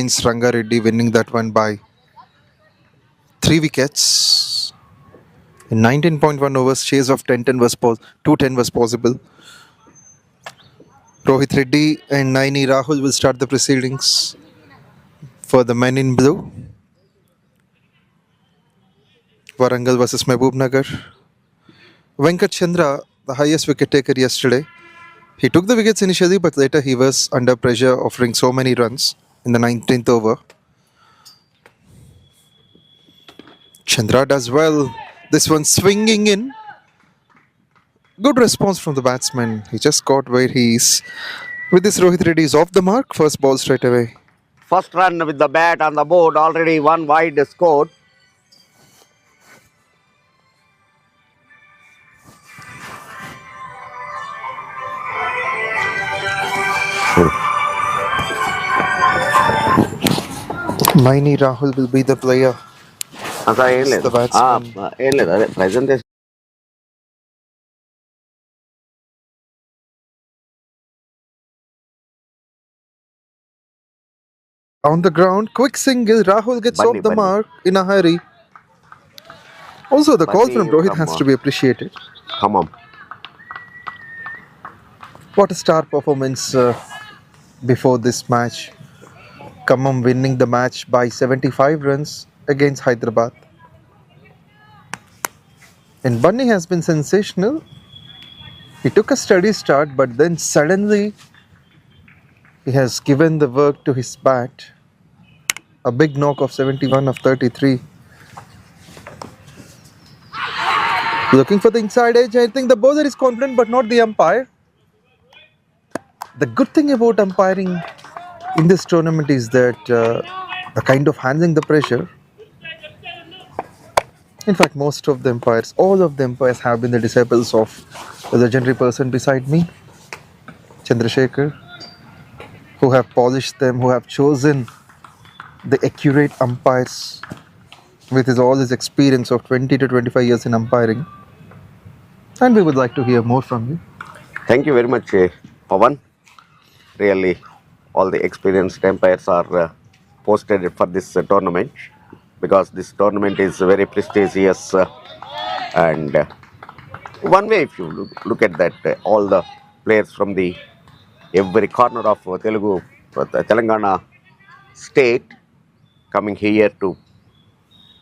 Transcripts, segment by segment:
Prince Rangareddy winning that one by 3 wickets. In 19.1 overs, chase of 210 was possible. Rohit Reddy and Naini Rahul will start the proceedings for the men in blue. Warangal versus Mahabubnagar. Venkat Chandra, the highest wicket taker yesterday. He took the wickets initially, but later he was under pressure, offering so many runs in the 19th over. Chandra does well. This one swinging in. Good response from the batsman. He just got where he is. With this, Rohit Reddy is off the mark. First ball straight away. First run with the bat on the board. Already one wide scored. Naini Rahul will be the player. The batsman. Presentation. On the ground, quick single. Rahul gets off the mark in a hurry. Also, the call from Rohit has to be appreciated. Come on. What a star performance before this match. Khammam winning the match by 75 runs against Hyderabad. And Bunny has been sensational. He took a steady start, but then suddenly he has given the work to his bat. A big knock of 71 of 33. Looking for the inside edge. I think the bowler is confident, but not the umpire. The good thing about umpiring in this tournament is that the kind of handling the pressure. In fact, most of the umpires, all of the umpires have been the disciples of the legendary person beside me, Chandrasekhar, who have polished them, who have chosen the accurate umpires with all his experience of 20 to 25 years in umpiring. And we would like to hear more from you. Thank you very much, Pawan. Really, all the experienced umpires are posted for this tournament, because this tournament is very prestigious. And one way, if you look at that, all the players from the every corner of Telugu, Telangana state coming here to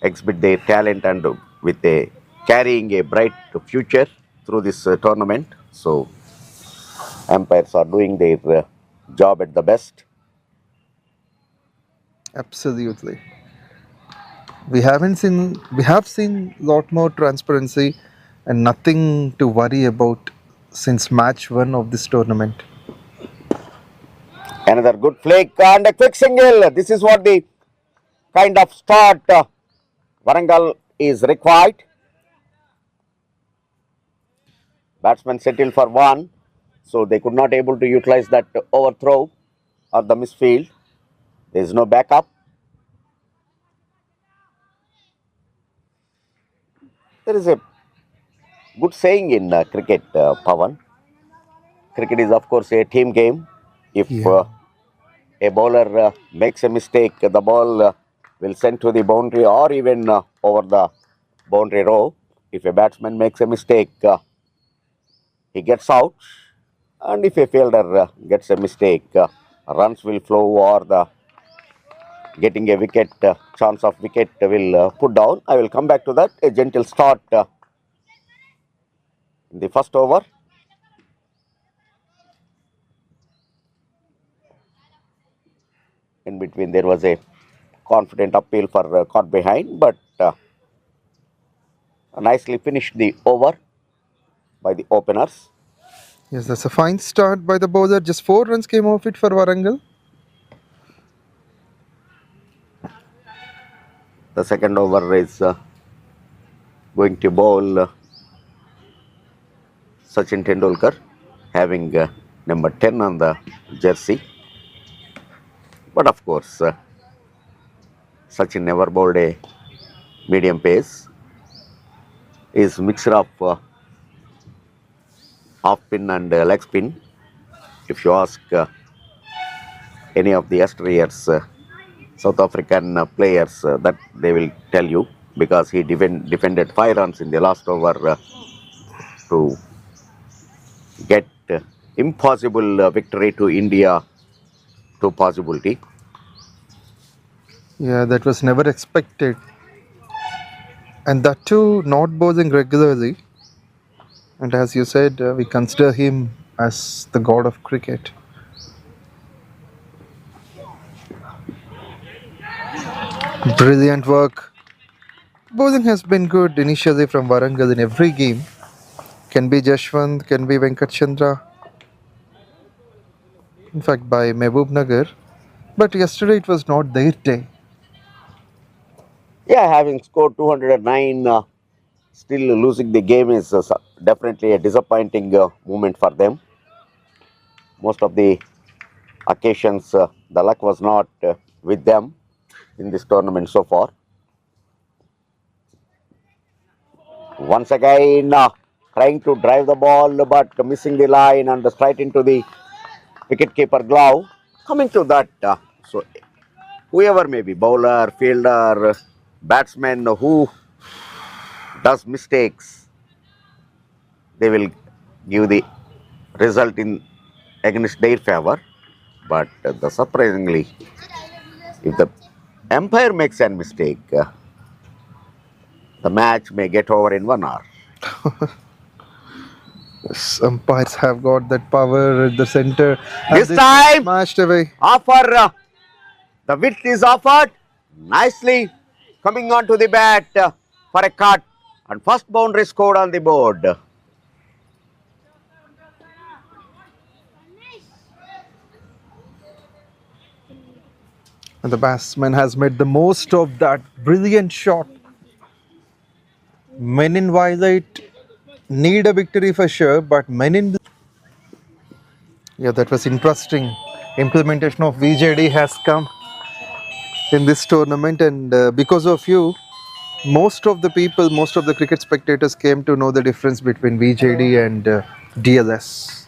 exhibit their talent and with carrying a bright future through this tournament. So umpires are doing their job at the best. Absolutely. We have seen a lot more transparency and nothing to worry about since match 1 of this tournament. Another good flick and a quick single. This is what the kind of start Warangal is required. Batsmen settled for one, so they could not able to utilize that overthrow or the misfield. There is no backup. There is a good saying in cricket, Pawan. Cricket is, of course, a team game. If a bowler makes a mistake, the ball will send to the boundary or even over the boundary row. If a batsman makes a mistake, he gets out. And if a fielder gets a mistake, runs will flow, or the getting a wicket, chance of wicket will put down. I will come back to that. A gentle start in the first over. In between, there was a confident appeal for caught behind, but nicely finished the over by the openers. Yes, that's a fine start by the bowler. Just 4 runs came off it for Warangal. The second over is going to bowl Sachin Tendulkar, having number 10 on the jersey. But of course, Sachin never bowled a medium pace. Is mixture of half spin and leg spin. If you ask any of the yesteryears South African players that they will tell you, because he defended 5 runs in the last over to get impossible victory to India to possibility. Yeah, that was never expected. And that too, not bowling regularly. And as you said, we consider him as the god of cricket. Brilliant work. Bowling has been good initially from Warangal in every game. Can be Jashwant, can be Venkat Chandra. In fact, by Mahabubnagar. But yesterday it was not their day. Yeah, having scored 209, still losing the game is definitely a disappointing moment for them. Most of the occasions, the luck was not with them in this tournament so far. Once again, trying to drive the ball but missing the line and straight into the wicketkeeper glove. Coming to that, so whoever may be, bowler, fielder, batsman, who does mistakes, they will give the result in against their favor. But surprisingly, if the umpire makes a mistake, the match may get over in 1 hour. Yes, umpires have got that power at the center. And This this time, smashed away. offer the width is offered nicely, coming onto the bat for a cut, and first boundary scored on the board. And the batsman has made the most of that brilliant shot. Men in violet need a victory for sure, but men in blue. Yeah, that was interesting. Implementation of VJD has come in this tournament, and because of you, most of the people, most of the cricket spectators came to know the difference between VJD and DLS.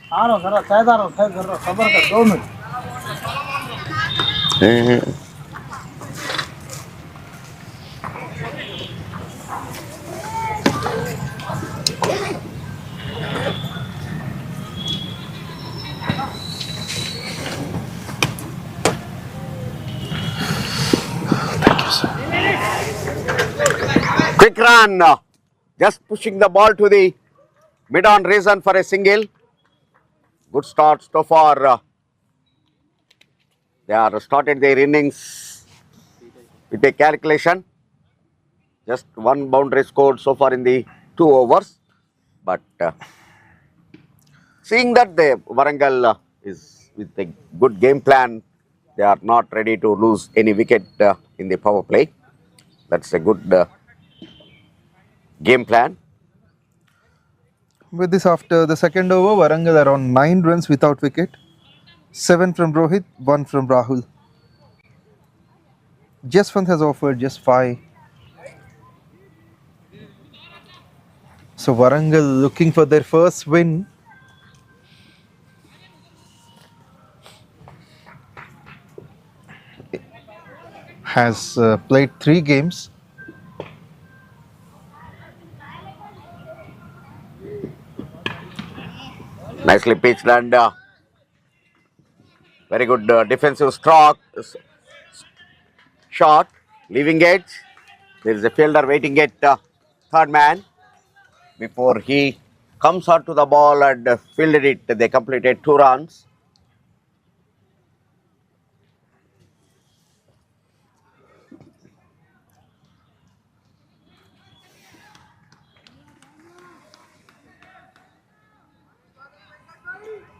Quick run, just pushing the ball to the mid-on reason for a single. Good start so far. They are started their innings with a calculation. Just one boundary scored so far in the 2 overs. But seeing that the Warangal is with a good game plan, they are not ready to lose any wicket in the power play. That's a good game plan. With this, after the second over, Warangal are on 9 runs without wicket. 7 from Rohit, 1 from Rahul. Jaswant has offered just 5. So Warangal looking for their first win. Has played 3 games. Nicely pitched and very good defensive shot, leaving edge. There is a fielder waiting at third man. Before he comes out to the ball and fielded it, they completed 2 runs.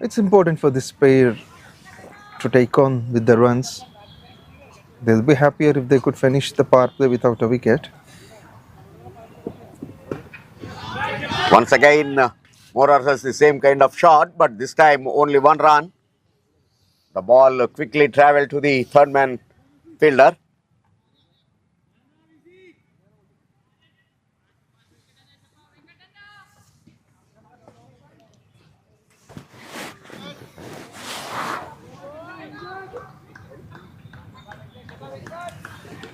It's important for this pair to take on with the runs. They'll be happier if they could finish the power play without a wicket. Once again, more or less the same kind of shot, but this time only 1 run. The ball quickly traveled to the third man fielder.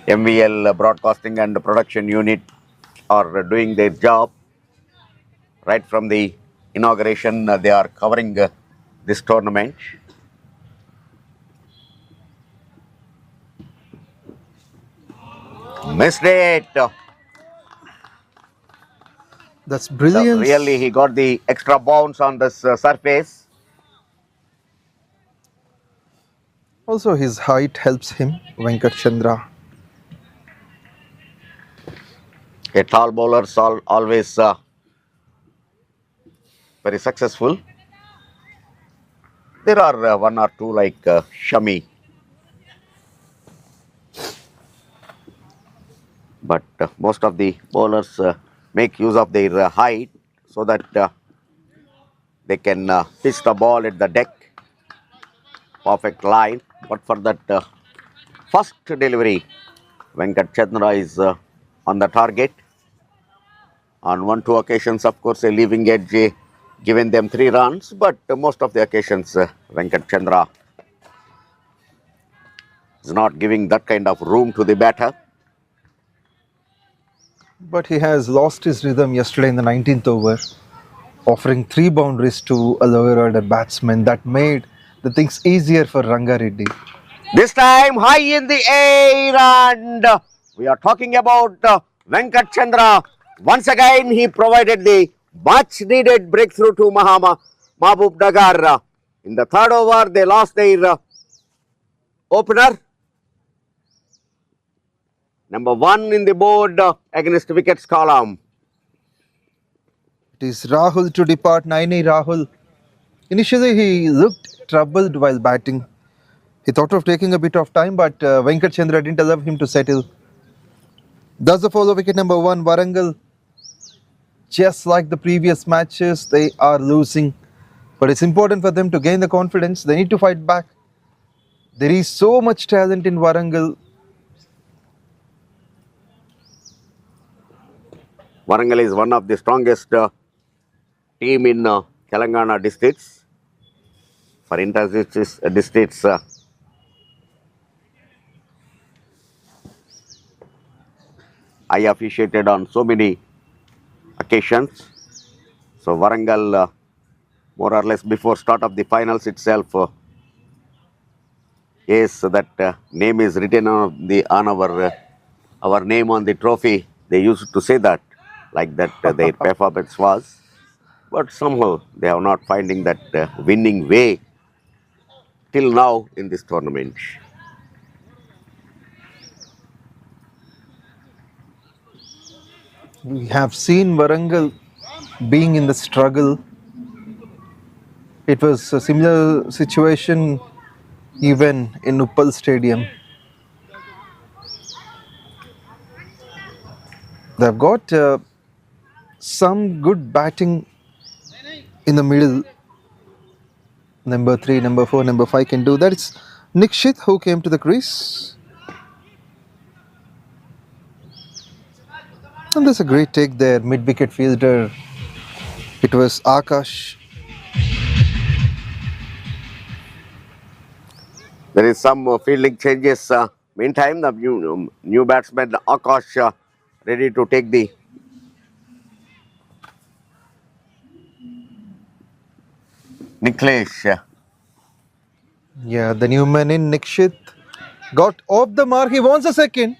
MVL broadcasting and production unit are doing their job. Right from the inauguration, they are covering this tournament. Missed it. That's brilliant. Really, he got the extra bounce on this surface. Also, his height helps him, Venkat Chandra. A tall bowler always very successful. There are one or two like Shami. But most of the bowlers make use of their height so that they can pitch the ball at the deck. Perfect line. But for that first delivery, Venkat Chandra is on the target. On 1-2 occasions, of course, a leaving edge given them 3 runs, but most of the occasions, Venkat Chandra is not giving that kind of room to the batter. But he has lost his rhythm yesterday in the 19th over, offering 3 boundaries to a lower order batsman. That made the things easier for Ranga Reddy. This time high in the air, and we are talking about Venkat Chandra. Once again, he provided the much needed breakthrough to Mahabubnagar. In the 3rd over, they lost their opener. Number 1 in the board against wickets column. It is Rahul to depart, Naini Rahul. Initially, he looked troubled while batting. He thought of taking a bit of time, but Venkat Chandra didn't allow him to settle. Thus the follow wicket number 1, Warangal. Just like the previous matches, they are losing. But it's important for them to gain the confidence. They need to fight back. There is so much talent in Warangal. Warangal is one of the strongest team in Telangana districts. For inter-districts, I officiated on so many occasions. So Warangal, more or less before start of the finals itself, yes, that name is written on our name on the trophy. They used to say that, like that their performance was, but somehow they are not finding that winning way till now in this tournament. We have seen Warangal being in the struggle. It was a similar situation even in Uppal Stadium. They've got some good batting in the middle. Number 3, number 4, number 5 can do that. It's Nikshit who came to the crease. And there's a great take there, mid-wicket fielder. It was Akash. There is some fielding changes. Meantime, the new batsman Akash ready to take the Niklesh. Yeah, the new man in Nikshit got off the mark. He wants a second.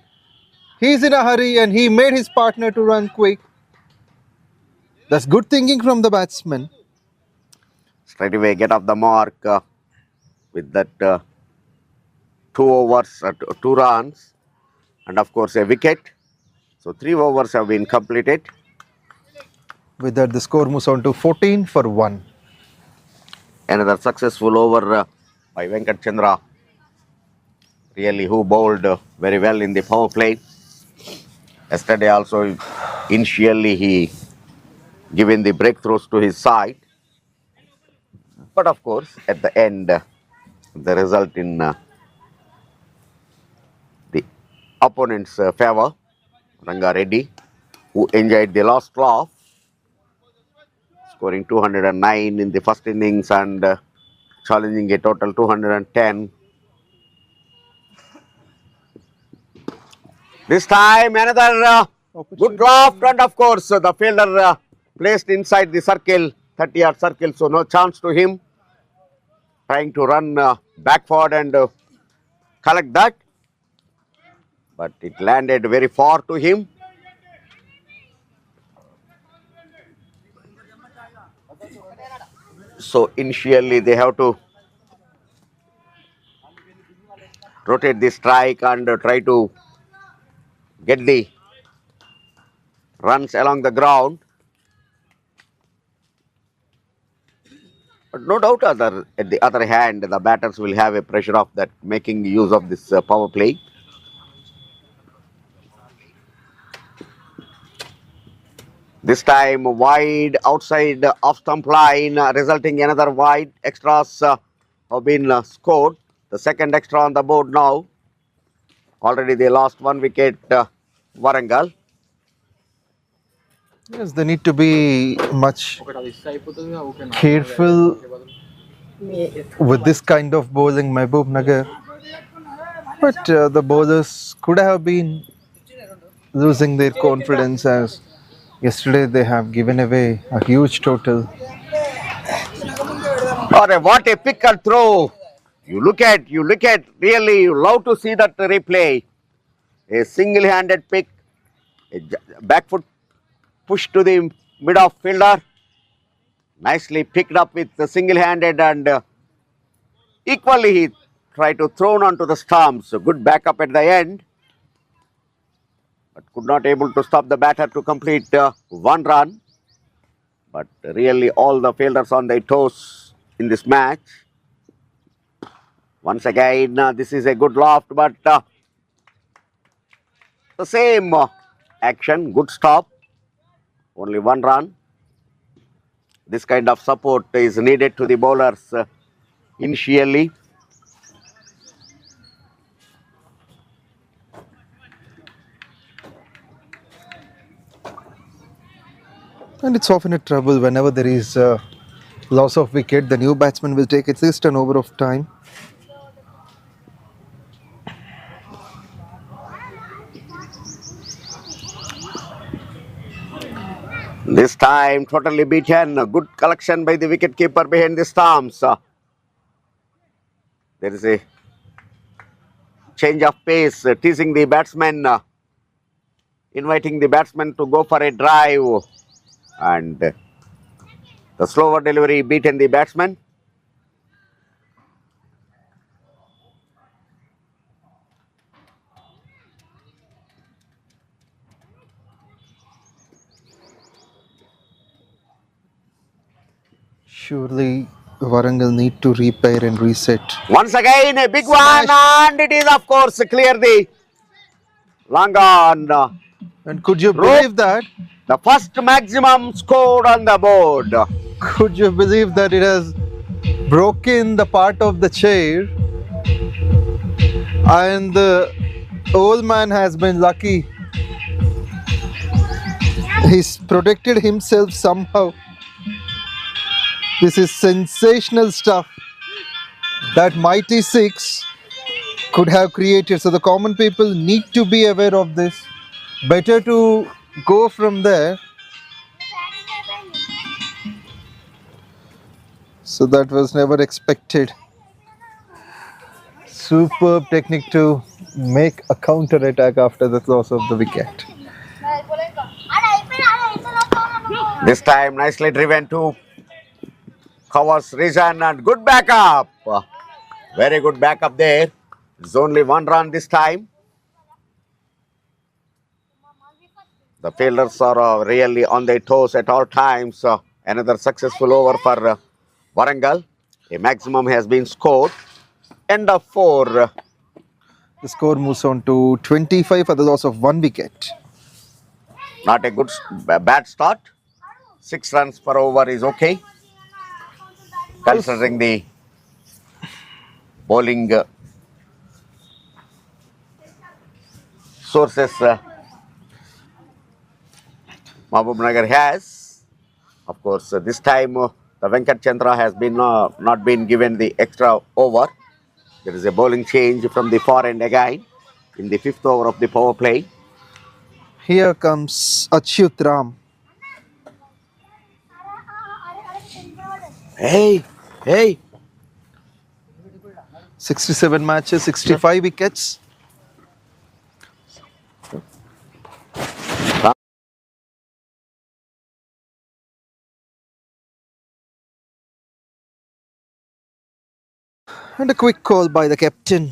He's in a hurry and he made his partner to run quick. That's good thinking from the batsman. Straight away get off the mark with that 2 overs, 2 runs, and of course a wicket. So 3 overs have been completed. With that, the score moves on to 14 for 1. Another successful over by Venkat Chandra. Really, who bowled very well in the power play. Yesterday also, initially he given the breakthroughs to his side. But of course, at the end, the result in the opponent's favor, Ranga Reddy, who enjoyed the last laugh, scoring 209 in the first innings and challenging a total 210. This time another good draft, and of course the fielder placed inside the circle, 30-yard circle, so no chance to him. Trying to run back forward and collect that, but it landed very far to him. So initially they have to rotate the strike and try to get the runs along the ground. But no doubt at the other hand, the batters will have a pressure of that, making use of this power play. This time wide outside off stump line, resulting in another wide. Extras have been scored. The second extra on the board now. Already they lost 1 wicket, Warangal. Yes, they need to be much careful with this kind of bowling, Mahabubnagar. But the bowlers could have been losing their confidence, as yesterday they have given away a huge total. What a pick and throw! You look at, really, you love to see that replay. A single-handed pick, a back foot push to the mid-off fielder. Nicely picked up with the single-handed, and equally he tried to throw onto the stumps. So good backup at the end, but could not able to stop the batter to complete 1 run. But really all the fielders on their toes in this match. Once again, this is a good loft, but the same action, good stop, only 1 run. This kind of support is needed to the bowlers initially. And it's often a trouble whenever there is a loss of wicket. The new batsman will take at least an over of time. This time totally beaten. A good collection by the wicketkeeper behind the stumps. There is a change of pace, teasing the batsman, inviting the batsman to go for a drive, and the slower delivery beaten the batsman. Surely Warangal need to repair and reset. Once again a big one, and it is of course clear the long on. And could you believe that? The first maximum scored on the board. Could you believe that it has broken the part of the chair? And the old man has been lucky. He's protected himself somehow. This is sensational stuff that Mighty Six could have created. So the common people need to be aware of this. Better to go from there. So that was never expected. Superb technique to make a counter attack after the loss of the wicket. This time nicely driven to covers reason, and good backup. Very good backup there. It's only 1 run this time. The fielders are really on their toes at all times. Another successful over for Warangal. A maximum has been scored. End of 4. The score moves on to 25 for the loss of 1 wicket. Not a good, bad start. 6 runs per over is okay, considering the bowling sources Mahabubnagar has. Of course, this time the Venkat Chandra has been not been given the extra over. There is a bowling change from the far end again in the 5th over of the power play. Here comes Achyut Ram. Hey. 67 matches, 65 wickets. And a quick call by the captain.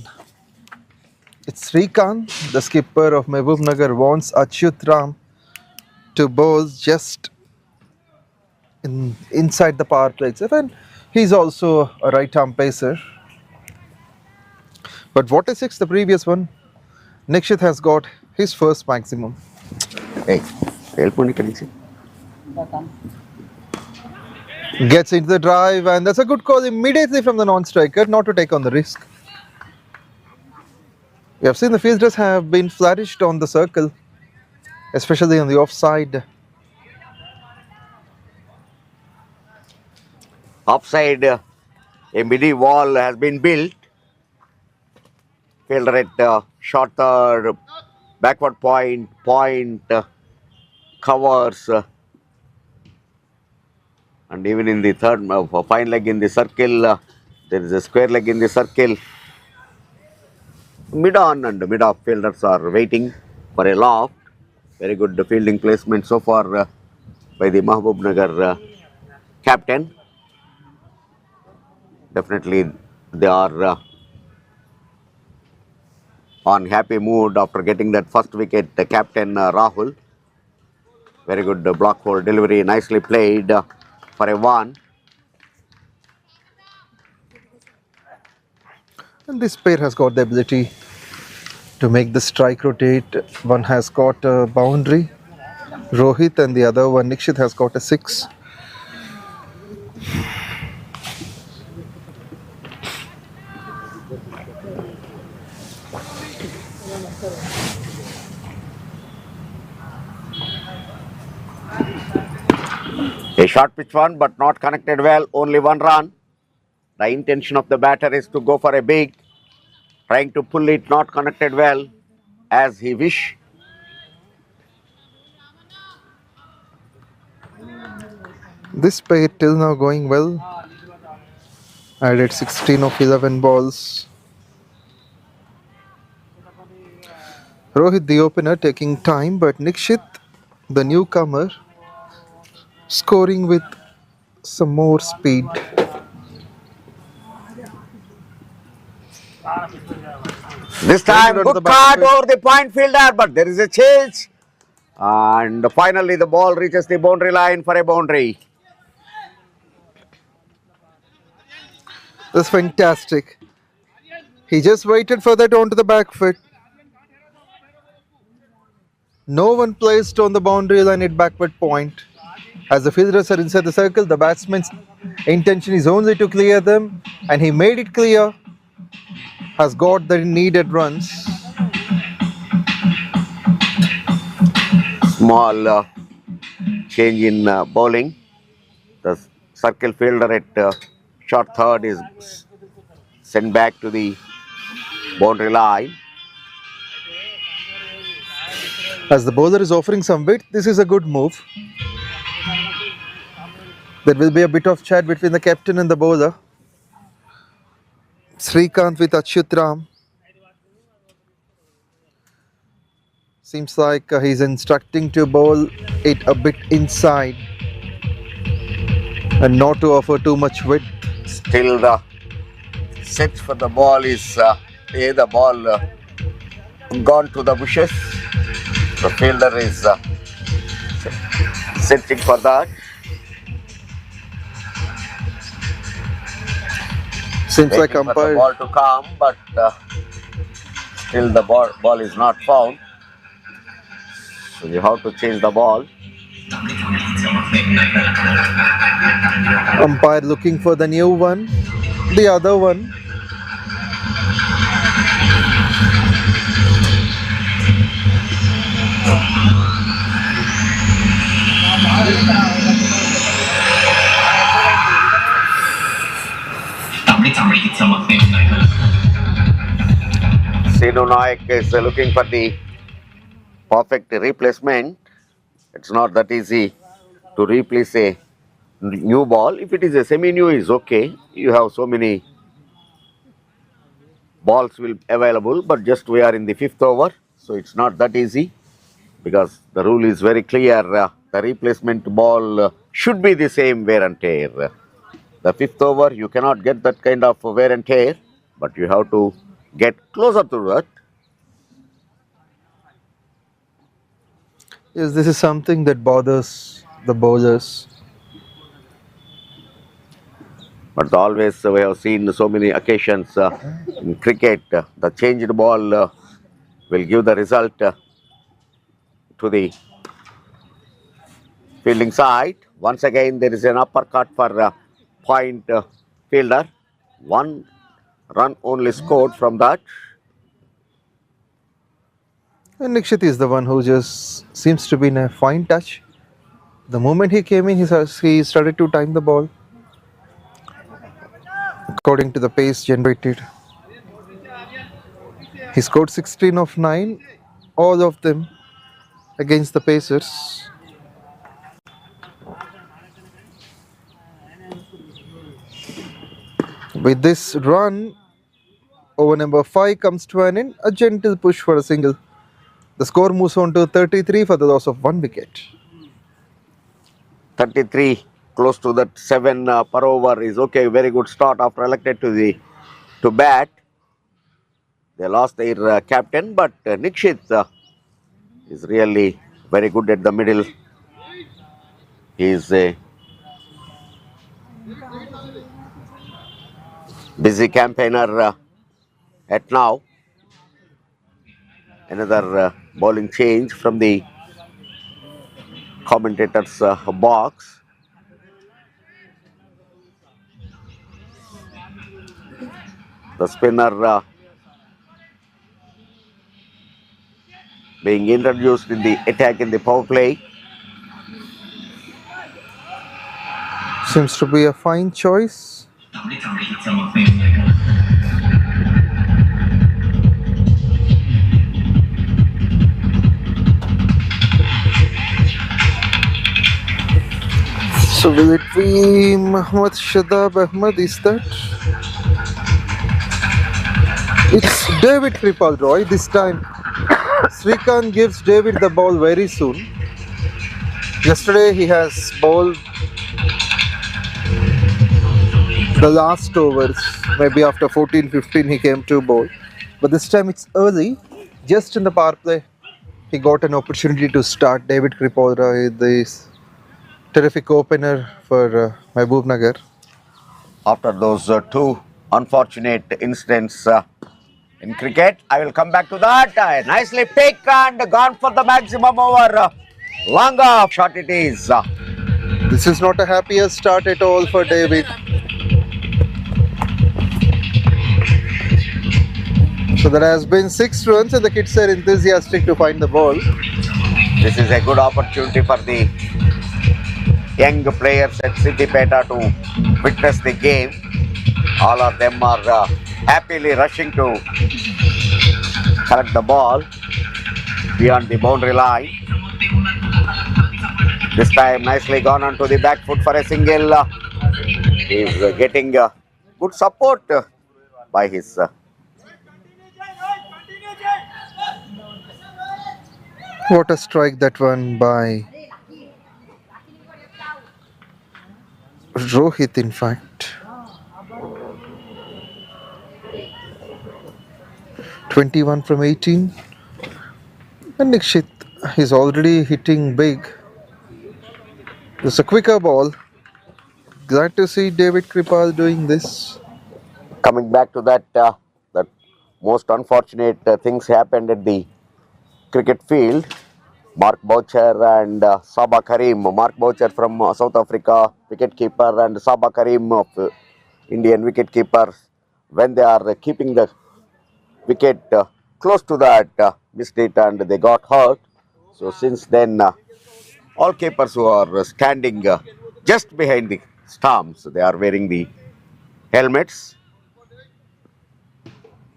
It's Srikanth, the skipper of Mahabubnagar, wants Achyut Ram to bowl just inside the power play itself. And he's also a right-arm pacer. But what a six, the previous one. Nikshit has got his first maximum. Hey, help me, Kalisi. Gets into the drive, and that's a good call immediately from the non-striker, not to take on the risk. We have seen the fielders have been flourished on the circle, especially on the offside. Offside, a midi wall has been built. Fielder at short third, backward point, covers. And even in the third, fine leg in the circle, there is a square leg in the circle. Mid-on and mid-off fielders are waiting for a loft. Very good fielding placement so far by the Mahabubnagar captain. Definitely they are on happy mood after getting that first wicket. The captain Rahul. Very good block hole delivery, nicely played for a one. And this pair has got the ability to make the strike rotate. One has got a boundary, Rohit, and the other one, Nikshit, has got a six. A short pitch one, but not connected well, only one run. The intention of the batter is to go for a big, trying to pull it, not connected well, as he wish. This pair till now going well. Added 16 of 11 balls. Rohit, the opener, taking time, but Nikshit, the newcomer, scoring with some more speed. This time, good card over the point fielder, but there is a chase. And finally, the ball reaches the boundary line for a boundary. That's fantastic. He just waited for that onto the back foot. No one placed on the boundary line at backward point. As the fielders are inside the circle, the batsman's intention is only to clear them, and he made it clear. Has got the needed runs. Small change in bowling. The circle fielder at short third is sent back to the boundary line. As the bowler is offering some width, this is a good move. There will be a bit of chat between the captain and the bowler. Srikanth with Achyut Ram. Seems like he's instructing to bowl it a bit inside and not to offer too much width. Still the set for the ball is the ball gone to the bushes. The fielder is setting for that. Seems like Waiting for umpire. the ball to come, but still the ball is not found. So you have to change the ball. Umpire looking for the new one. The other one. Sinu Naik is looking for the perfect replacement. It's not that easy to replace a new ball. If it is a semi-new, is okay. You have so many balls will available, but just we are in the fifth over, so it's not that easy because the rule is very clear. The replacement ball should be the same wear and tear. The fifth over, you cannot get that kind of wear and tear, but you have to get closer to that. Yes, this is something that bothers the bowlers. But always we have seen so many occasions in cricket, the changed ball will give the result to the fielding side. Once again, there is an uppercut for point fielder. One run only scored from that. And Nikshit is the one who just seems to be in a fine touch. The moment he came in, he started to time the ball according to the pace generated. He scored 16 of 9, all of them against the Pacers. With this run, over number 5 comes to an end, a gentle push for a single. The score moves on to 33 for the loss of 1 wicket. 33, close to that 7 per over is okay. Very good start after elected to bat. They lost their captain, but Nikshit is really very good at the middle. He is a busy campaigner at now. Another bowling change from the commentator's box. The spinner being introduced in the attack in the power play. Seems to be a fine choice. So will it be Muhammad Shadab Ahmed? Is that? It's David Kripal Roy this time. Srikanth gives David the ball very soon. Yesterday he has bowled the last overs. Maybe after 14-15 he came to bowl. But this time it's early. Just in the power play, he got an opportunity to start. David Kripal Roy, this terrific opener for Mahabubnagar. After those two unfortunate incidents in cricket, I will come back to that. Nicely picked and gone for the maximum over. Longer shot it is. This is not a happier start at all for David. So there has been 6 runs and the kids are enthusiastic to find the ball. This is a good opportunity for the young players at Siddipeta to witness the game. All of them are happily rushing to collect the ball beyond the boundary line. This time nicely gone onto the back foot for a single. He is getting good support by his What a strike that one by Rohit, in fact. 21 from 18. And Nikshit is already hitting big. It's a quicker ball. Glad to see David Kripal doing this. coming back to that that most unfortunate things happened at the cricket field. Mark Boucher and Saba Karim. Mark Boucher from South Africa, wicketkeeper, and Saba Karim of Indian wicketkeeper. When they are keeping the wicket close to that, missed it and they got hurt. So since then, all keepers who are standing just behind the stumps, they are wearing the helmets.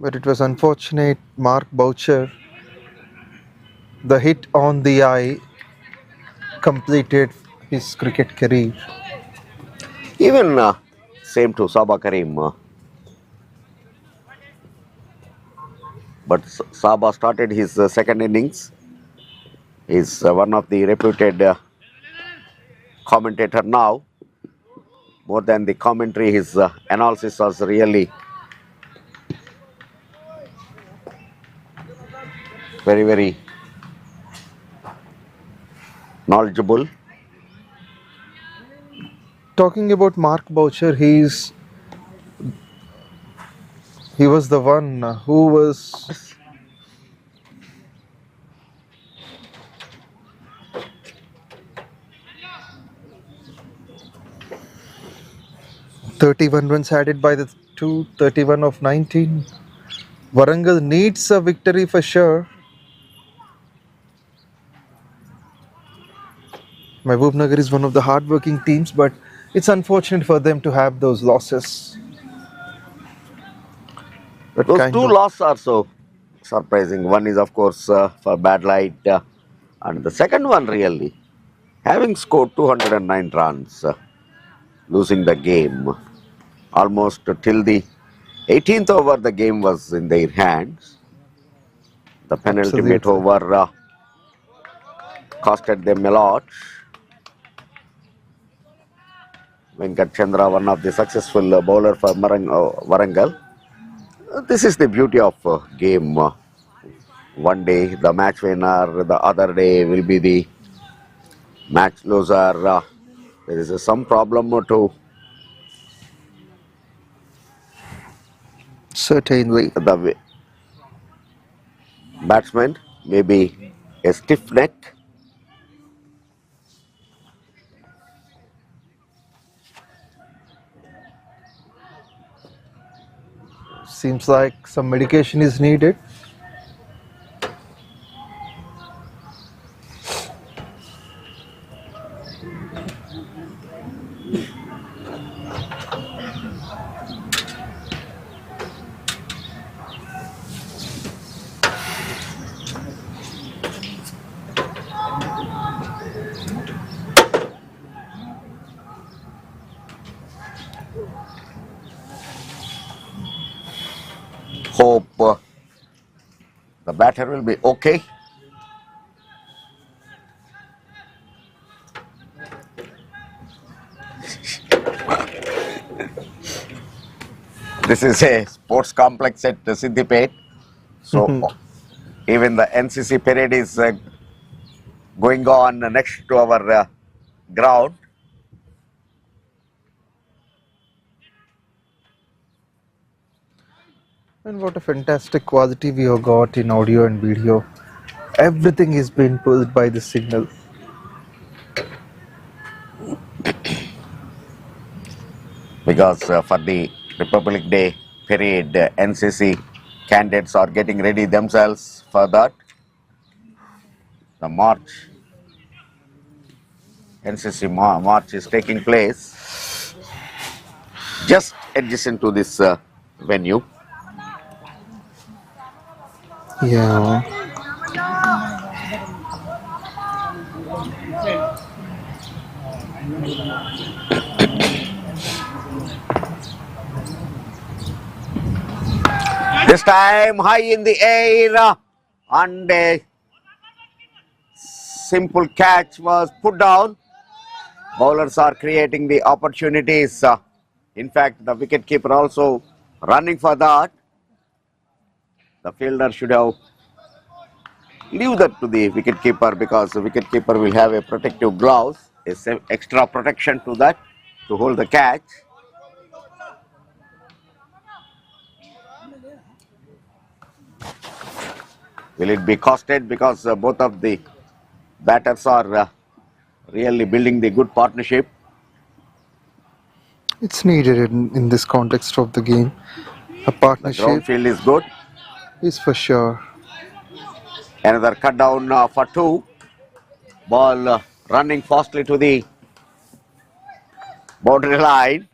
But it was unfortunate. Mark Boucher The hit on the eye completed his cricket career. Even same to Saba Karim, but Saba started his second innings. He's one of the reputed commentator now. More than the commentary, his analysis was really very, very knowledgeable. Talking about Mark Boucher, he was the one who was 31 runs added by the 231 of 19. Warangal needs a victory for sure. Mahabubnagar is one of the hard-working teams, but it's unfortunate for them to have those losses. But Those two kind of losses are so surprising. One is, of course, for bad light, and the second one, really, having scored 209 runs, losing the game almost till the 18th over, the game was in their hands. The penultimate absolutely. over costed them a lot. Venkat Chandra, one of the successful bowler for Warangal. This is the beauty of game. One day the match winner, the other day will be the match loser. There is some problem to Certainly. the batsman, maybe a stiff neck. Seems like some medication is needed. Hope the batter will be okay. This is a sports complex at Siddipet. So even the NCC parade is going on next to our ground. And what a fantastic quality we have got in audio and video. Everything is being pulled by the signal. Because for the Republic Day parade, NCC candidates are getting ready themselves for that. The march, NCC march is taking place just adjacent to this venue. Yeah. This time high in the air and a simple catch was put down. Bowlers are creating the opportunities. In fact, the wicketkeeper also running for that. The fielder should have leave that to the wicketkeeper because the wicketkeeper will have a protective gloves, extra protection to that to hold the catch. Will it be costed because both of the batters are really building the good partnership? It's needed in this context of the game. A The partnership ground field is good. is for sure. Another cut down for two. Ball running fastly to the boundary line.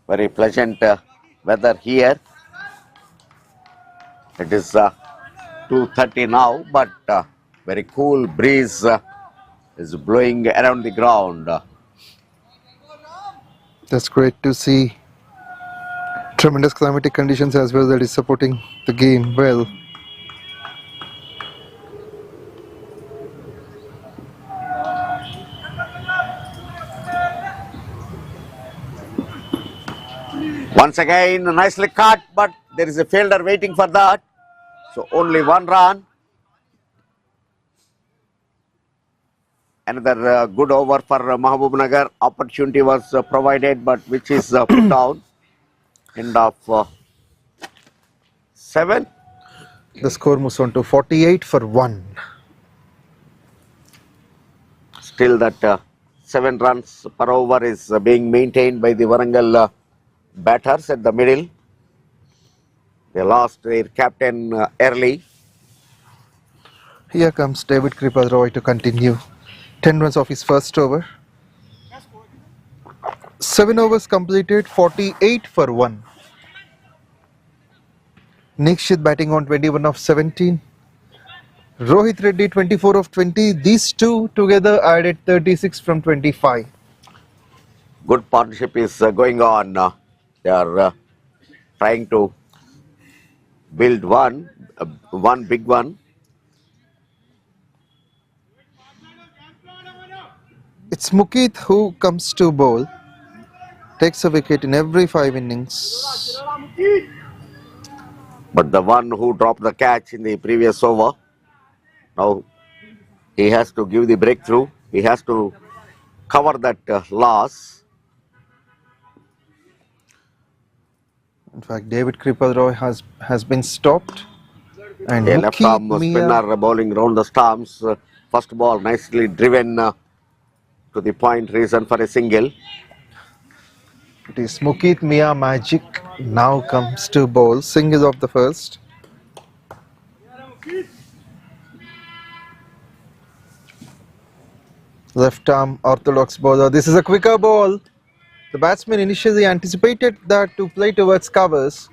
Very pleasant weather here. It is 2:30 now, but very cool breeze is blowing around the ground. That's great to see. Tremendous climatic conditions as well that is supporting the game well. Once again, nicely cut, but there is a fielder waiting for that. So only one run. Another good over for Mahabubnagar. Opportunity was provided, but which is put down. End of 7. The score moves on to 48 for 1. Still that 7 runs per over is being maintained by the Warangal batters at the middle. They lost their captain early. Here comes David Kriparoy to continue. 10 runs off his first over. 7 overs completed, 48 for 1. Nikshit batting on 21 of 17. Rohit Reddy 24 of 20. These two together added 36 from 25. Good partnership is going on. They are trying to build one big one. It's Mukit who comes to bowl. Takes a wicket in every 5 innings. But the one who dropped the catch in the previous over, now he has to give the breakthrough. He has to cover that loss. In fact, David Kriparoy has been stopped. And A left arm Mukit spinner bowling round the stumps. First ball nicely driven to the point, reason for a single. It is Mukit Mia Magic now comes to bowl. Single of the first. Left arm orthodox bowler. This is a quicker ball. The batsman initially anticipated that to play towards covers.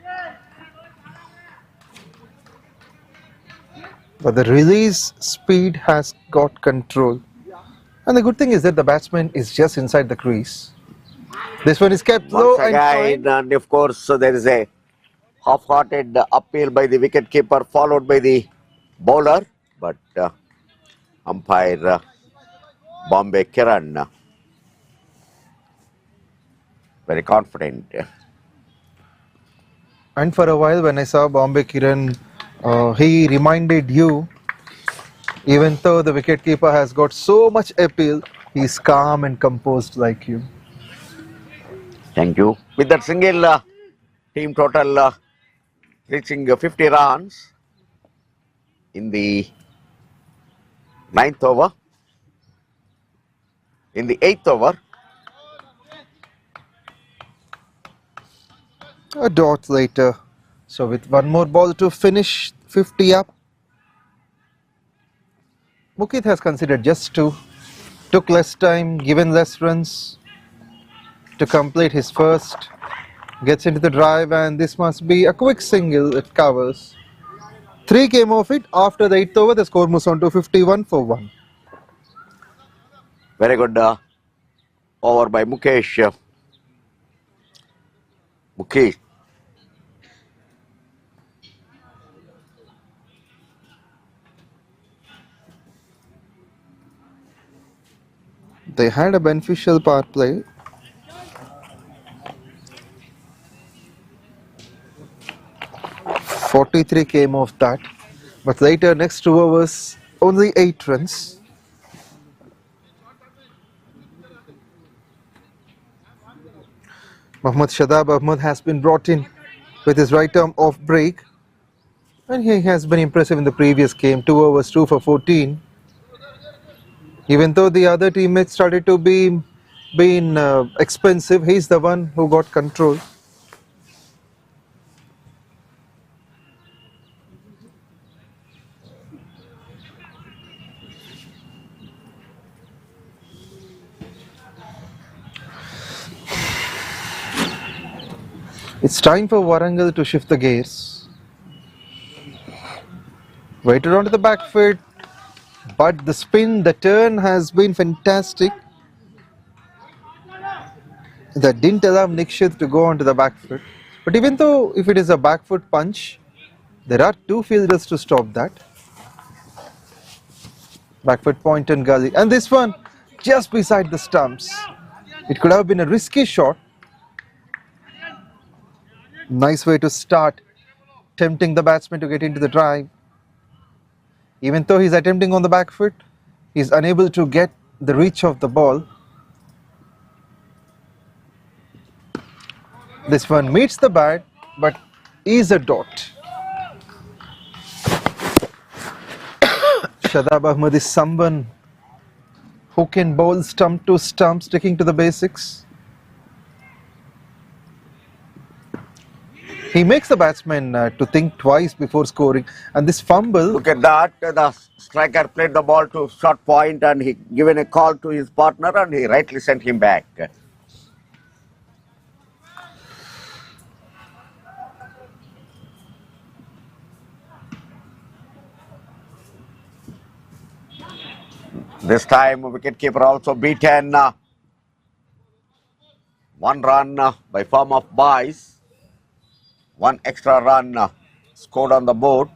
But the release speed has got control. And the good thing is that the batsman is just inside the crease. This one is kept low Once and again, fine. and of course, there is a half-hearted appeal by the wicket-keeper, followed by the bowler. But umpire Bombay Kiran, very confident. And for a while when I saw Bombay Kiran, he reminded you, even though the wicketkeeper has got so much appeal, he's calm and composed like you. Thank you. With that single, team total reaching 50 runs in the 9th over. In the 8th over, A dot later. So with one more ball to finish, 50 up. Mukit has considered just 2. Took less time, given less runs to complete his first. Gets into the drive and this must be a quick single. It covers. 3 came off it. After the 8th over, the score moves on to 51 for 1. very good over by Mukesh. Mukesh. They had a beneficial power play. .43 came off that. But later, next 2 overs, only 8 runs. Mohammad Shadab Ahmed has been brought in with his right arm off break. And he has been impressive in the previous game. 2 overs, 2 for 14. Even though the other teammates started to be expensive, he's the one who got control. It's time for Warangal to shift the gears. Waited onto the back foot, but the spin, the turn has been fantastic. That didn't allow Nikshit to go onto the back foot. But even though if it is a back foot punch, there are two fielders to stop that. Back foot point and gully. And this one just beside the stumps. It could have been a risky shot. Nice way to start, tempting the batsman to get into the drive. Even though he's attempting on the back foot, he's unable to get the reach of the ball. This one meets the bat, but is a dot. Shadab Ahmed is someone who can bowl stump to stump, sticking to the basics. He makes the batsman to think twice before scoring, and this fumble. Look at that. The striker played the ball to short point and he given a call to his partner and he rightly sent him back. This time wicketkeeper also beaten. One run by form of buys. One extra run scored on the board.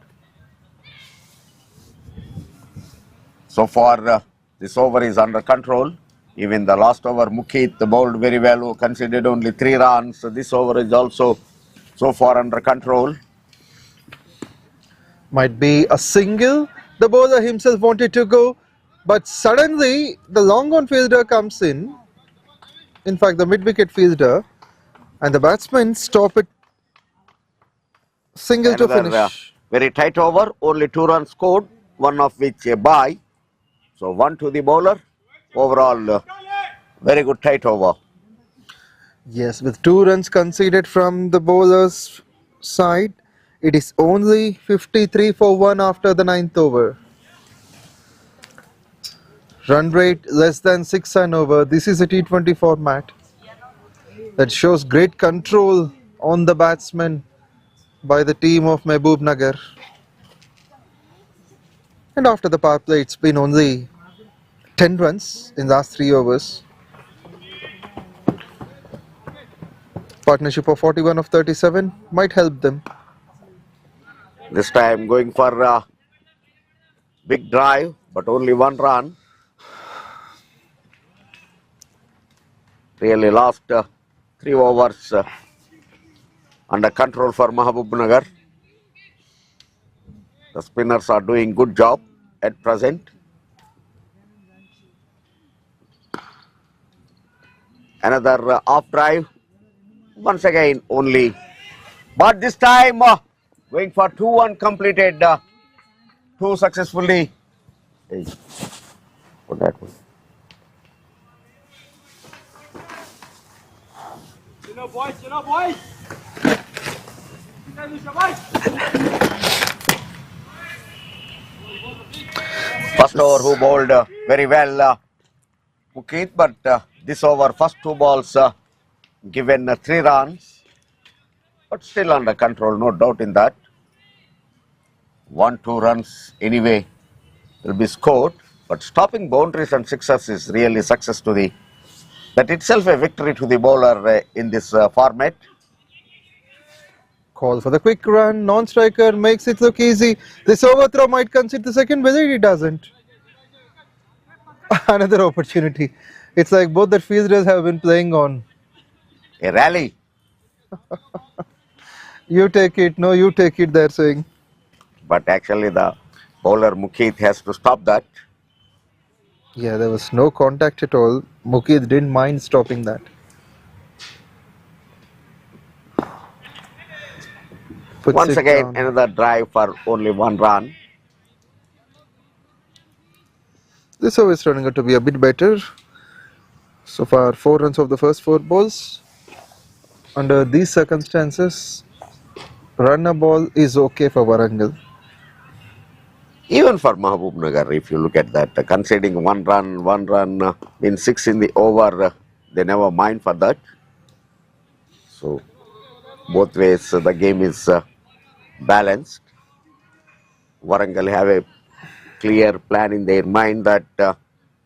So far this over is under control. Even the last over Mukit bowled very well, who conceded only 3 runs. So this over is also so far under control. Might be a single. The bowler himself wanted to go, but suddenly the long on fielder comes in. In fact, the mid-wicket fielder, and the batsmen stop it. Single to finish. Very tight over, only 2 runs scored, one of which a bye. So 1 to the bowler. Overall, very good tight over. Yes, with 2 runs conceded from the bowler's side, it is only 53 for 1 after the 9th over. Run rate less than 6 and over. This is a T20 format that shows great control on the batsman by the team of Mahabubnagar. And after the power play, it's been only 10 runs in the last 3 overs. Partnership of 41 of 37 might help them. This time going for a big drive, but only 1 run. Really last 3 overs under control for Mahabubnagar. The spinners are doing good job at present. Another off drive. Once again only. But this time going for 2-1 completed. 2 successfully. Hey, put that one. Chill out, boys. First over who bowled very well, Mukit, but this over first 2 balls given 3 runs, but still under control, no doubt in that. 1-2 runs anyway will be scored, but stopping boundaries and sixes is really success to the, that itself a victory to the bowler in this format. Call for the quick run. Non-striker makes it look easy. This overthrow might concede the second, whether it doesn't. Another opportunity. It's like both the fielders have been playing on. A rally. You take it, no, you take it, they're saying. But actually the bowler Mukit has to stop that. Yeah, there was no contact at all. Mukit didn't mind stopping that. Puts Once it again down. another drive for only 1 run. This over is turning out to be a bit better. So far, 4 runs of the first 4 balls. Under these circumstances, run a ball is okay for Warangal. Even for Mahabubnagar, if you look at that, conceding 1 run in 6 in the over, they never mind for that. So both ways the game is balanced. Warangal have a clear plan in their mind that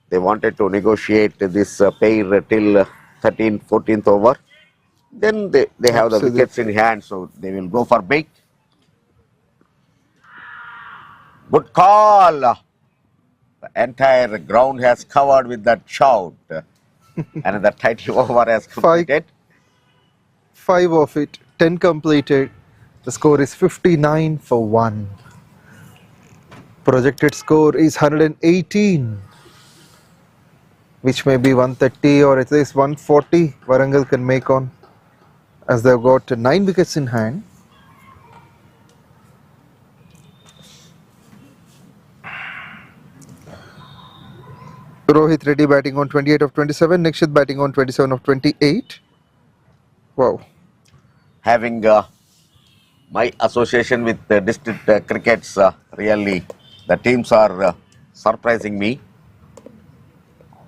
they wanted to negotiate this pair till 13th, 14th over. Then they have the wickets in Absolutely. hand, so they will go for big. Good call. The entire ground has covered with that shout. Another tidy over has Five, completed. 5 of it, 10 completed. The score is 59 for 1. Projected score is 118, which may be 130 or at least 140 Warangal can make on, as they've got 9 wickets in hand. Rohit Reddy batting on 28 of 27, Nikshit batting on 27 of 28. Wow. Having my association with district crickets, really the teams are surprising me,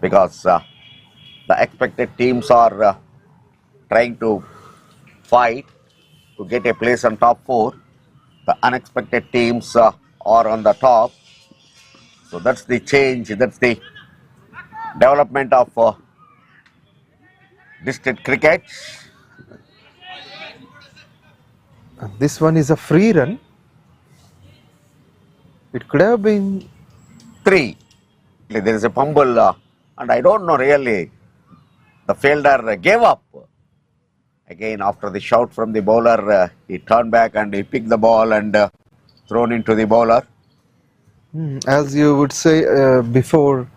because the expected teams are trying to fight to get a place on top 4. The unexpected teams are on the top. So that's the change, that's the development of district cricket. This one is a free run. It could have been 3. There is a fumble, and I don't know really. The fielder gave up. Again, after the shout from the bowler, he turned back and he picked the ball and thrown into the bowler. as you would say before,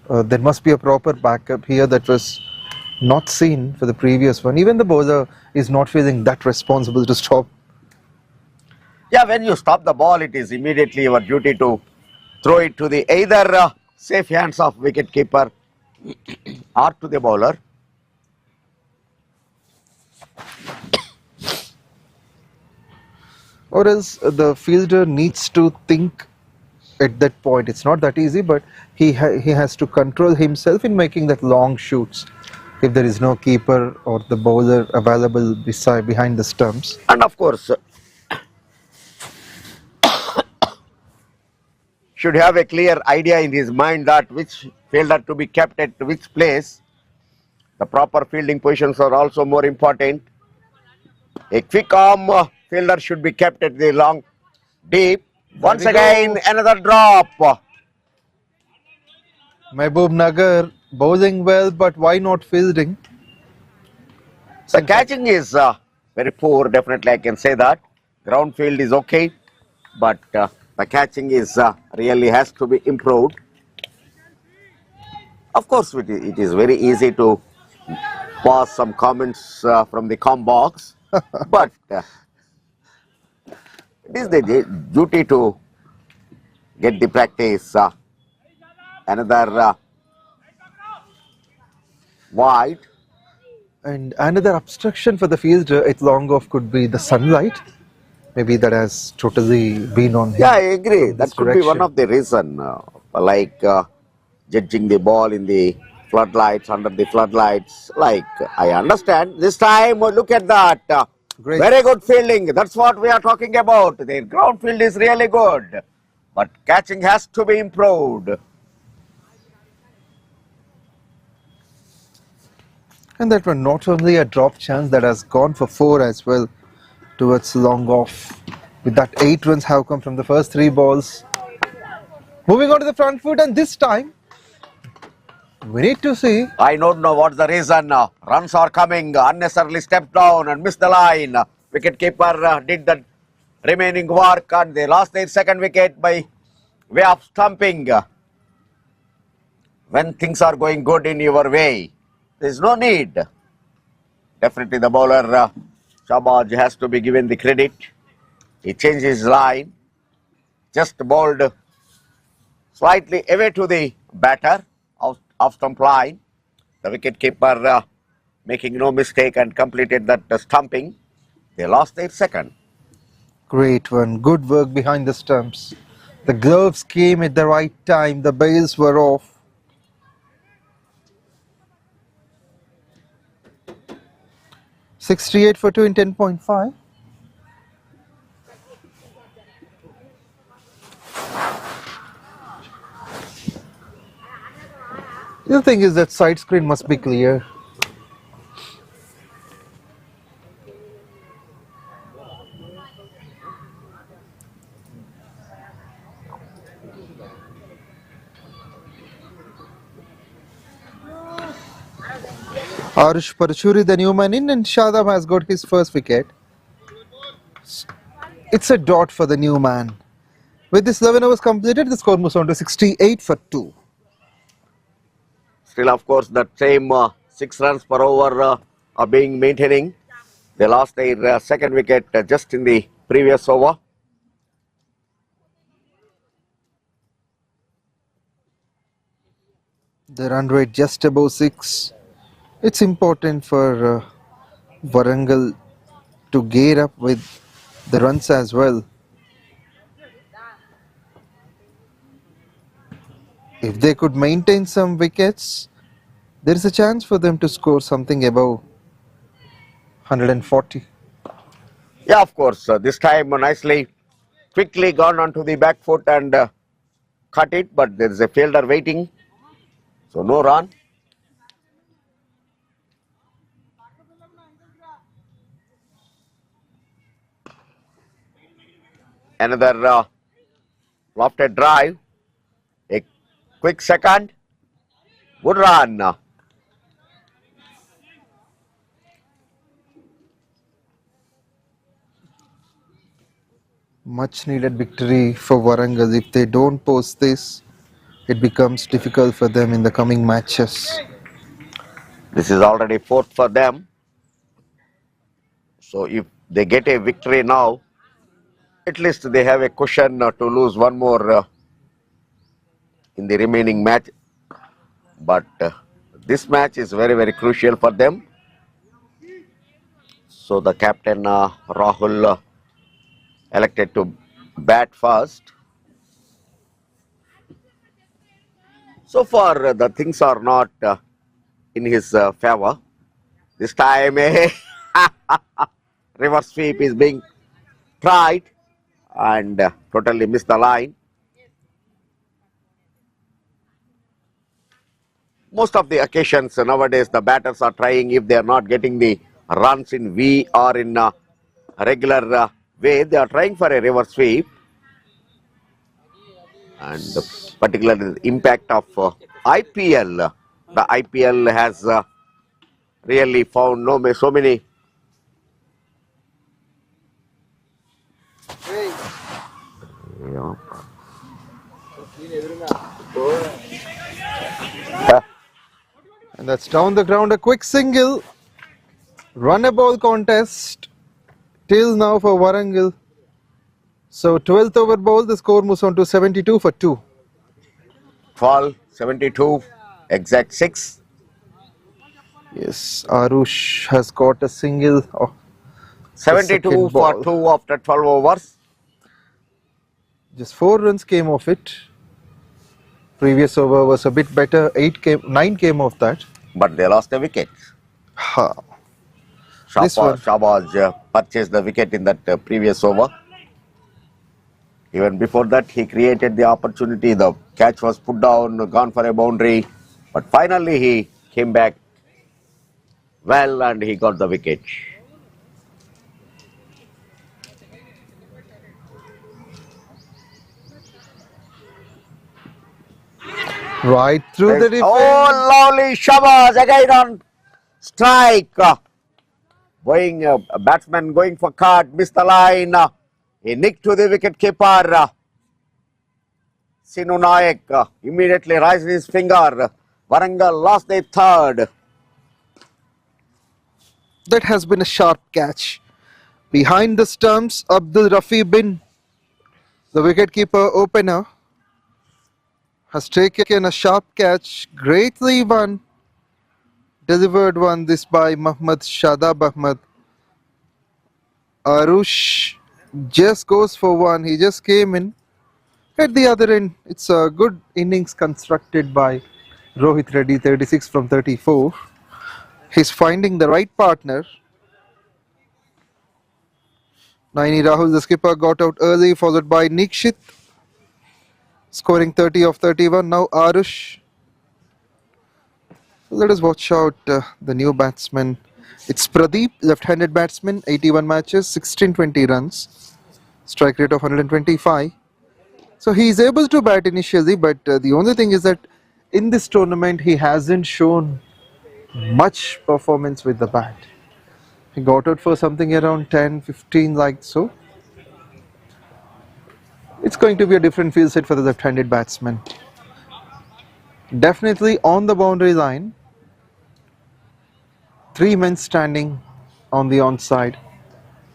there must be a proper backup here that was not seen for the previous one. Even the bowler is not feeling that responsible to stop. Yeah, when you stop the ball, it is immediately your duty to throw it to the either safe hands of wicket keeper or to the bowler. Or else the fielder needs to think at that point. It's not that easy, but he has to control himself in making that long shoots if there is no keeper or the bowler available behind the stumps. And of course, should have a clear idea in his mind that which fielder to be kept at which place. The proper fielding positions are also more important. A quick arm fielder should be kept at the long deep. Once again, another drop. Mahabubnagar bowling well, but why not fielding? The catching is very poor, definitely I can say that. Ground field is okay, but the catching is really has to be improved. Of course, it is very easy to pass some comments from the com box, but it is the duty to get the practice. Another wide. And another obstruction for the fielder at long off could be the sunlight. Maybe that has totally been on him. Yeah, I agree. From That this could be one direction. of the reason, like judging the ball in the floodlights, under the floodlights. Like, I understand. This time, look at that. Great. Very good fielding. That's what we are talking about. The ground field is really good, but catching has to be improved. And that one not only a drop chance that has gone for 4 as well towards long off. With that 8 runs have come from the first 3 balls. Moving on to the front foot, and this time we need to see. I don't know what's the reason. Runs are coming. Unnecessarily stepped down and missed the line. Wicket keeper did the remaining work and they lost their second wicket by way of stumping. When things are going good in your way, there is no need. Definitely the bowler Shabaj has to be given the credit. He changed his line, just bowled slightly away to the batter off stump line. The wicket keeper making no mistake and completed that stumping. They lost their second. Great one. Good work behind the stumps. The gloves came at the right time. The bails were off. 68 for 2 in 10.5. The thing is that side screen must be clear. Arush Parachuri, the new man in, and Shadab has got his first wicket. It's a dot for the new man. With this 11 overs completed, the score moves on to 68 for 2. Still, of course, that same 6 runs per over are being maintaining. They lost their second wicket just in the previous over. The run rate just above 6. It's important for Warangal to gear up with the runs as well. If they could maintain some wickets, there is a chance for them to score something above 140. Yeah, of course, this time nicely, quickly gone onto the back foot and cut it, but there is a fielder waiting, so no run. Another lofted drive, a quick second, good run. Much needed victory for Warangal. If they don't post this, it becomes difficult for them in the coming matches. This is already fourth for them. So if they get a victory now, at least they have a cushion to lose one more in the remaining match. But this match is very, very crucial for them. So the captain Rahul elected to bat first. So far the things are not in his favor. This time a reverse sweep is being tried and totally missed the line. Most of the occasions nowadays the batters are trying, if they are not getting the runs in V or in a regular way, they are trying for a reverse sweep. And particularly the impact of IPL. The IPL has really found so many. Yeah. And that's down the ground, a quick single. Run a ball contest till now for Warangal. So 12th over ball, the score moves on to 72 for 2. 12, 72, exact 6. Yes, Arush has got a single. 72 for 2 after 12 overs. Just 4 runs came off it. Previous over was a bit better. 9 came off that. But they lost a wicket. Shahbaz purchased the wicket in that previous over. Even before that, he created the opportunity. The catch was put down, gone for a boundary. But finally, he came back well and he got the wicket. Right through the defense. Oh, lovely Shahbaz again on strike. Batsman going for cut, missed the line. He nicked to the wicket keeper. Sinu Nayak immediately raised his finger. Warangal lost their third. That has been a sharp catch. Behind the stumps, Abdul Rafi bin, the wicketkeeper opener, has taken a sharp catch. Greatly one. Delivered one this by Muhammad Shadab Ahmad. Arush just goes for one. He just came in. At the other end, it's a good innings constructed by Rohit Reddy, 36 from 34. He's finding the right partner. Naini Rahul, the skipper, got out early, followed by Nikshit, scoring 30 of 31. Now Arush. Let us watch out the new batsman. It's Pradeep, left-handed batsman, 81 matches, 1620 runs, strike rate of 125. So he is able to bat initially, but the only thing is that in this tournament he hasn't shown much performance with the bat. He got out for something around 10, 15 like so. It's going to be a different field set for the left-handed batsman. Definitely on the boundary line. 3 men standing on the onside.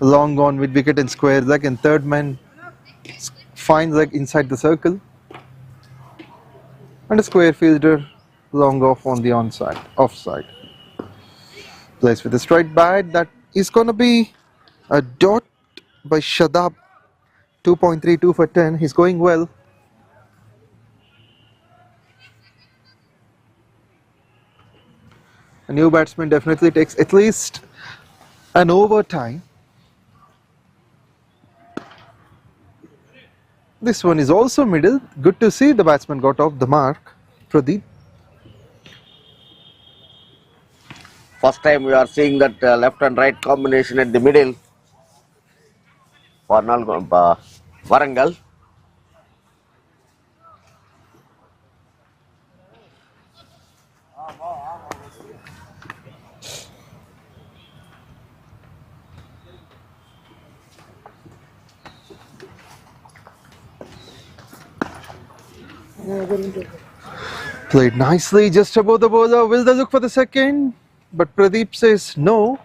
Long on with wicket and square leg, and third man fine leg inside the circle. And a square fielder long off on the onside, offside. Plays with a straight bat. That is going to be a dot by Shadab. 2.32 for 10. He's going well. A new batsman definitely takes at least an overtime. This one is also middle. Good to see the batsman got off the mark. Pradeep. First time we are seeing that left and right combination at the middle for Warangal. Played nicely just above the bowler. Will they look for the second? But Pradeep says no.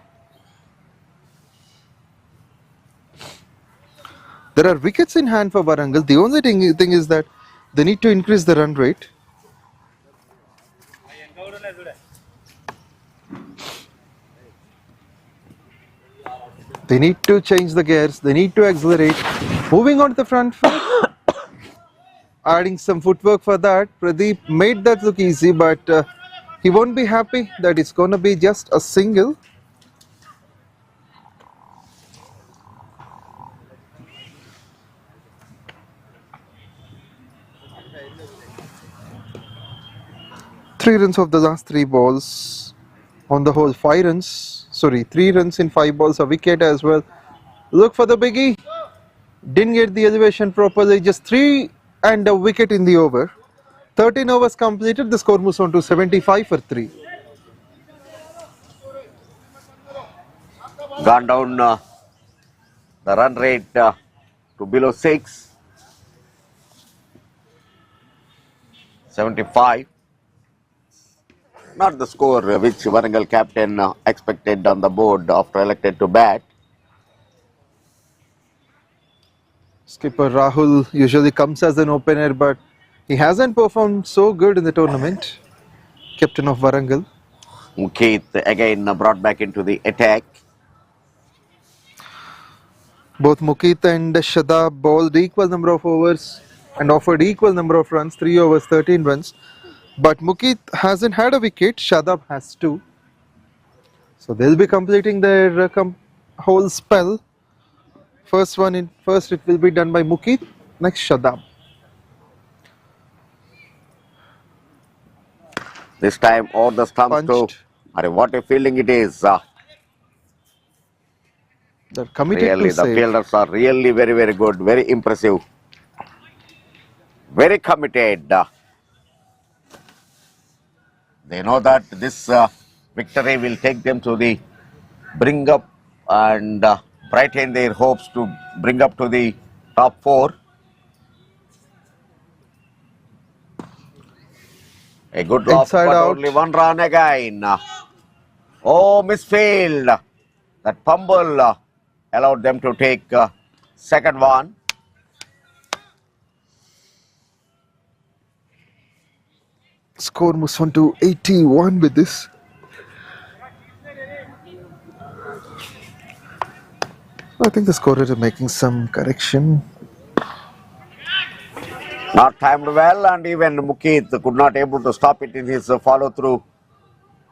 There are wickets in hand for Warangal. The only thing is that they need to increase the run rate. They need to change the gears. They need to accelerate. Moving on to the front foot. Adding some footwork for that. Pradeep made that look easy, but he won't be happy that it's going to be just a single. Three runs of the last 3 balls. On the whole, 5 runs. Sorry, 3 runs in 5 balls, a wicket as well. Look for the biggie. Didn't get the elevation properly. Just 3 and a wicket in the over. 13 overs completed. The score moves on to 75 for 3. Gone down the run rate to below 6. 75. Not the score which Warangal captain expected on the board after elected to bat. Skipper Rahul usually comes as an opener, but he hasn't performed so good in the tournament. Captain of Warangal. Mukit again brought back into the attack. Both Mukit and Shadab bowled equal number of overs and offered equal number of runs, 3 overs, 13 runs. But Mukit hasn't had a wicket, Shadab has 2. So they'll be completing their whole spell. First it will be done by Mukit, next Shadab. This time all the stumps to, what a fielding it is. They're committed Really, to the save. fielders are really very, very good, very impressive. Very committed. They know that this victory will take them to the bring up and brighten their hopes to bring up to the top 4. A good loss, Inside but out. only 1 run again. Oh, misfield. That fumble allowed them to take second one. Score moves on to 81 with this. I think the scorer is making some correction. Not timed well, and even Mukit could not able to stop it in his follow through.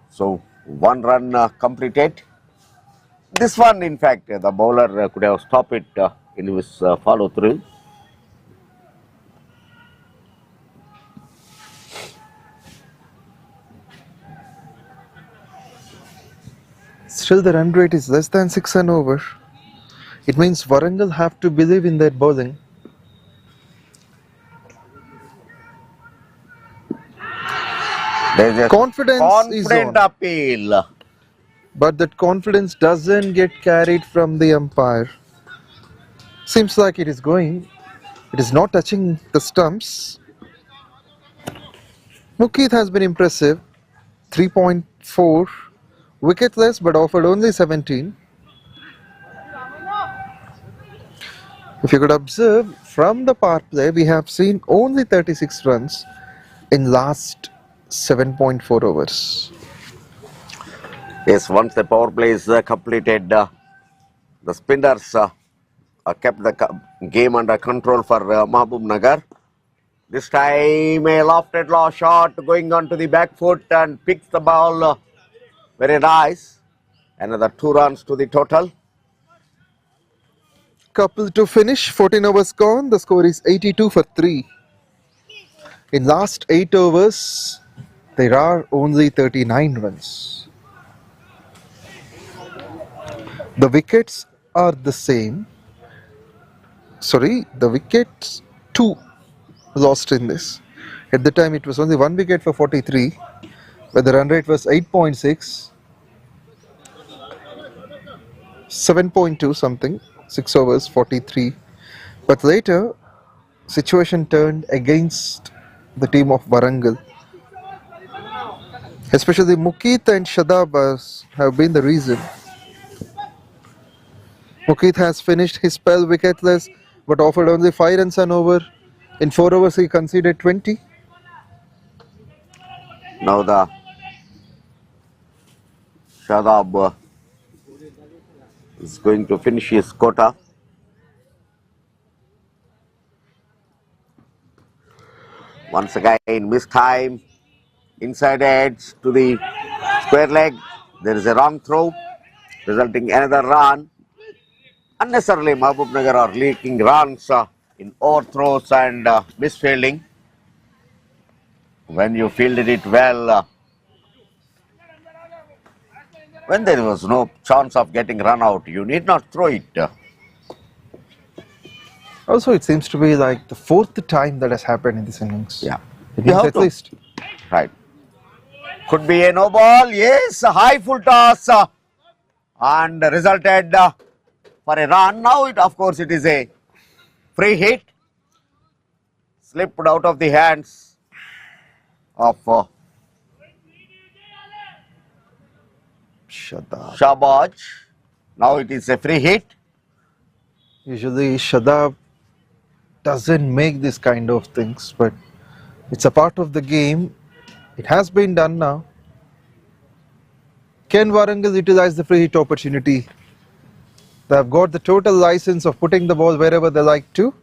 So 1 run completed. This one, in fact, the bowler could have stopped it in his follow through. Still, the run rate is less than 6 and over. It means Warangal have to believe in their bowling. There's a Confidence is confident on. appeal. But that confidence doesn't get carried from the umpire. Seems like it is going. It is not touching the stumps. Mukit has been impressive. 3.4. Wicketless but offered only 17. If you could observe, from the power play, we have seen only 36 runs in last 7.4 overs. Yes, once the power play is completed, the spinners kept the game under control for Mahabubnagar. This time a lofted law shot going on to the back foot and picks the ball very nice. Another 2 runs to the total. Couple to finish, 14 overs gone, the score is 82 for 3. In last 8 overs, there are only 39 runs. The wickets are the same. Sorry, the wickets 2 lost in this. At the time it was only 1 wicket for 43, but the run rate was 8.6, 7.2 something, 6 overs, 43. But later, situation turned against the team of Warangal. Especially Mukit and Shadab have been the reason. Mukit has finished his spell wicketless but offered only 5 runs an over. In 4 overs he conceded 20. Now the Shadab is going to finish his quota. Once again, missed time. Inside edge to the square leg. There is a wrong throw, resulting another run. Unnecessarily, Mahabubnagar are leaking runs in overthrows and misfielding. When you fielded it well, when there was no chance of getting run out, you need not throw it. Also, it seems to be like the 4th time that has happened in this innings. Yeah. It You means have at to. least. Right. Could be a no ball. Yes, a high full toss and resulted for a run. Now, of course, it is a free hit. Slipped out of the hands of Shabaj. Now it is a free hit. Usually Shadab doesn't make this kind of things, but it's a part of the game. It has been done now. Can Warangal utilize the free hit opportunity? They have got the total license of putting the ball wherever they like to.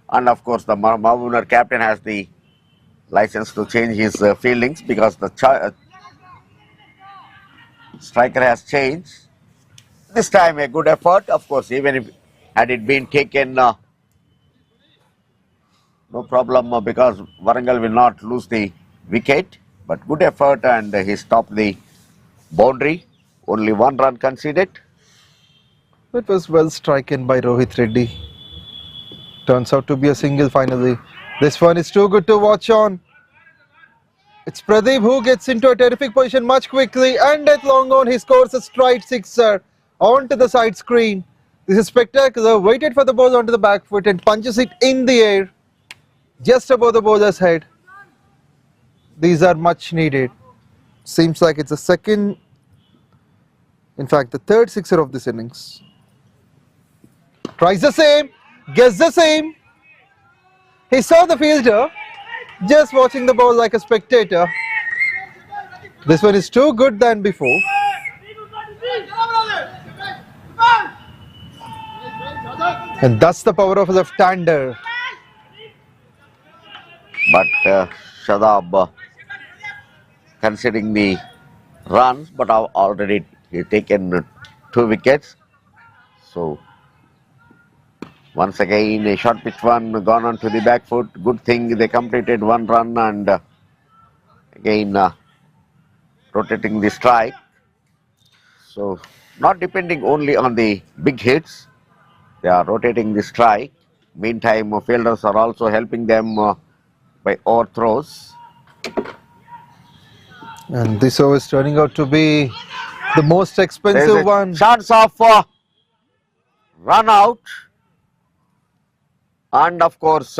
And of course, the Mahabubnagar captain has the license to change his fieldings because the striker has changed. This time a good effort. Of course, even if had it been taken, no problem because Warangal will not lose the wicket. But good effort and he stopped the boundary. Only 1 run conceded. It was well striken by Rohit Reddy. Turns out to be a single finally. This one is too good to watch on. It's Pradeep who gets into a terrific position much quickly, and at long on he scores a straight sixer onto the side screen. This is spectacular. Waited for the ball onto the back foot and punches it in the air just above the bowler's head. These are much needed. Seems like it's the second, in fact the third sixer of this innings. Tries the same, gets the same. He saw the fielder, just watching the ball like a spectator. This one is too good than before. And that's the power of a left-hander. But Shadab considering the runs, but already he taken 2 wickets. So once again a short pitch one gone on to the back foot. Good thing they completed 1 run and again rotating the strike. So not depending only on the big hits, they are rotating the strike. Meantime, fielders are also helping them by overthrows. And this over is turning out to be the most There is expensive a one. chance of run out, and of course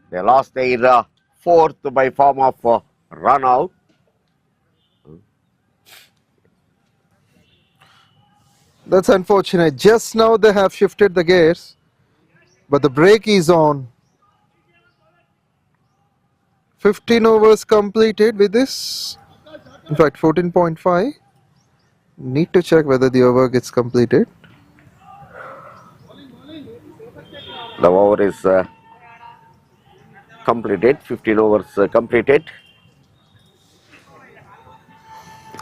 they lost their fourth by form of run out. That's unfortunate. Just now they have shifted the gears, but the break is on. 15 overs completed with this. In fact, 14.5. Need to check whether the over gets completed. The over is completed. 15 overs completed.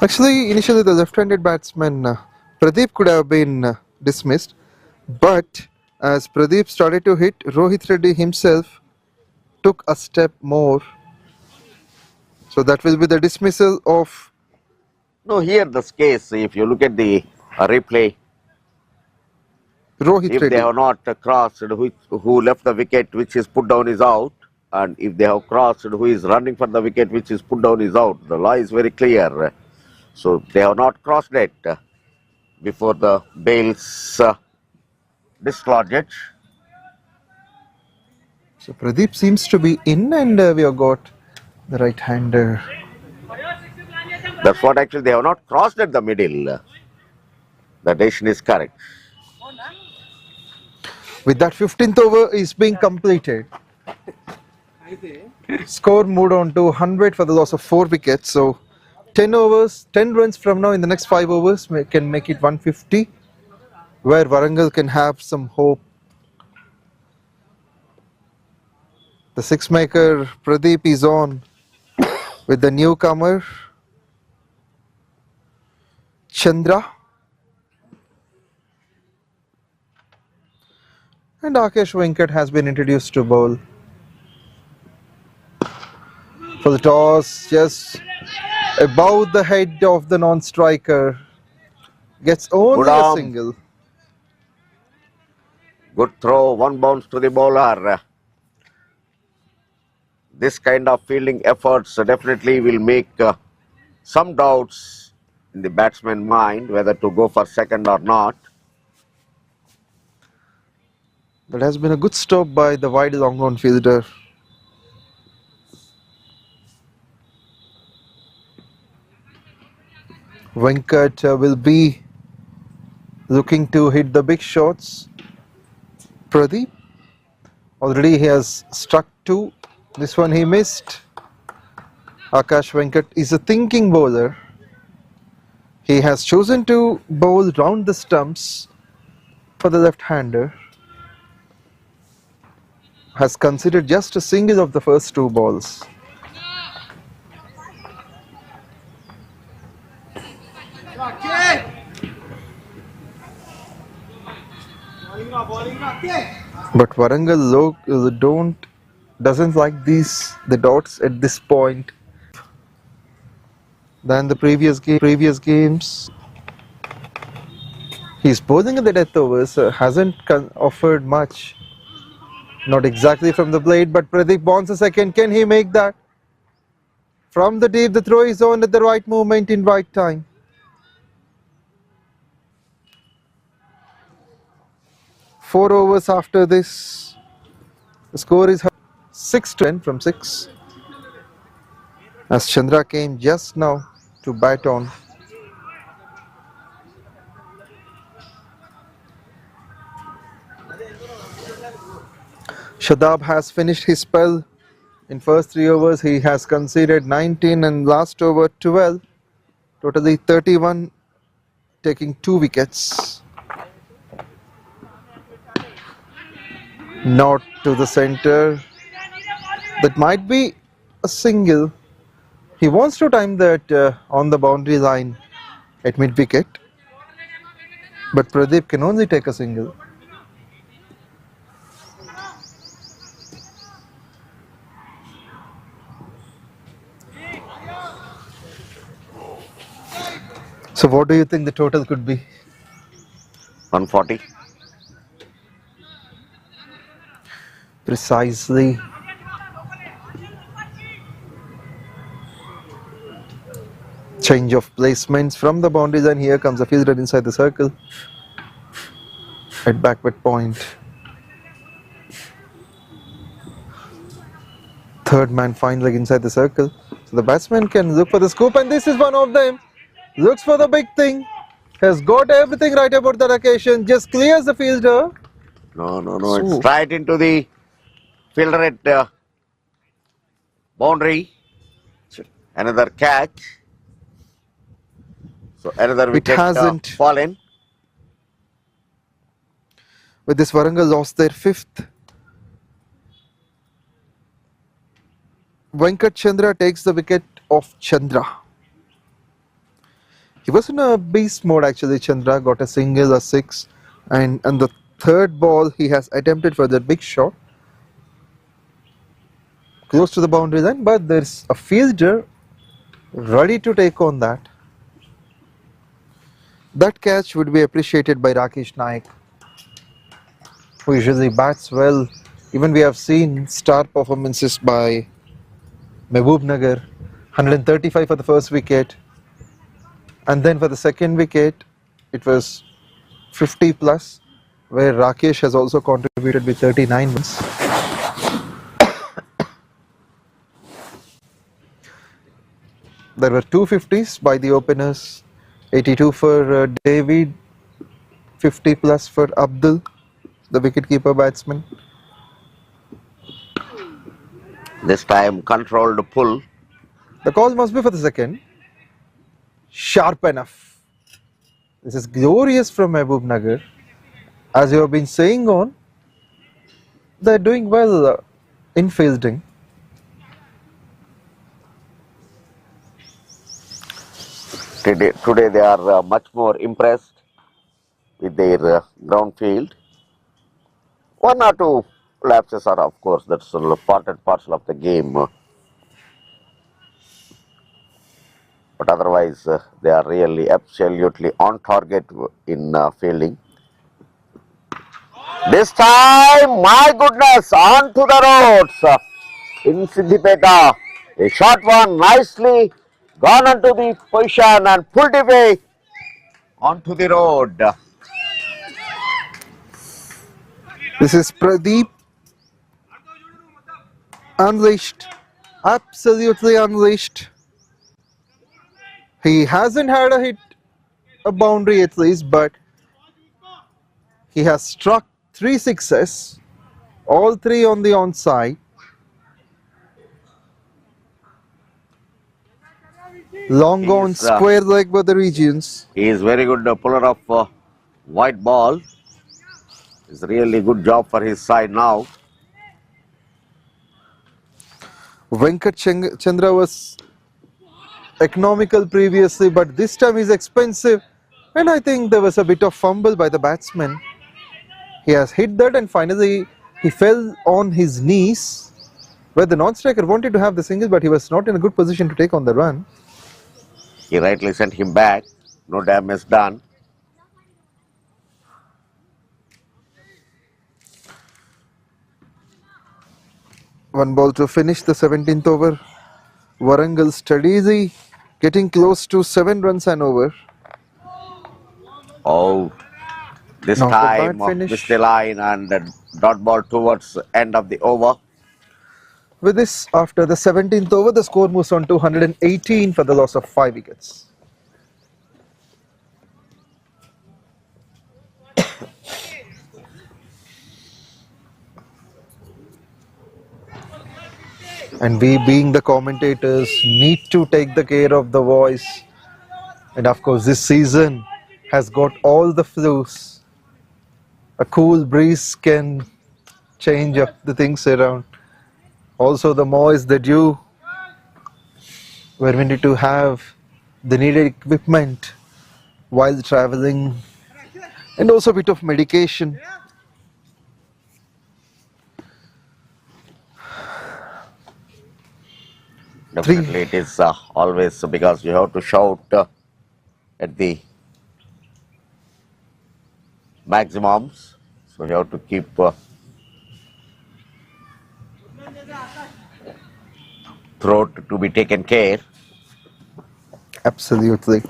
Actually, initially the left-handed batsman Pradeep could have been dismissed, but as Pradeep started to hit, Rohit Reddy himself took a step more. So that will be the dismissal of No, here this case, if you look at the replay, Rohit if they Reddy. have not crossed, who left the wicket which is put down is out, and if they have crossed, who is running for the wicket which is put down is out. The law is very clear. So they have not crossed it before the bails dislodge it. So Pradeep seems to be in, and we have got the right-hander. That's what actually they have not crossed at the middle. The decision is correct. With that, 15th over is being completed. Score moved on to 100 for the loss of 4 wickets. So 10 overs, 10 runs from now in the next 5 overs can make it 150, where Warangal can have some hope. The six-maker Pradeep is on with the newcomer Chandra. And Akash Venkat has been introduced to bowl. For the toss, just above the head of the non-striker. Gets only Good a arm. single. Good throw, 1 bounce to the bowler. This kind of fielding efforts definitely will make some doubts in the batsman's mind whether to go for second or not. That has been a good stop by the wide long on fielder. Venkat will be looking to hit the big shots. Pradeep, already he has struck 2. This one he missed. Akash Venkat is a thinking bowler. He has chosen to bowl round the stumps for the left-hander. Has considered just a single of the first 2 balls. But Warangal doesn't like the dots at this point than the previous games. He's bowling in the death overs, hasn't offered much. Not exactly from the blade, but Pradeep wants a second. Can he make that? From the deep, the throw is on at the right moment in right time. Four overs after this, the score is 6-10 from 6. As Chandra came just now to bat on. Shadab has finished his spell. In first 3 overs, he has conceded 19 and last over 12. Totally 31, taking 2 wickets. Not to the center. That might be a single. He wants to time that on the boundary line at mid-wicket. But Pradeep can only take a single. So what do you think the total could be? 140. Precisely. Change of placements from the boundaries, and here comes the fielder inside the circle at backward point. Third man fine leg inside the circle. So the batsman can look for the scoop, and this is one of them. Looks for the big thing. Has got everything right about that occasion. Just clears the fielder. No. It's right into the fielder at boundary. Another catch. So another wicket hasn't. fallen. With this, Warangal lost their fifth. Venkat Chandra takes the wicket of Chandra. He was in a beast mode actually. Chandra got a single, a six, and on the third ball he has attempted for that big shot close to the boundary line, but there's a fielder ready to take on that. That catch would be appreciated by Rakesh Naik, who usually bats well. Even we have seen star performances by Mahabubnagar, 135 for the first wicket, and then for the second wicket it was 50 plus, where Rakesh has also contributed with 39 runs. There were 250s by the openers, 82 for David, 50 plus for Abdul, the wicketkeeper batsman. This time controlled pull. The call must be for the second. Sharp enough. This is glorious from Mahabubnagar. As you have been saying on, they are doing well in fielding. Today they are much more impressed with their ground field. One or two lapses are, of course, that's part and parcel of the game. But otherwise, they are really absolutely on target in fielding. This time, my goodness, on to the roads in Siddipeta. A short one, nicely gone onto the position and pulled away onto the road. This is Pradeep, unleashed, absolutely unleashed. He hasn't had a hit, a boundary at least, but he has struck 3 sixes, all 3 on the onside. Long on, square leg by the regions. He is very good puller of white ball. It's really good job for his side now. Venkat Chandra was economical previously, but this time he's expensive, and I think there was a bit of fumble by the batsman. He has hit that, and finally he fell on his knees, where the non-striker wanted to have the single, but he was not in a good position to take on the run. He rightly sent him back. No damage done. One ball to finish the 17th over. Warangal steady, getting close to 7 runs and over. Oh, this Not a time bad finish. missed the line and dot ball towards the end of the over. With this, after the 17th over, the score moves on to 118 for the loss of 5 wickets. And we, being the commentators, need to take the care of the voice. And of course, this season has got all the flus. A cool breeze can change up the things around. Also the moist, the dew, where we need to have the needed equipment while traveling and also a bit of medication. Definitely, it is always because you have to shout at the maximums. So you have to keep throat to be taken care. Absolutely.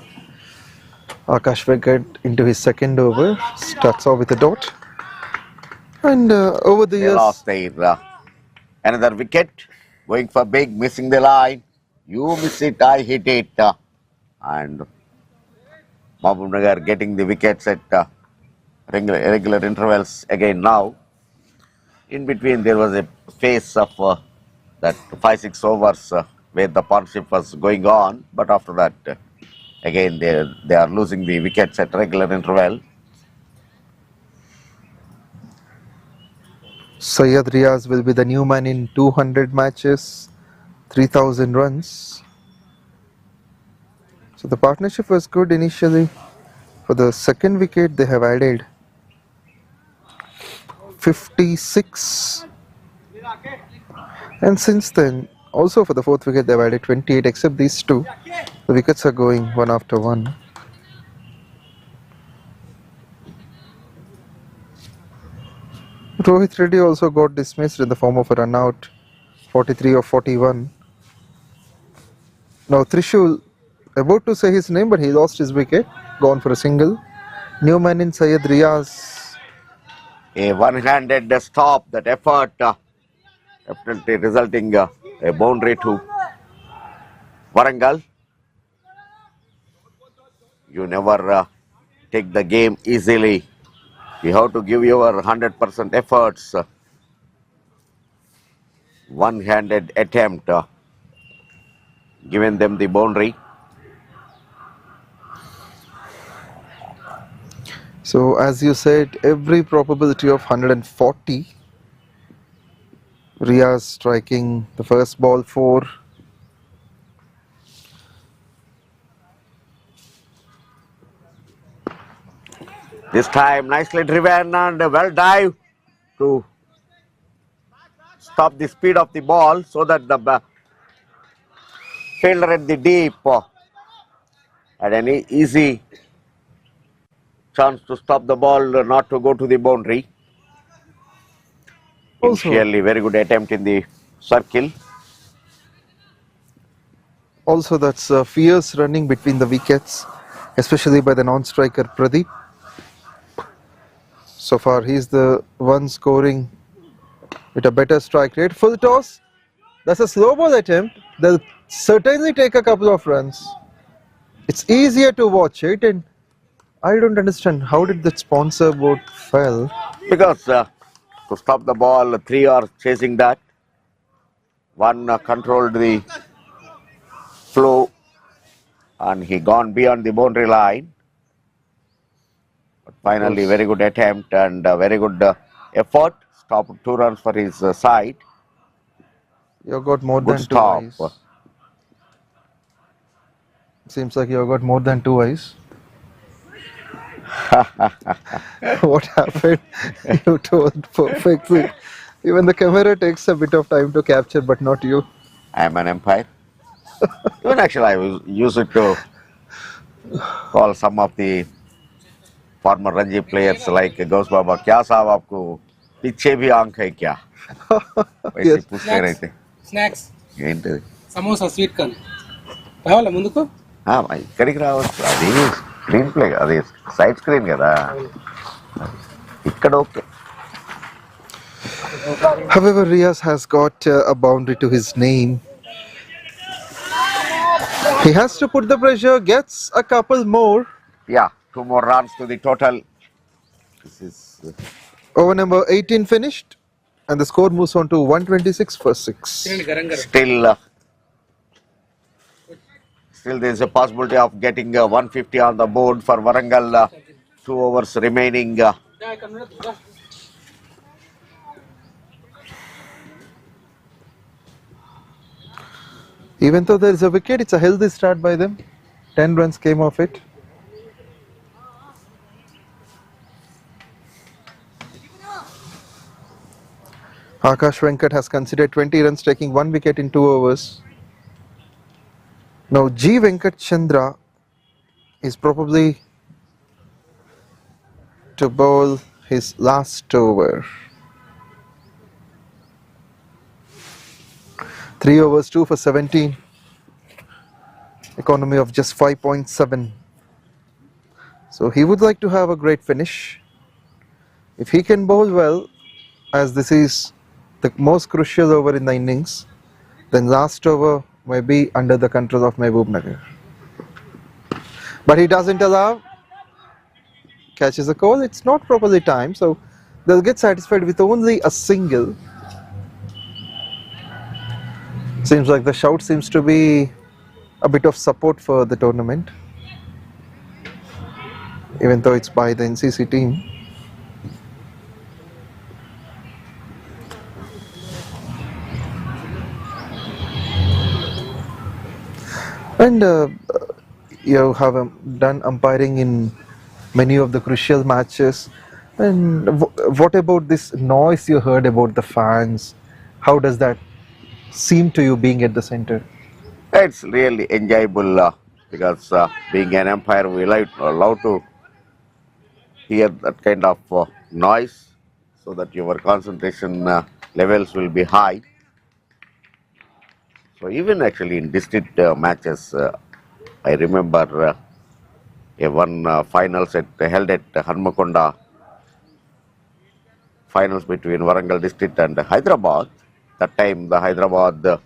Akash Venkat into his second over, starts off with a dot. And over the They years, lost their another wicket, going for big, missing the line. You miss it, I hit it. And Mahabubnagar getting the wickets at regular intervals again now. In between, there was a phase of that 5-6 overs where the partnership was going on, but after that, again they are losing the wickets at regular interval. Syed Riaz will be the new man in 200 matches, 3,000 runs. So the partnership was good initially. For the second wicket, they have added 56. And since then, also for the fourth wicket, they've added 28, except these two. The wickets are going one after one. Rohit Reddy also got dismissed in the form of a run out, 43 of 41. Now Trishul, about to say his name, but he lost his wicket, gone for a single. New man in Syed Riaz. A one-handed stop, that effort definitely resulting a boundary to Warangal. You never take the game easily. You have to give your 100% efforts. One-handed attempt, given them the boundary. So as you said, every probability of 140. Riaz striking the first ball 4. This time nicely driven and well dive to stop the speed of the ball so that the fielder at the deep had an easy chance to stop the ball, not to go to the boundary. Initially, very good attempt in the circle. Also, that's fierce running between the wickets, especially by the non-striker Pradeep. So far, he's the one scoring with a better strike rate. Full toss. That's a slow ball attempt. They'll certainly take a couple of runs. It's easier to watch it, and I don't understand how did that sponsor board fell. Because to stop the ball, 3 are chasing that. One controlled the flow and he gone beyond the boundary line. But finally, very good attempt and very good effort. Stopped 2 runs for his side. You got more Good than stop. 2 eyes. Seems like you got more than 2 eyes. What happened? You told perfectly. Even the camera takes a bit of time to capture, but not you. I am an umpire. Even actually, I was used to call some of the former Ranji players like Ghosh Baba, क्या साहब आपको पीछे भी आंख है क्या? वैसे Yes. पूछते रहते. స్నాక్స్ ఏంటిది? సమోసా స్వీట్ కార్న్ కావాలా ముందుకు ఇక్కడికి రావచ్చు, అది స్క్రీన్ ప్లే, అది సైడ్ స్క్రీన్ కదా, ఇక్కడ okay. However, Riaz has got a boundary to his name. He has to put the pressure, gets a couple more. Yeah, 2 more runs to the total. This is Over number 18 finished, and the score moves on to 126 for 6. still there is a possibility of getting 150 on the board for Warangal. 2 overs remaining. Even though there is a wicket, it's a healthy start by them. 10 runs came off it. Akash Venkat has considered 20 runs, taking 1 wicket in 2 overs. Now G. Venkat Chandra is probably to bowl his last over. 3 overs, 2 for 17. Economy of just 5.7. So he would like to have a great finish. If he can bowl well, as this is the most crucial over in the innings, then last over may be under the control of Mahabubnagar. But he doesn't allow. Catches a call. It's not properly timed, so they'll get satisfied with only a single. Seems like the shout seems to be a bit of support for the tournament, even though it's by the NCC team. And you have done umpiring in many of the crucial matches. And what about this noise you heard about the fans? How does that seem to you being at the center? It's really enjoyable because being an umpire, we love to hear that kind of noise so that your concentration levels will be high. So even actually in district matches, I remember one final set held at Hanmakonda, finals between Warangal district and Hyderabad. That time the Hyderabad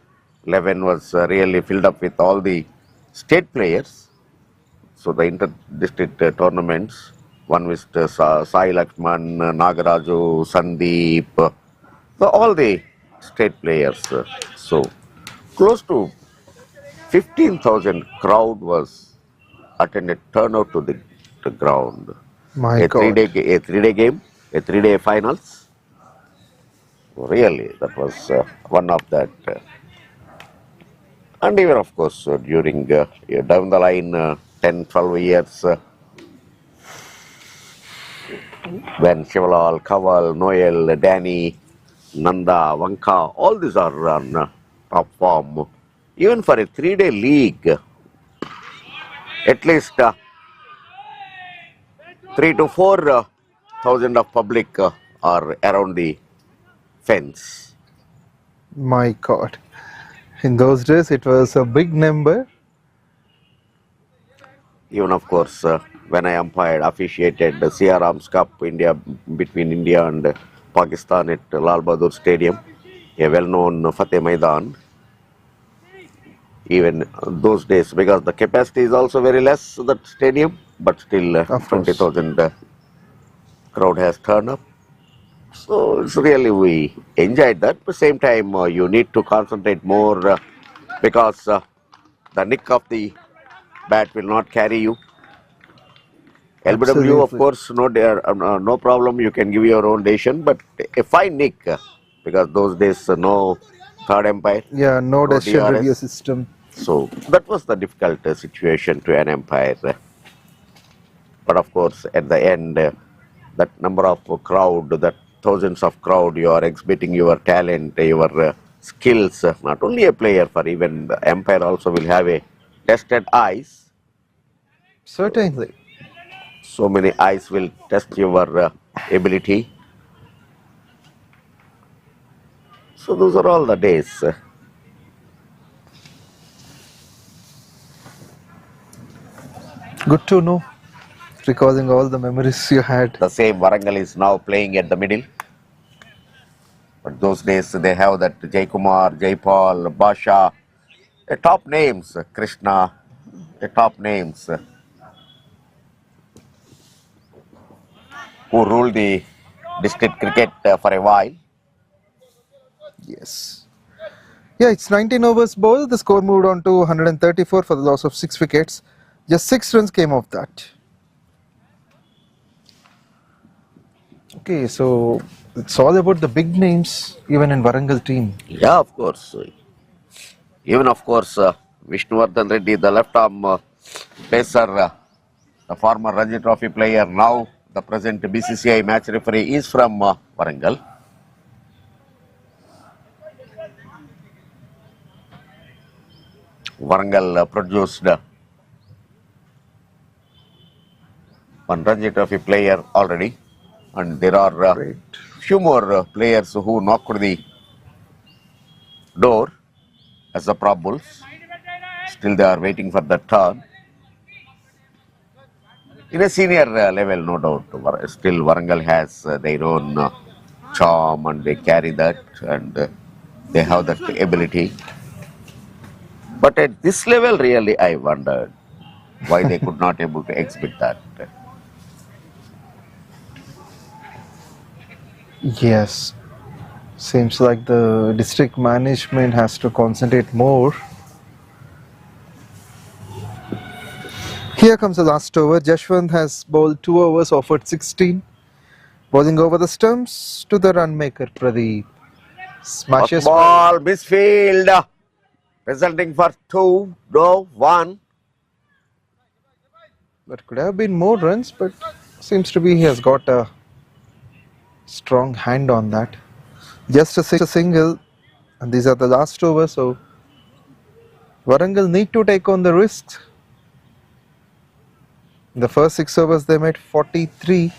11 was really filled up with all the state players. So the inter-district tournaments, one with Sai Lakshman, Nagaraju, Sandeep, so all the state players. So close to 15,000 crowd was attended, turnout to the ground. My a God. three-day game, a 3-day finals. Really, that was one of that. And even, of course, during down the line, 10, 12 years, when Shivalal, Kaval, Noel, Danny, Nanda, Vanka, all these are on top form. Even for a 3-day league, at least 3 to 4 thousand of public are around the fence. My God. In those days, it was a big number. Even, of course, when I umpired, officiated the CR Arms Cup between India and Pakistan at Lal Bahadur Stadium, a well-known Fateh Maidan. Even those days, because the capacity is also very less, that stadium, but still 20,000 crowd has turned up. So it's really, we enjoyed that. At the same time, you need to concentrate more because the nick of the bat will not carry you. Absolutely. LBW, of course, no problem. You can give your own decision, but a fine nick because those days no third umpire. Yeah, no decision DRS. review system. So that was the difficult situation to an umpire. But of course, at the end, that number of crowd, that thousands of crowd, you are exhibiting your talent, your skills. Not only a player, for even the umpire also will have a tested eyes. Certainly. So many eyes will test your ability. So those are all the days. Good to know. Recalling all the memories you had. The same Warangal is now playing at the middle. But those days they have that Jaikumar, Jaipal, Basha, top names, Krishna, top names who ruled the district cricket for a while. Yes. Yeah, it's 19 overs bowled. The score moved on to 134 for the loss of 6 wickets. Just 6 runs came off that. Okay, so it's all about the big names, even in Warangal team. Yeah, of course. Even, of course, Vishnuvardhan Reddy, the left arm pacer, the former Ranji Trophy player, now the present BCCI match referee, is from Warangal. Warangal produced one Ranji Trophy player already, and there are Great. few more players who knocked the door as the prop bulls. Still, they are waiting for the turn. In a senior level, no doubt, still Warangal has their own charm, and they carry that, and they have that ability. But at this level, really, I wondered why they could not able to exhibit that. Yes. Seems like the district management has to concentrate more. Here comes the last over. Jashwant has bowled 2 overs, offered 16. Bowling over the stumps to the run maker Pradeep. First Smashes ball, misfield, resulting for 2, no, 1. But could have been more runs, but seems to be he has got a strong hand on that. Just a single, and these are the last overs, so Warangal need to take on the risks. In the first 6 overs they made 43,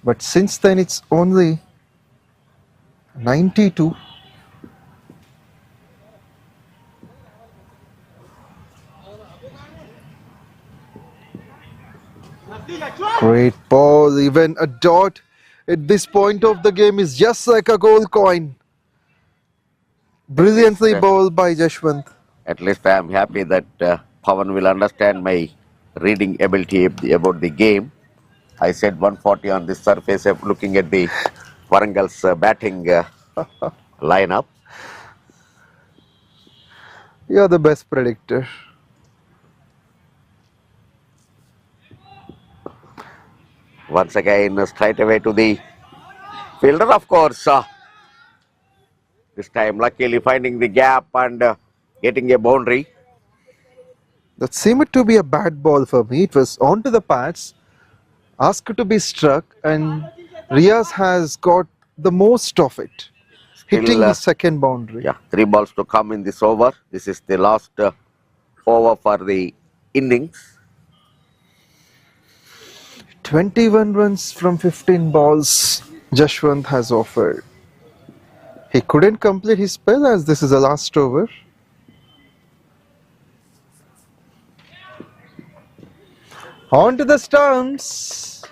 but since then it's only 92. Great ball, even a dot at this point of the game is just like a gold coin. Brilliantly bowled by Jashwant. At least I am happy that Pawan will understand my reading ability about the game. I said 140 on this surface of looking at the Warangal's batting lineup. You're the best predictor. Once again, straight away to the fielder, of course. This time, luckily finding the gap and getting a boundary. That seemed to be a bad ball for me. It was onto the pads, asked to be struck, and Riaz has got the most of it, hitting the second boundary. Yeah, 3 balls to come in this over. This is the last over for the innings. 21 runs from 15 balls Jashwant has offered. He couldn't complete his spell as this is the last over. On to the stumps.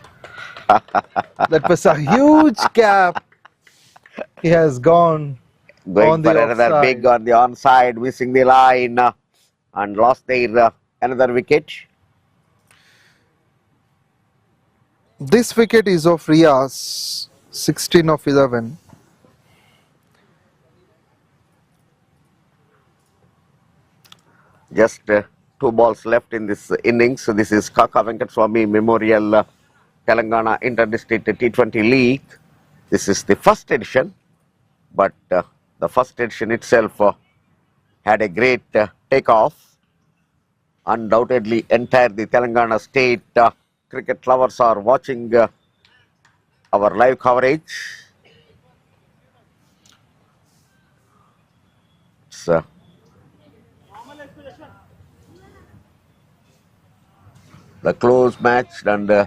That was a huge gap. He has gone Going on for the another offside. big on the onside, missing the line and lost their another wicket. This wicket is of Riaz, 16 of 11. Just 2 balls left in this innings. So this is Kaka Venkataswamy Memorial Telangana Inter-District T20 League. This is the first edition, but the first edition itself had a great takeoff. Undoubtedly, entire the Telangana state cricket lovers are watching our live coverage. It's the close match and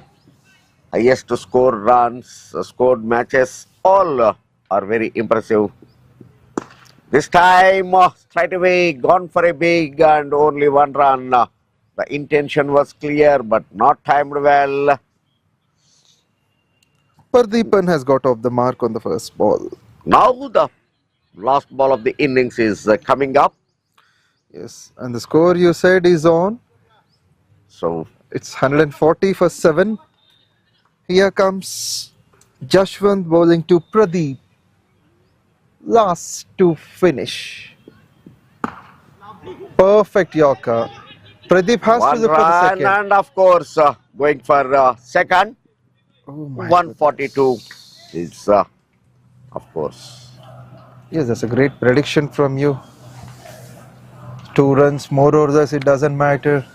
highest score runs, scored matches, all are very impressive. This time, straight away, gone for a big and only 1 run. The intention was clear, but not timed well. Pardeepan has got off the mark on the first ball. Now the last ball of the innings is coming up. Yes, and the score you said is on. So It's 140 for 7. Here comes Jashwant bowling to Pradeep. Last to finish. Perfect Yorker. Pradeep has to 1 look for the run second. and of course going for second. Oh my 142 is of course. Yes, that's a great prediction from you. 2 runs, more or less, it doesn't matter.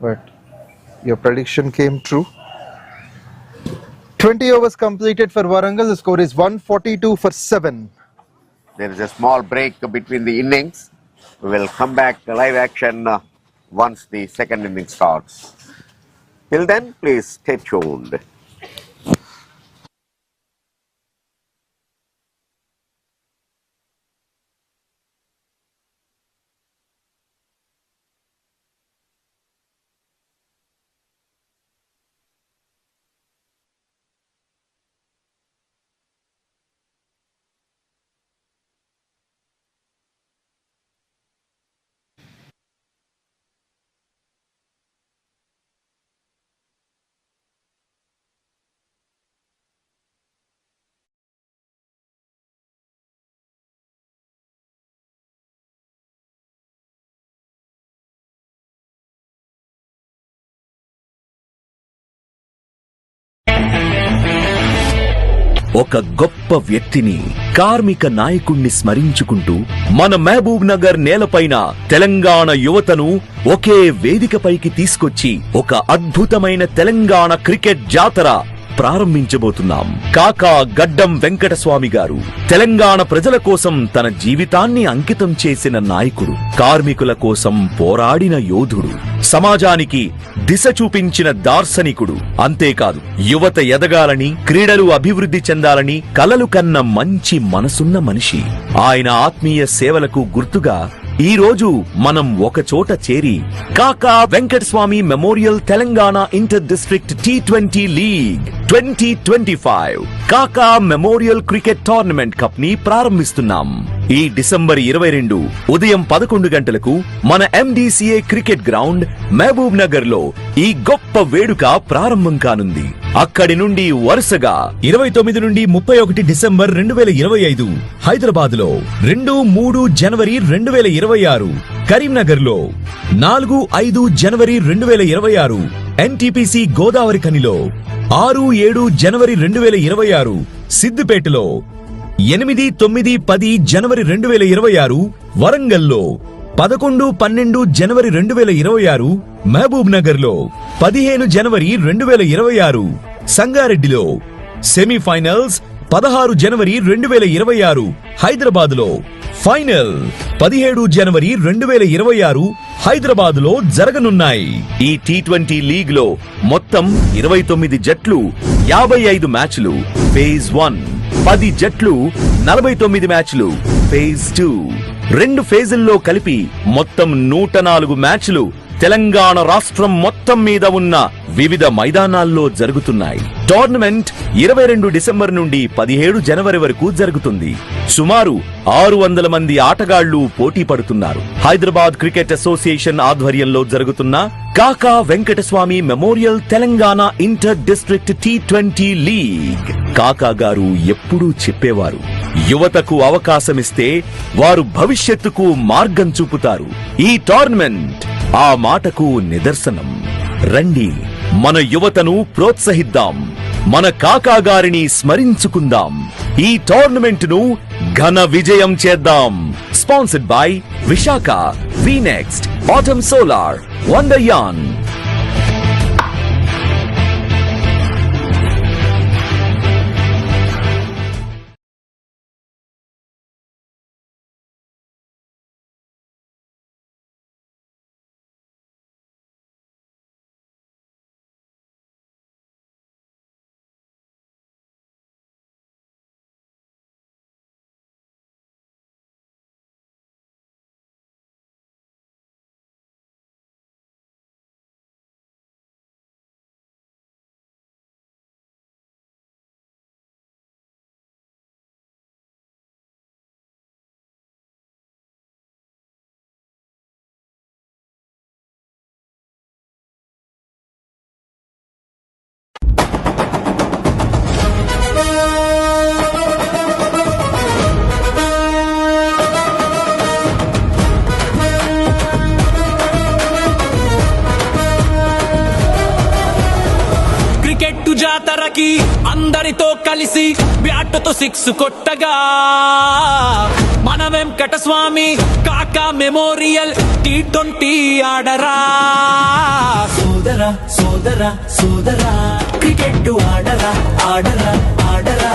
But your prediction came true. 20 overs completed for Warangal. The score is 142 for 7. There is a small break between the innings. We will come back live action once the second inning starts. Till then, please stay tuned. ఒక గొప్ప వ్యక్తిని, కార్మిక నాయకుణ్ణి స్మరించుకుంటూ మన మహబూబ్ నగర్ నేలపైన తెలంగాణ యువతను ఒకే వేదికపైకి తీసుకొచ్చి ఒక అద్భుతమైన తెలంగాణ క్రికెట్ జాతర ప్రారంభించబోతున్నాం. కాకా గడ్డం వెంకటస్వామి గారు తెలంగాణ ప్రజల కోసం తన జీవితాన్ని అంకితం చేసిన నాయకుడు, కార్మికుల కోసం పోరాడిన యోధుడు, సమాజానికి దిశ చూపించిన దార్శనికుడు. అంతేకాదు, యువత ఎదగాలని, క్రీడలు అభివృద్ధి చెందాలని కలలు కన్న మంచి మనసున్న మనిషి. ఆయన ఆత్మీయ సేవలకు గుర్తుగా ఈ రోజు మనం ఒక చోట చేరి కాకా Venkataswamy memorial Telangana inter district T20 league 2025 కాకా మెమోరియల్ క్రికెట్ టోర్నమెంట్ కప్ ని ప్రారంభిస్తున్నాం. ఈ డిసెంబర్ 22 ఉదయం 11 గంటలకు మన MDCA cricket ground Mahabubnagar లో ఈ గొప్ప వేడుక ప్రారంభం కానుంది. అక్కడి నుండి వరుసగా 29 నుండి 31 డిసెంబర్ 2025 హైదరాబాద్ లో, 2-3 జనవరి 2026 కరీంనగర్ లో, 4-5 జనవరి 2026 NTPC గోదావరి ఖనిలో, 6-7 జనవరి 2026 సిద్దిపేటలో, 8-9-10 జనవరి 2026 వరంగల్లో, 11-12 జనవరి 2026 మహబూబ్ నగర్ లో, 15 జనవరి 2026 సంగారెడ్డిలో, సెమీఫైనల్స్ 16 జనవరి 2026 హైదరాబాద్ లో, ఫైనల్ 17 జనవరి 2026 హైదరాబాద్ లో జరగనున్నాయి. ఈ T20 లీగ్ లో మొత్తం 29 జట్లు, 55 మ్యాచ్లు ఫేజ్ 1, 10 జట్లు, 49 మ్యాచ్లు ఫేజ్ 2. 2 ఫేజుల్లో కలిపి మొత్తం 104 మ్యాచ్లు తెలంగాణ రాష్ట్రం మొత్తం మీద ఉన్న వివిధ మైదానాల్లో జరుగుతున్నాయి. టోర్నమెంట్ 22 డిసెంబర్ నుండి 17 జనవరి వరకు జరుగుతుంది. సుమారు 600 మంది ఆటగాళ్లు పోటీ పడుతున్నారు. హైదరాబాద్ క్రికెట్ అసోసియేషన్ ఆధ్వర్యంలో జరుగుతున్న కాకా Venkataswamy memorial Telangana inter district T20 league. కాకా గారు ఎప్పుడూ చెప్పేవారు, యువతకు అవకాశమిస్తే వారు భవిష్యత్తుకు మార్గం చూపుతారు. ఈ టోర్నమెంట్ ఆ మాటకు నిదర్శనం. రండి, మన యువతను ప్రోత్సహిద్దాం, మన కాకా గారిని స్మరించుకుందాం, ఈ టోర్నమెంట్ ను ఘన విజయం చేద్దాం. Sponsored by Visakha, VNext, Atom Solar, వండర్యాన్. జాతరకి అందరితో కలిసి బ్యాటుతో 6 కొట్టగా మన వెంకటస్వామి కాకా మెమోరియల్ T20 ఆడరా. సోదరా సోదరా సోదరా క్రికెట్ ఆడరా ఆడరా ఆడరా.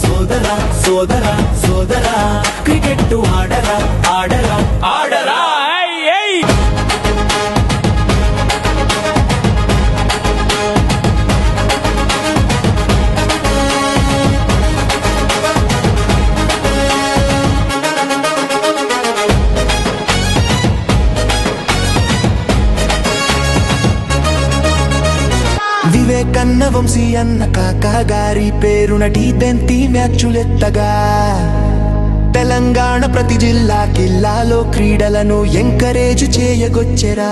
సోదరా సోదరా సోదరా క్రికెట్ ఆడరా ఆడరా. వంశీ అన్న కాకా గారి పేరున T20 మ్యాచులెత్తగా తెలంగాణ ప్రతి జిల్లాలో క్రీడలను ఎంకరేజ్ చేయగొచ్చెరా.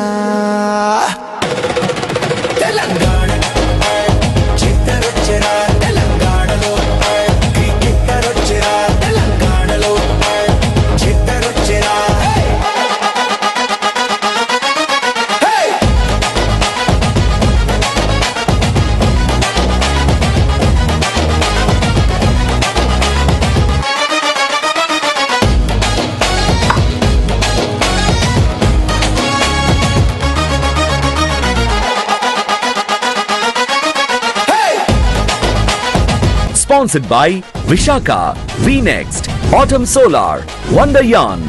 తెలంగాణ చిత్తరొచ్చెరా, తెలంగాణలో క్రికెటరొచ్చెరా, తెలంగాణలో చిత్తరొచ్చెరా. Sponsored by Vishaka, V-Next, Autumn Solar, Wonder Yarn.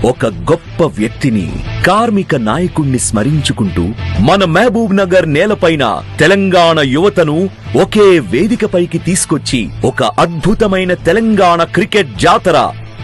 ఒక గొప్ప వ్యక్తిని, కార్మిక నాయకుణ్ణి స్మరించుకుంటూ మన మహబూబ్ నగర్ నేలపైన తెలంగాణ యువతను ఒకే వేదికపైకి తీసుకొచ్చి ఒక అద్భుతమైన తెలంగాణ క్రికెట్ జాతర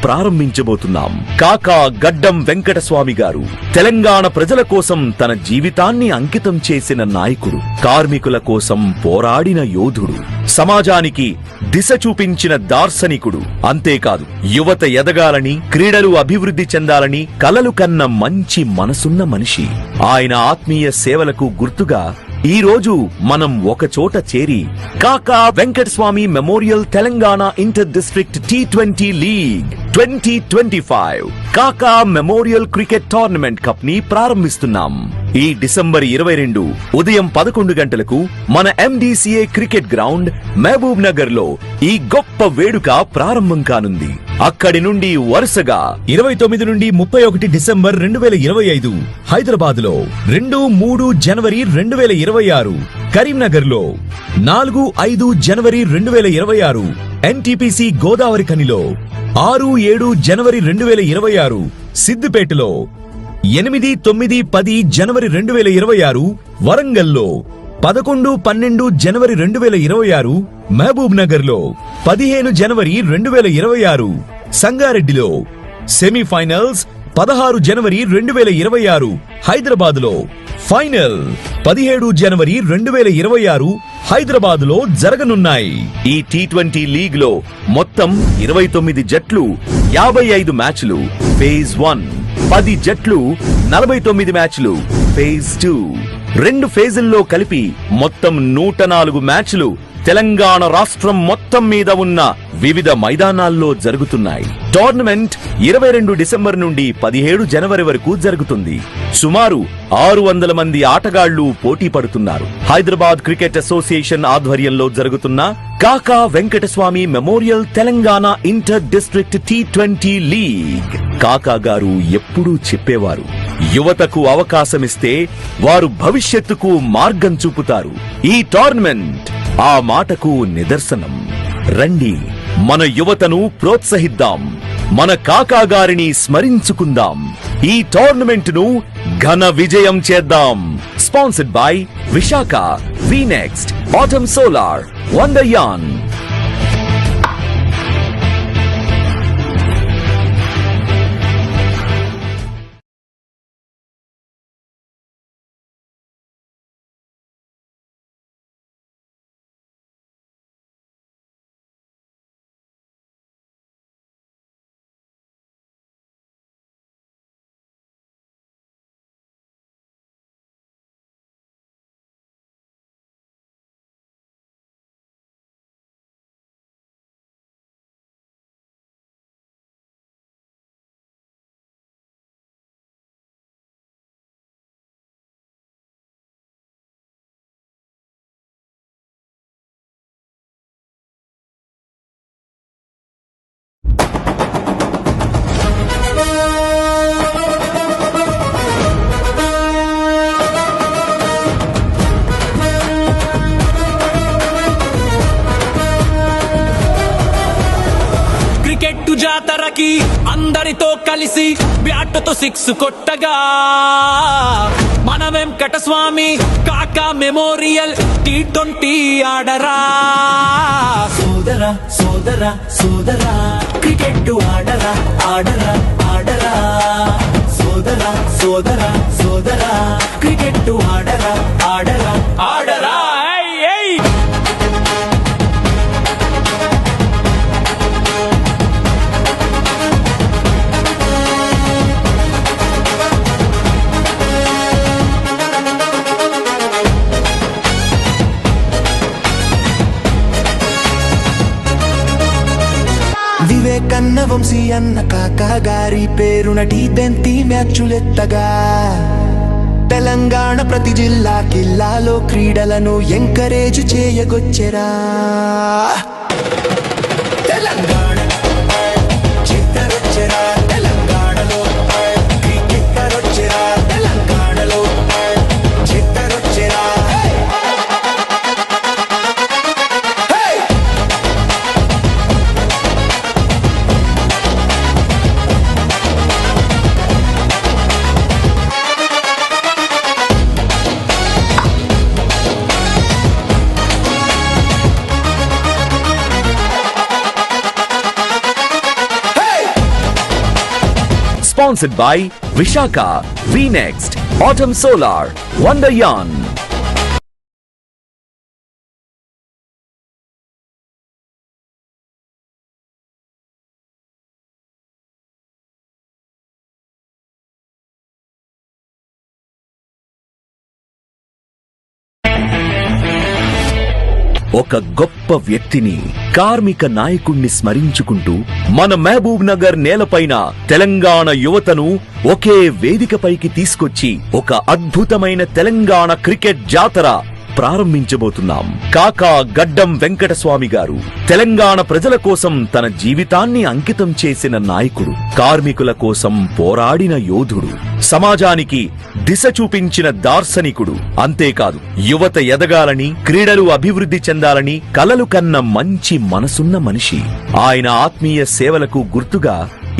ప్రారంభించబోతున్నాం. కాకా గడ్డం వెంకటస్వామి గారు తెలంగాణ ప్రజల కోసం తన జీవితాన్ని అంకితం చేసిన నాయకుడు, కార్మికుల కోసం పోరాడిన యోధుడు, సమాజానికి దిశ చూపించిన దార్శనికుడు. అంతేకాదు, యువత ఎదగాలని, క్రీడలు అభివృద్ధి చెందాలని కలలు కన్న మంచి మనసున్న మనిషి. ఆయన ఆత్మీయ సేవలకు గుర్తుగా ఈ రోజు మనం ఒక చోట చేరి కాకా Venkataswamy memorial Telangana inter district T20 league 2025 కాకా మెమోరియల్ క్రికెట్ టోర్నమెంట్ కప్ ని ప్రారంభిస్తున్నాం. ఈ డిసెంబర్ 22 ఉదయం 11 గంటలకు మన MDCA cricket ground Mahabubnagar లో ఈ గొప్ప వేడుక ప్రారంభం కానుంది. అక్కడి నుండి వరుసగా 29 నుండి 31 డిసెంబర్ 2025 హైదరాబాద్ లో, 2-3 జనవరి 2026 కరీంనగర్ లో, 4-5 జనవరి 2026 NTPC గోదావరి ఖనిలో, 6-7 జనవరి 2026 సిద్దిపేటలో, 8-9-10 జనవరి 2026 వరంగల్లో, 11-12 జనవరి 2026 మహబూబ్ నగర్ లో, 15 జనవరి 2026 సంగారెడ్డిలో, సెమీఫైనల్స్ 16 జనవరి 2026 హైదరాబాద్ లో, ఫైనల్ 17 జనవరి 2026 హైదరాబాద్ లో జరగనున్నాయి. ఈ T20 లీగ్ లో మొత్తం 29 జట్లు, 55 మ్యాచ్లు ఫేజ్ 1, 10 జట్లు, 49 మ్యాచ్లు ఫేజ్ 2. 2 ఫేజుల్లో కలిపి మొత్తం 104 మ్యాచ్లు తెలంగాణ రాష్ట్రం మొత్తం మీద ఉన్న వివిధ మైదానాల్లో జరుగుతున్నాయి. టోర్నమెంట్ 22 డిసెంబర్ నుండి 17 జనవరి వరకు జరుగుతుంది. సుమారు 600 మంది ఆటగాళ్లు పోటీ పడుతున్నారు. హైదరాబాద్ క్రికెట్ అసోసియేషన్ ఆధ్వర్యంలో జరుగుతున్న కాకా Venkataswamy memorial Telangana inter district T20 league. కాకా గారు ఎప్పుడూ చెప్పేవారు, యువతకు అవకాశమిస్తే వారు భవిష్యత్తుకు మార్గం చూపుతారు. ఈ టోర్నమెంట్ ఆ మాటకు నిదర్శనం. రండి, మన యువతను ప్రోత్సహిద్దాం, మన కాకా గారిని స్మరించుకుందాం, ఈ టోర్నమెంట్ ను ఘన విజయం చేద్దాం. Sponsored by Visakha, V-Next, Autumn Solar, Wonder Yarn. జాతరకి అందరితో కలిసి బ్యాట్తో 6 కొట్టగా మనం వెంకటస్వామి కాకా మెమోరియల్ T20 ఆడరా సోదరా సోదరా సోదరా క్రికెట్ ఆడరా ఆడరా ఆడరా సోదరా సోదరా సోదరా క్రికెట్ ఆడరా ఆడరా ఆడరా ఏయ్ ఏయ్ వివేకన్న వంశీ అన్న కాకా గారి పేరున T20 మ్యాచులెత్తగా తెలంగాణ ప్రతి జిల్లాలో క్రీడలను ఎంకరేజ్ చేయగొచ్చెరా తెలంగాణ చిత్తరొచ్చెరా తెలంగాణలో క్రికెట్టరొచ్చెరా తెలంగాణలో చిత్తరొచ్చెరా Sponsored by Vishaka, VNext, Autumn Solar, Wonder Yarn. ఒక గొప్ప వ్యక్తిని, కార్మిక నాయకుణ్ణి స్మరించుకుంటూ మన మహబూబ్ నగర్ నేలపైన తెలంగాణ యువతను ఒకే వేదికపైకి తీసుకొచ్చి ఒక అద్భుతమైన తెలంగాణ క్రికెట్ జాతర ప్రారంభించబోతున్నాం. కాకా గడ్డం వెంకటస్వామి గారు తెలంగాణ ప్రజల కోసం తన జీవితాన్ని అంకితం చేసిన నాయకుడు, కార్మికుల కోసం పోరాడిన యోధుడు, సమాజానికి దిశ చూపించిన దార్శనికుడు. అంతేకాదు, యువత ఎదగాలని, క్రీడలు అభివృద్ధి చెందాలని కలలు కన్న మంచి మనసున్న మనిషి. ఆయన ఆత్మీయ సేవలకు గుర్తుగా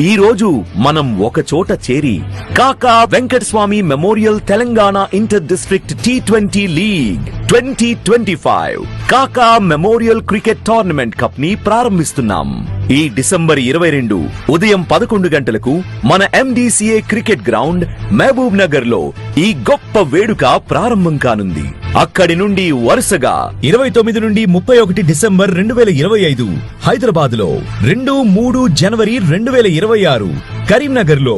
ఈ రోజు మనం ఒక చోట చేరి కాకా Venkataswamy memorial Telangana inter district T20 league 2025 కాకా మెమోరియల్ క్రికెట్ టోర్నమెంట్ కప్ ని ప్రారంభిస్తున్నాం. ఈ డిసెంబర్ 22 ఉదయం 11 గంటలకు మన MDCA cricket ground Mahabubnagar లో ఈ గొప్ప వేడుక ప్రారంభం కానుంది. అక్కడి నుండి వరుసగా 29 నుండి 31 డిసెంబర్ 2025 హైదరాబాద్ లో, 2-3 జనవరి 2026 కరీంనగర్ లో,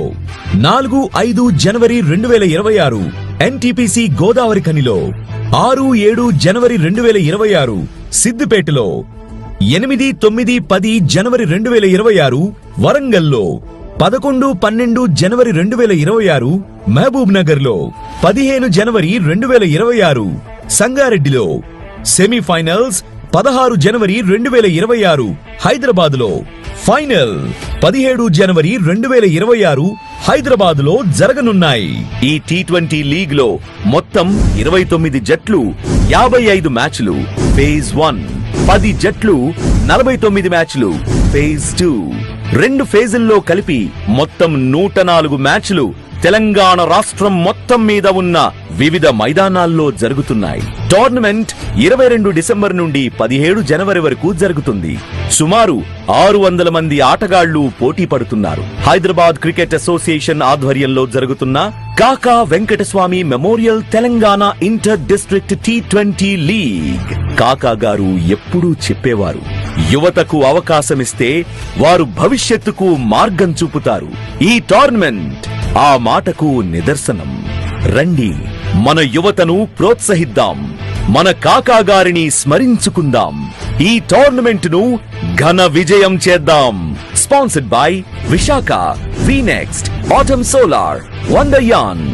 4-5 జనవరి 2026 NTPC గోదావరి ఖనిలో, 6-7 జనవరి 2026 సిద్దిపేటలో, 8-9-10 జనవరి 2026 వరంగల్లో, 11-12 జనవరి 2026 మహబూబ్ నగర్ లో, 15 జనవరి 2026 సంగారెడ్డిలో, సెమీఫైనల్స్ 16 జనవరి 2026 హైదరాబాద్ లో, ఫైనల్ 17 జనవరి 2026 హైదరాబాద్ లో జరగనున్నాయి. ఈ T20 లీగ్ లో మొత్తం 29 జట్లు, 55 మ్యాచ్లు ఫేజ్ 1, 10 జట్లు, 49 మ్యాచ్లు ఫేజ్ 2, 2 ఫేజుల్లో కలిపి మొత్తం 104 మ్యాచ్లు తెలంగాణ రాష్ట్రం మొత్తం మీద ఉన్న వివిధ మైదానాల్లో జరుగుతున్నాయి. టోర్నమెంట్ 22 డిసెంబర్ నుండి 17 జనవరి వరకు జరుగుతుంది. సుమారు 600 మంది ఆటగాళ్లు పోటీ పడుతున్నారు. హైదరాబాద్ క్రికెట్ అసోసియేషన్ ఆధ్వర్యంలో జరుగుతున్న కాకా Venkataswamy memorial Telangana inter district T20 league. కాకా గారు ఎప్పుడూ చెప్పేవారు, యువతకు అవకాశమిస్తే వారు భవిష్యత్తుకు మార్గం చూపుతారు. ఈ టోర్నమెంట్ ఆ మాటకు నిదర్శనం. రండి, మన యువతను ప్రోత్సహిద్దాం, మన కాకా గారిని స్మరించుకుందాం, ఈ టోర్నమెంట్ ను ఘన విజయం చేద్దాం. Sponsored by Visakha, VNext, Atom Solar, వండర్ యాన్.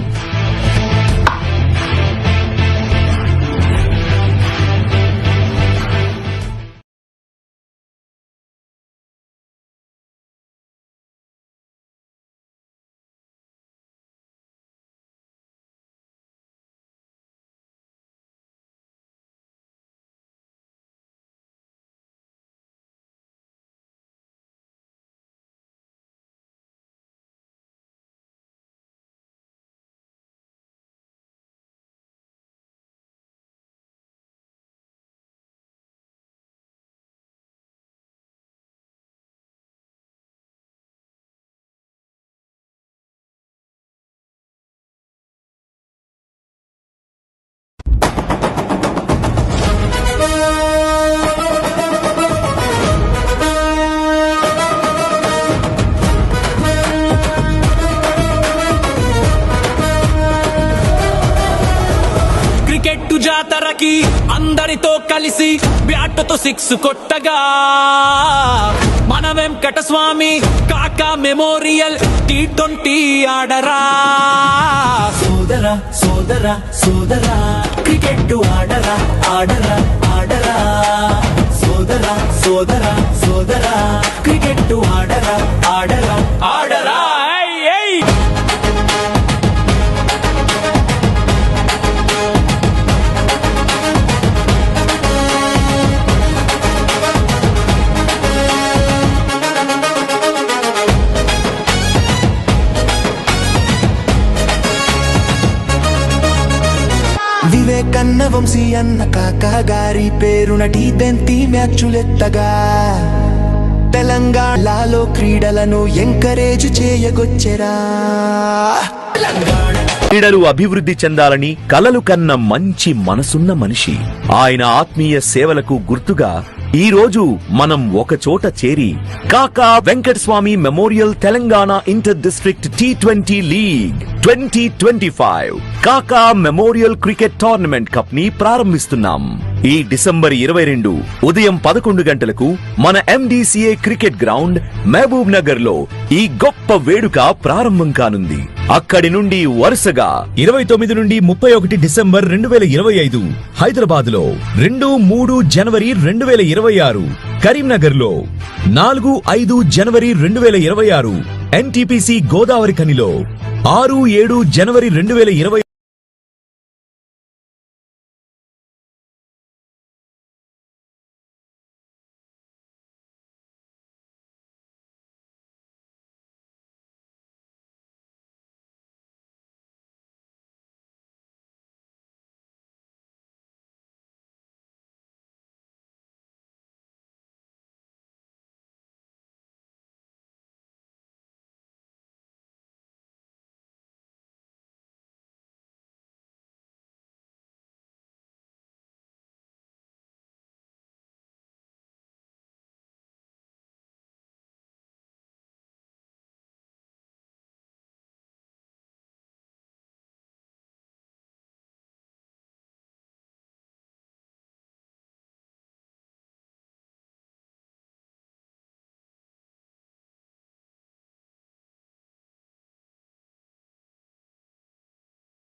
జాతరకి అందరితో కలిసి బ్యాటుతో సిక్స్ కొట్టగా మన వెంకటస్వామి కాకా మెమోరియల్ T20 ఆడరా. సోదరా సోదరా సోదరా క్రికెట్ ఆడరా ఆడరా ఆడరా సోదరా సోదరా సోదరా క్రికెట్ ఆడరా ఆడరా ఆడరా ఏయ్ ఏయ్. వివేకన్న వంశీ అన్న కాకా గారి పేరున T20 మ్యాచులెత్తగా తెలంగాణలో క్రీడలను ఎంకరేజ్ చేయగొచ్చెరా. క్రీడలు అభివృద్ధి చెందాలని కలలు కన్న మంచి మనసున్న మనిషి. ఆయన ఆత్మీయ సేవలకు గుర్తుగా ఈ రోజు మనం ఒక చోట చేరి కాకా Venkataswamy memorial Telangana inter district T20 league 2025 కాకా మెమోరియల్ క్రికెట్ టోర్నమెంట్ కప్ ని ప్రారంభిస్తున్నాం. ఈ డిసెంబర్ 22 ఉదయం 11 గంటలకు మన MDCA cricket ground Mahabubnagar లో ఈ గొప్ప వేడుక ప్రారంభం కానుంది. అక్కడి నుండి వరుసగా 29 నుండి 31 డిసెంబర్ 2025 హైదరాబాద్ లో, 2-3 జనవరి 2026 కరీంనగర్ లో, 4-5 జనవరి 2026 NTPC Godavari ఖనిలో, 6-7 January 2020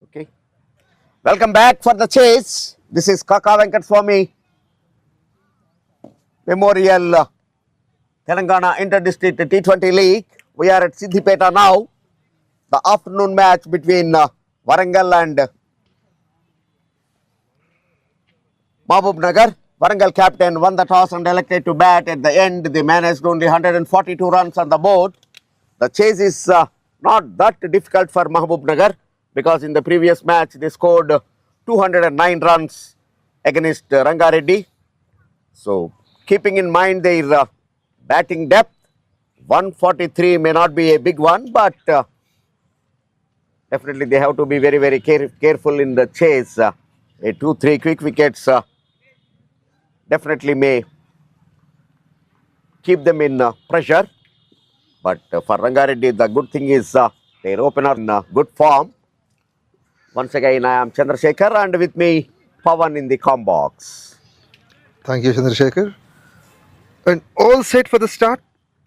Okay. Welcome back for the chase. This is Kaka Venkataswamy Memorial Telangana Inter-District T20 League. We are at Siddipeta now. The afternoon match between Warangal and Mahabubnagar. Warangal captain won the toss and elected to bat. At the end, they managed only 142 runs on the board. The chase is not that difficult for Mahabubnagar, because in the previous match they scored 209 runs against Rangareddy. So keeping in mind their batting depth, 143 may not be a big one, but definitely they have to be very, very careful in the chase. A 2-3 quick wickets definitely may keep them in pressure. But for Rangareddy, the good thing is their opener in good form. Once again, I am Chandrasekhar, and with me, Pawan in the com box. Thank you, Chandrasekhar. And all set for the start.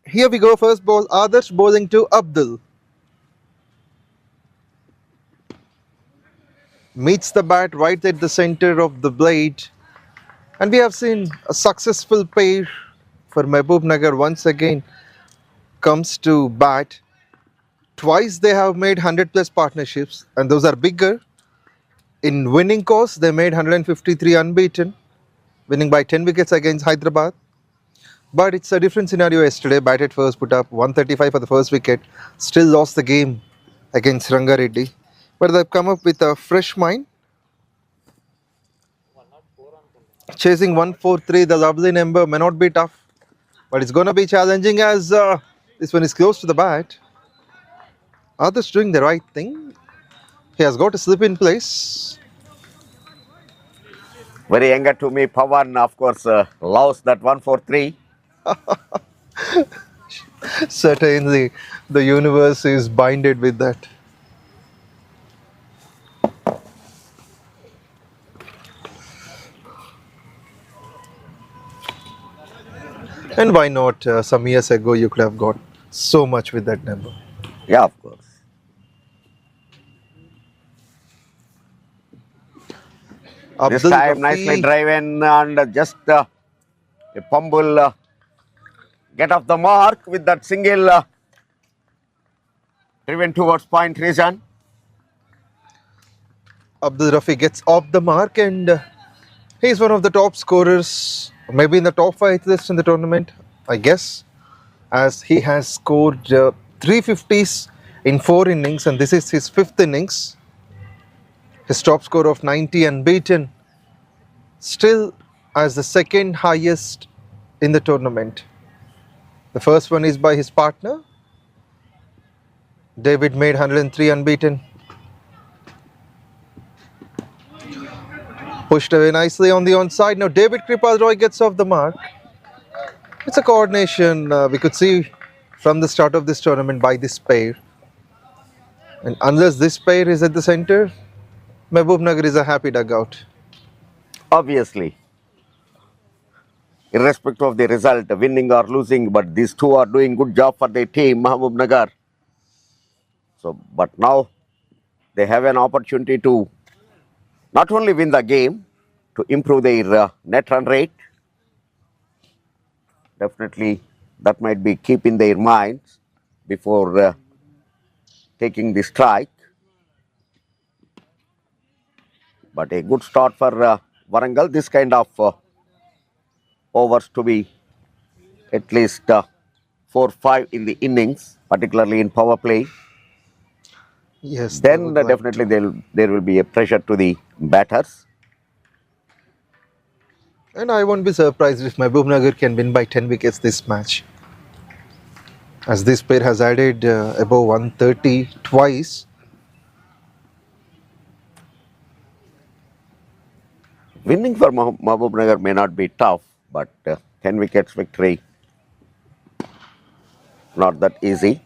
Here we go. First ball, Adarsh bowling to Abdul. Meets the bat right at the center of the blade. And we have seen a successful pair for Mahabubnagar once again comes to bat. Twice they have made 100 plus partnerships, and those are bigger. In winning course, they made 153 unbeaten, winning by 10 wickets against Hyderabad. But it's a different scenario yesterday. Batted first, put up 135 for the first wicket, still lost the game against Rangareddy. But they've come up with a fresh mind. Chasing 143, the lovely number may not be tough, but it's going to be challenging as this one is close to the bat. Others doing the right thing. He has got a slip in place. Very younger to me, Pawan, of course, loves that 143. Certainly, the universe is binded with that. And why not? Some years ago, you could have got so much with that number. Yeah, of course. This Abdul time nicely Rafi, driven and just a fumble. Get off the mark with that single driven towards point region. Abdul Rafi gets off the mark, and he's one of the top scorers, maybe in the top 5 list in the tournament, I guess, as he has scored 350s in 4 innings, and this is his 5th innings. His top score of 90 unbeaten, still as the 2nd highest in the tournament. The first one is by his partner. David made 103 unbeaten. Pushed away nicely on the onside. Now David Kripal Roy gets off the mark. It's a coordination we could see from the start of this tournament by this pair. And unless this pair is at the center, Mahabubnagar is a happy dugout. Obviously, irrespective of the result, winning or losing, but these two are doing good job for their team, Mahabubnagar. So, but now they have an opportunity to not only win the game, to improve their net run rate. Definitely, that might be keeping their minds before taking the strike. But a good start for Warangal. This kind of overs to be at least 4-5 in the innings, particularly in power play. Yes. Then definitely there will be a pressure to the batters. And I won't be surprised if Mahabubnagar can win by 10 wickets this match, as this pair has added above 130 twice. Winning for Mahabubnagar may not be tough, but 10 wickets victory, not that easy,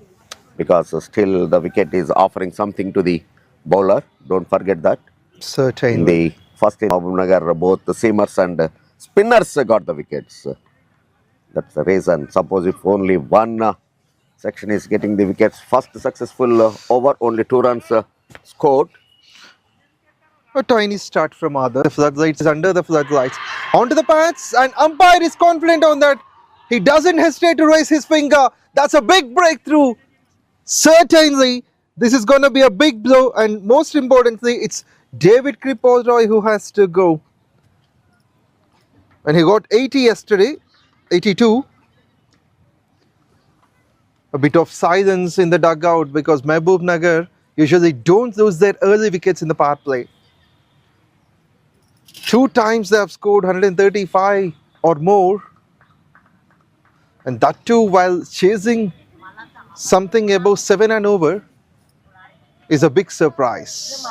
because still the wicket is offering something to the bowler. Don't forget that. In Certainly. the first in Mahabubnagar, both the seamers and spinners got the wickets. That's the reason. Suppose if only one section is getting the wickets, first successful over, only 2 runs scored. A tiny start from Adar. The floodlights is under the floodlights. Onto the pads, and umpire is confident on that. He doesn't hesitate to raise his finger. That's a big breakthrough. Certainly, this is going to be a big blow, and most importantly, it's David Kripal Roy who has to go. And he got 80 yesterday, 82. A bit of silence in the dugout because Mahabubnagar usually don't lose their early wickets in the power play. 2 times they have scored 135 or more, and that too while chasing something above 7 and over is a big surprise.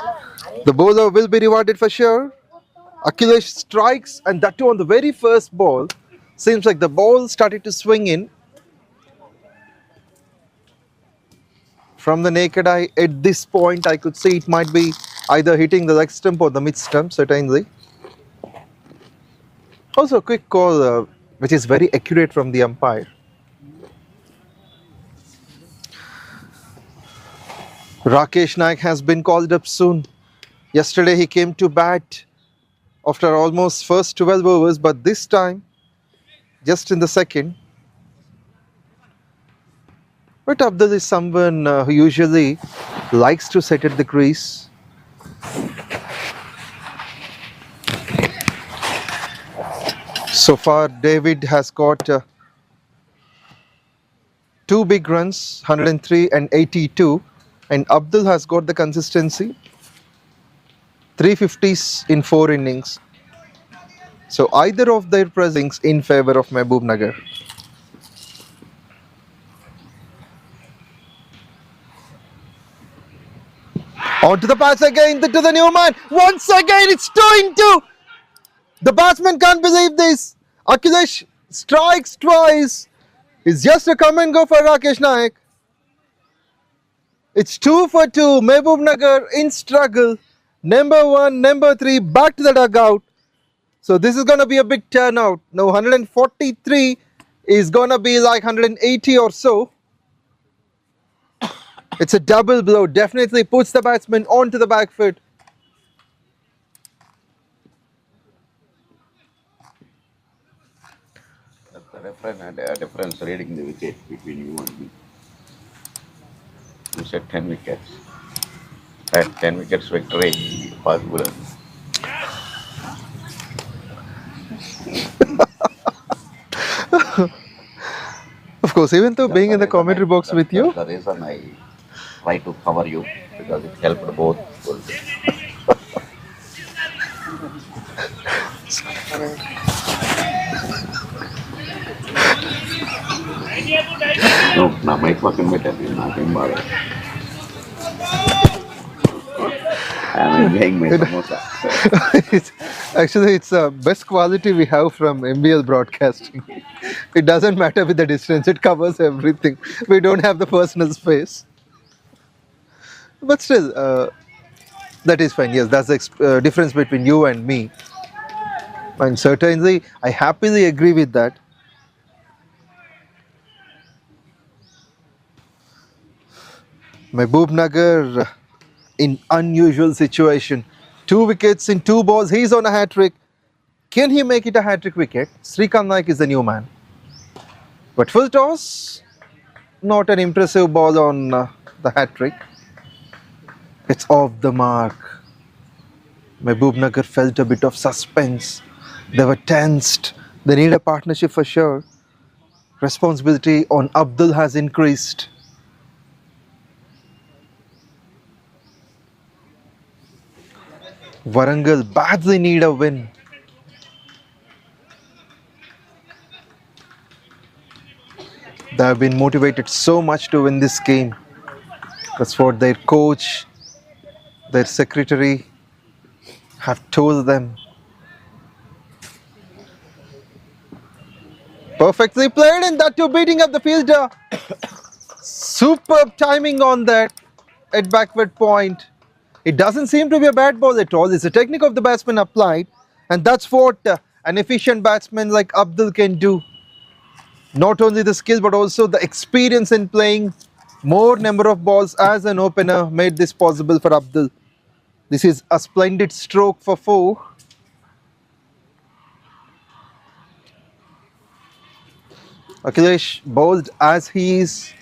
The bowler will be rewarded for sure. Akhilesh strikes, and that too on the very first ball. Seems like the ball started to swing in. From the naked eye, at this point, I could see it might be either hitting the leg stump or the mid stump, certainly. Also, a quick call, which is very accurate from the umpire. Rakesh Naik has been called up soon. Yesterday, he came to bat after almost first 12 overs, but this time, just in the second. But Abdul is someone who usually likes to set at the crease. So far, David has got 2 big runs, 103 and 82, and Abdul has got the consistency, 350s in 4 innings. So either of their pressings in favour of Mahabubnagar. On to the pass again, to the new man. Once again, it's 2-2. The batsman can't believe this. Akhilesh strikes twice. It's just a come and go for Rakesh Naik. It's 2 for 2. Mahabubnagar in struggle. Number 1, number 3 back to the dugout. So this is going to be a big turnout. Now 143 is gonna be like 180 or so. It's a double blow, definitely puts the batsman onto the back foot. The referee had a difference reading the wicket between you and me. You said 10 wickets. And 10 wickets victory possible. Of course, even though being in the commentary box with you, That's the reason I try to cover you, because it helped both. No, na mic fucking better, nothing more. I'm enjoying my samosa. actually, it's the best quality we have from MBL broadcasting. It doesn't matter with the distance, it covers everything. We don't have the personal space. But still, that is fine. Yes, that's the difference between you and me. And certainly, I happily agree with that. Mahabubnagar in unusual situation. 2 wickets in 2 balls. He's on a hat trick. Can he make it a hat trick wicket? Srikanth Naik is the new man. But full toss, not an impressive ball on the hat trick. It's off the mark. Mahabubnagar felt a bit of suspense. They were tensed. They need a partnership for sure. Responsibility on Abdul has increased. Warangal badly need a win. They have been motivated so much to win this game. That's what their coach, their secretary have told them. Perfectly played, and that too beating up the fielder. Superb timing on that at backward point. It doesn't seem to be a bad ball at all. It's a technique of the batsman applied, and that's what an efficient batsman like Abdul can do. Not only the skill but also the experience in playing more number of balls as an opener made this possible for Abdul. This is a splendid stroke for 4. Akhilesh bowled as he is,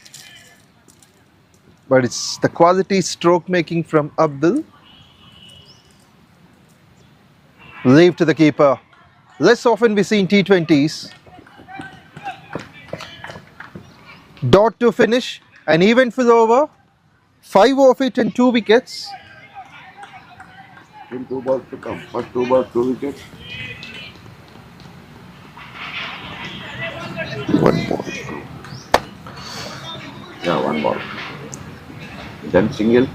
but it's the quality stroke making from Abdul. Leave to the keeper. Less often we see in T20s. Dot to finish, an eventful over. 5 of it and 2 wickets. In 2 balls to come. First 2 balls, 2 wickets. 1 ball. Yeah, 1 ball. Then single,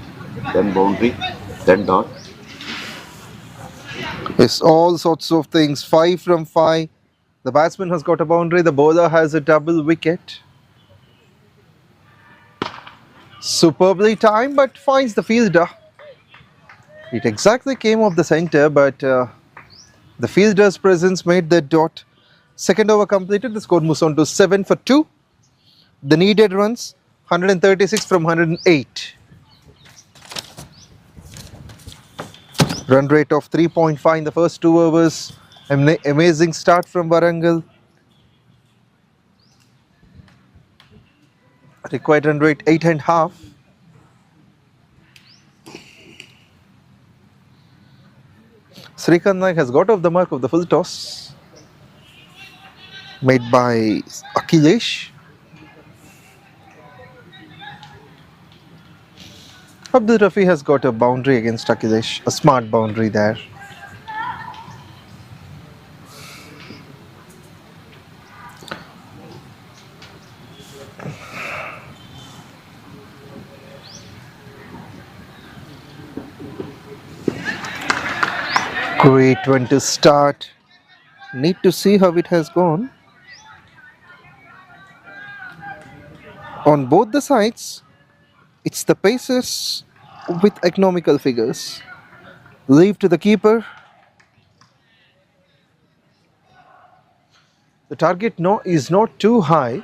then boundary, then dot. Yes, all sorts of things. 5 from 5. The batsman has got a boundary. The bowler has a double wicket. Superbly timed, but finds the fielder. It exactly came off the centre, but the fielder's presence made the dot. Second over completed. The score moves on to 7 for 2. The needed runs 136 from 108. Run rate of 3.5 in the first 2 overs. Amazing start from Warangal. Required run rate 8.5. Srikanth Naik has got off the mark of the full toss made by Akhilesh. Abdul Rafi has got a boundary against Akhilesh, a smart boundary there. Great one to start. Need to see how it has gone. On both the sides, it's the paces with economical figures. Leave to the keeper. The target is not too high,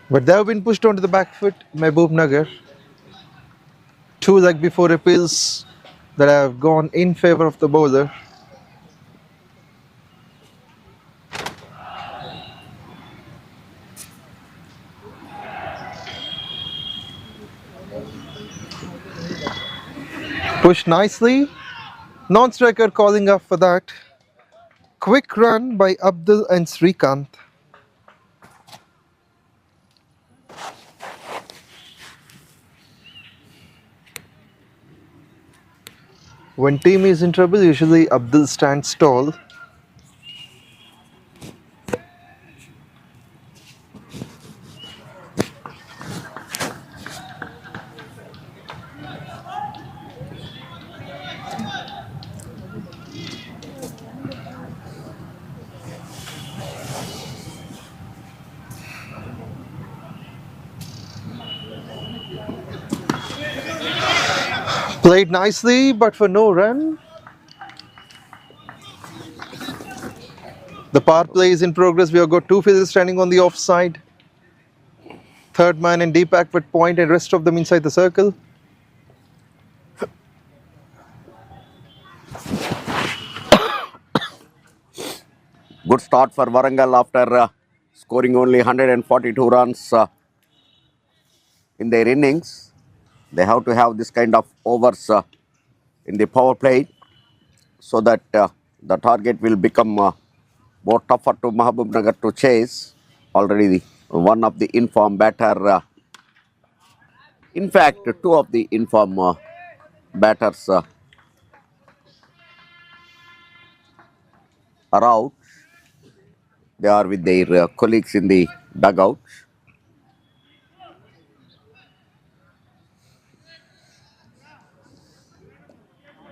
but they have been pushed onto the back foot. Mahabubnagar. 2 leg before appeals that have gone in favor of the bowler. Pushed nicely. Non-striker calling up for that. Quick run by Abdul and Srikanth. When team is in trouble, usually Abdul stands tall. Played nicely, but for no run. The power play is in progress. We have got 2 fielders standing on the offside. Third man in deep backward point and rest of them inside the circle. Good start for Warangal after scoring only 142 runs in their innings. They have to have this kind of overs in the power play so that the target will become more tougher to Mahabubnagar to chase. Already one of the informed batter, in fact 2 of the informed batters are out. They are with their colleagues in the dugout.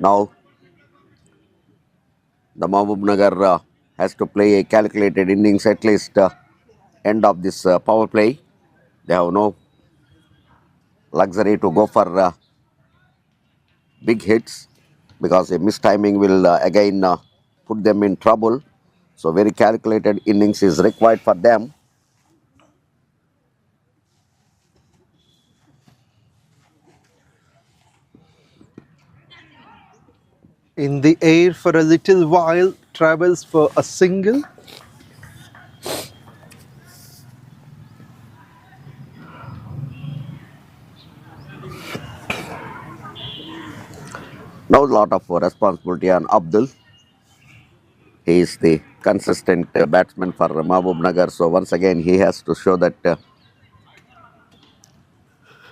Now the Mahabubnagar has to play a calculated innings at least end of this power play. They have no luxury to go for big hits because a mistiming will again put them in trouble. So very calculated innings is required for them. In the air for a little while, travels for a single. Now a lot of responsibility on Abdul. He is the consistent batsman for Mahabubnagar. So once again he has to show that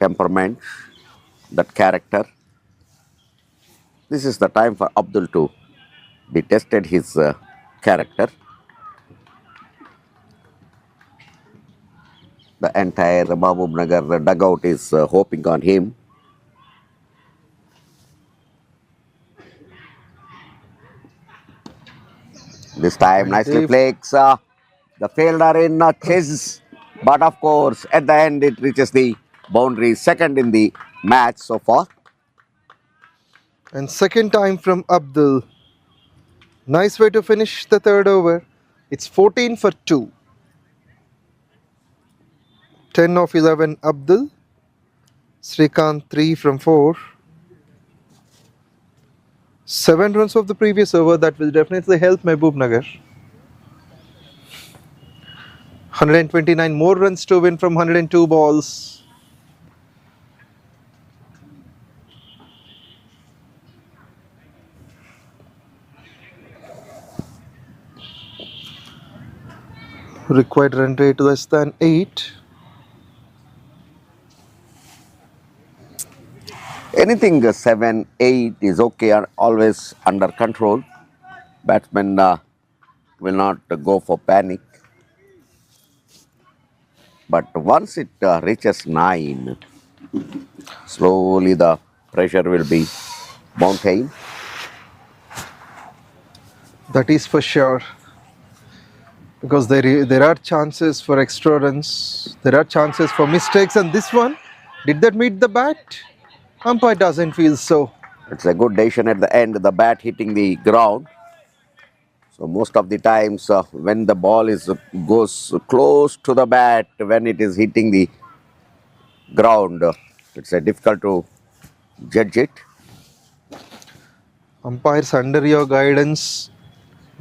temperament, that character. This is the time for Abdul to be tested his character. The entire Mahabubnagar dugout is hoping on him. This time nicely flicks the fielder in chases, but of course at the end it reaches the boundary, second in the match so far. And second time from Abdul. Nice way to finish the third over. It's 14 for 2. 10 of 11 Abdul. Srikanth 3 from 4. 7 runs of the previous over. That will definitely help Mahabubnagar. 129 more runs to win from 102 balls. Required run rate less than 8. Anything 7, 8 is okay, always under control. Batsmen will not go for panic. But once it reaches 9, slowly the pressure will be mounting. That is for sure. Because there are chances for extra runs. There are chances for mistakes. And this one, did that meet the bat? Umpire doesn't feel so. It's a good decision at the end, the bat hitting the ground. So most of the times when the ball goes close to the bat, when it is hitting the ground, it's difficult to judge it. Umpires under your guidance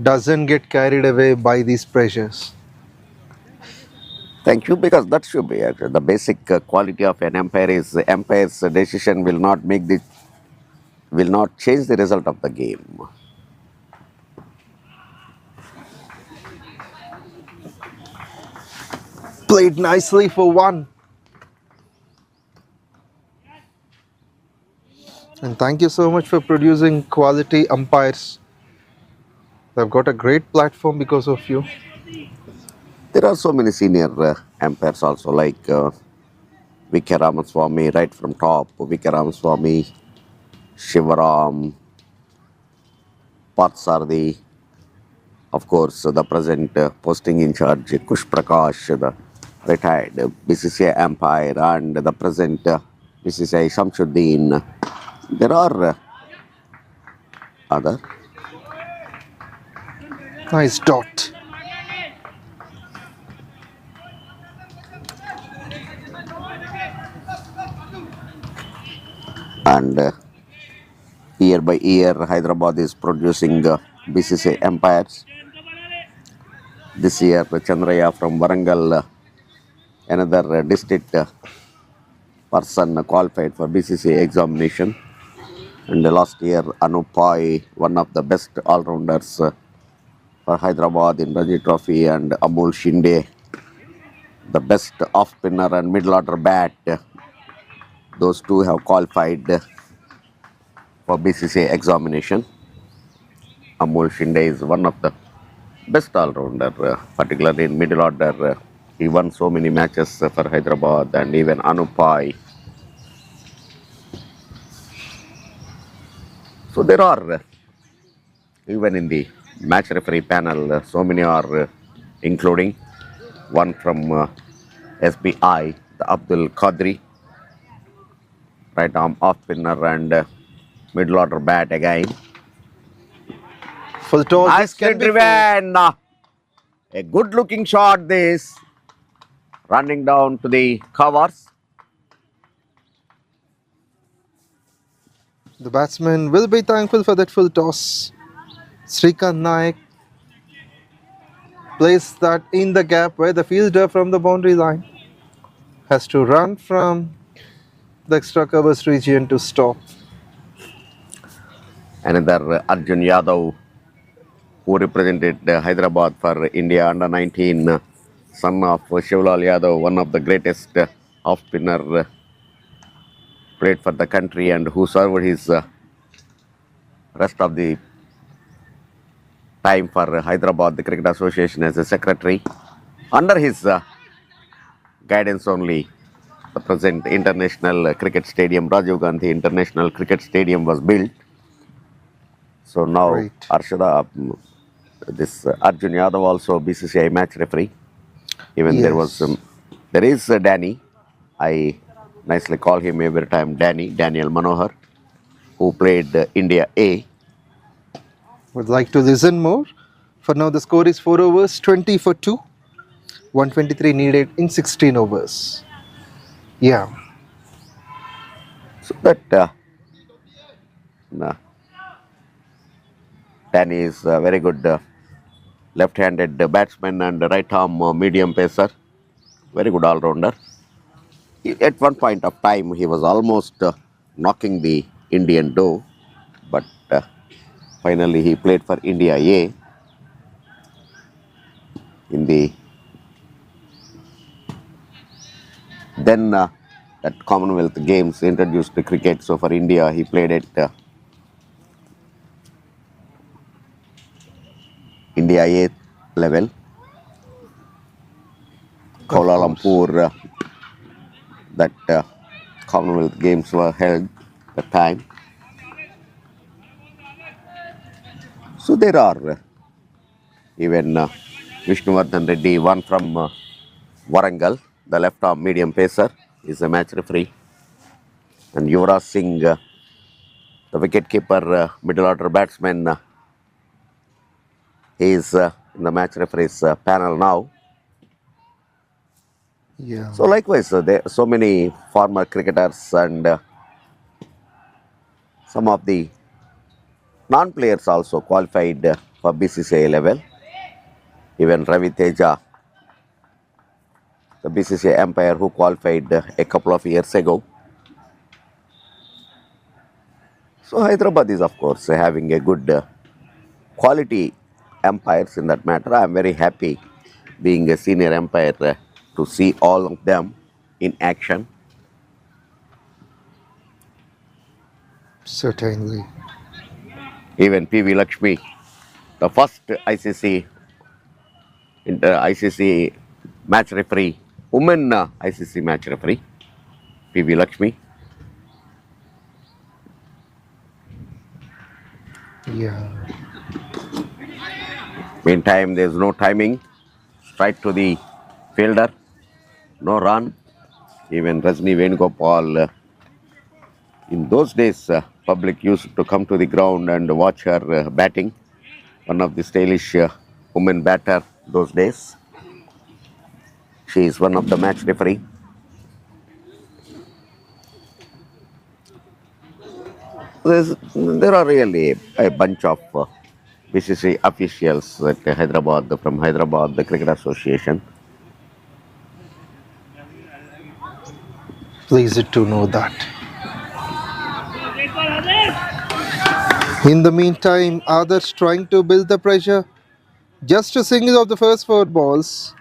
doesn't get carried away by these pressures. Thank you, because that should be the basic quality of an umpire is the umpire's decision will not change the result of the game. Played nicely for one. And thank you so much for producing quality umpires. They've got a great platform because of you. There are so many senior umpires also, like V.K. Ramaswamy, right from top, V.K. Ramaswamy, Shivaram, Parthsarthi, of course, the present posting in charge, Kush Prakash, the retired BCCI umpire, and the present BCCI Shamsuddin. There are other. Nice dot. And year by year, Hyderabad is producing BCCI umpires. This year, Chandravva from Warangal, another district person qualified for BCCI examination. And last year, Anupai, one of the best all-rounders for Hyderabad in Ranji Trophy, and Amol Shinde, the best off-spinner and middle-order bat. Those two have qualified for BCCI examination. Amol Shinde is one of the best all-rounder, particularly in middle order. He won so many matches for Hyderabad, and even Anupai. So there are, even in the match referee panel, so many are, including one from SBI, the Abdul Qadri, right arm off spinner and middle order bat again. For the toss, this Nicely can be driven. A good looking shot, this. Running down to the covers. the batsman will be thankful for that full toss. Srikanth Naik placed that in the gap where the fielder from the boundary line has to run from the extra covers region to stop. Another Arjun Yadav, who represented Hyderabad for India under 19, son of Shivlal Yadav, one of the greatest off spinner, played for the country and who served his rest of the time for Hyderabad, the Cricket Association, as a secretary. Under his guidance only, the present International Cricket Stadium, Rajiv Gandhi International Cricket Stadium, was built. So now Right. this Arjun Yadav also BCCI match referee. Even there was, Yes. there is Danny. I nicely call him every time Daniel Manohar, who played India A. Would like to listen more? For now, the score is 4 overs, 20 for 2. 123 needed in 16 overs. Yeah. So that Danny is a very good left-handed batsman and right arm medium pacer. Very good all-rounder. At one point of time, he was almost knocking the Indian door, but finally he played for India A in the then that Commonwealth Games introduced the cricket. So for India, he played at India A level. Kuala Lumpur, that Commonwealth Games were held at the time. So there are even Vishnuvardhan Reddy, one from Warangal, the left arm medium pacer, is a match referee. And Yuvraj Singh, the wicket keeper, middle order batsman, He is in the match referees panel now. Yeah. So likewise, there are so many former cricketers and some of the non-players also qualified for BCCI level. Even Ravi Teja, the BCCI umpire who qualified a couple of years ago. So Hyderabad is of course having a good quality umpires in that matter. I am very happy being a senior umpire to see all of them in action. Certainly. Even PV Lakshmi, the first ICC match referee, women ICC match referee, PV Lakshmi. Yeah. Meantime, there is no timing. Straight to the fielder, no run. Even Rajni Venugopal, in those days, public used to come to the ground and watch her batting. One of the stylish women batter those days. She is one of the match referee. There are really a bunch of BCCI officials at Hyderabad, from Hyderabad, the Cricket Association. Pleased to know that. In the meantime, others trying to build the pressure. Just a single of the first 4 balls.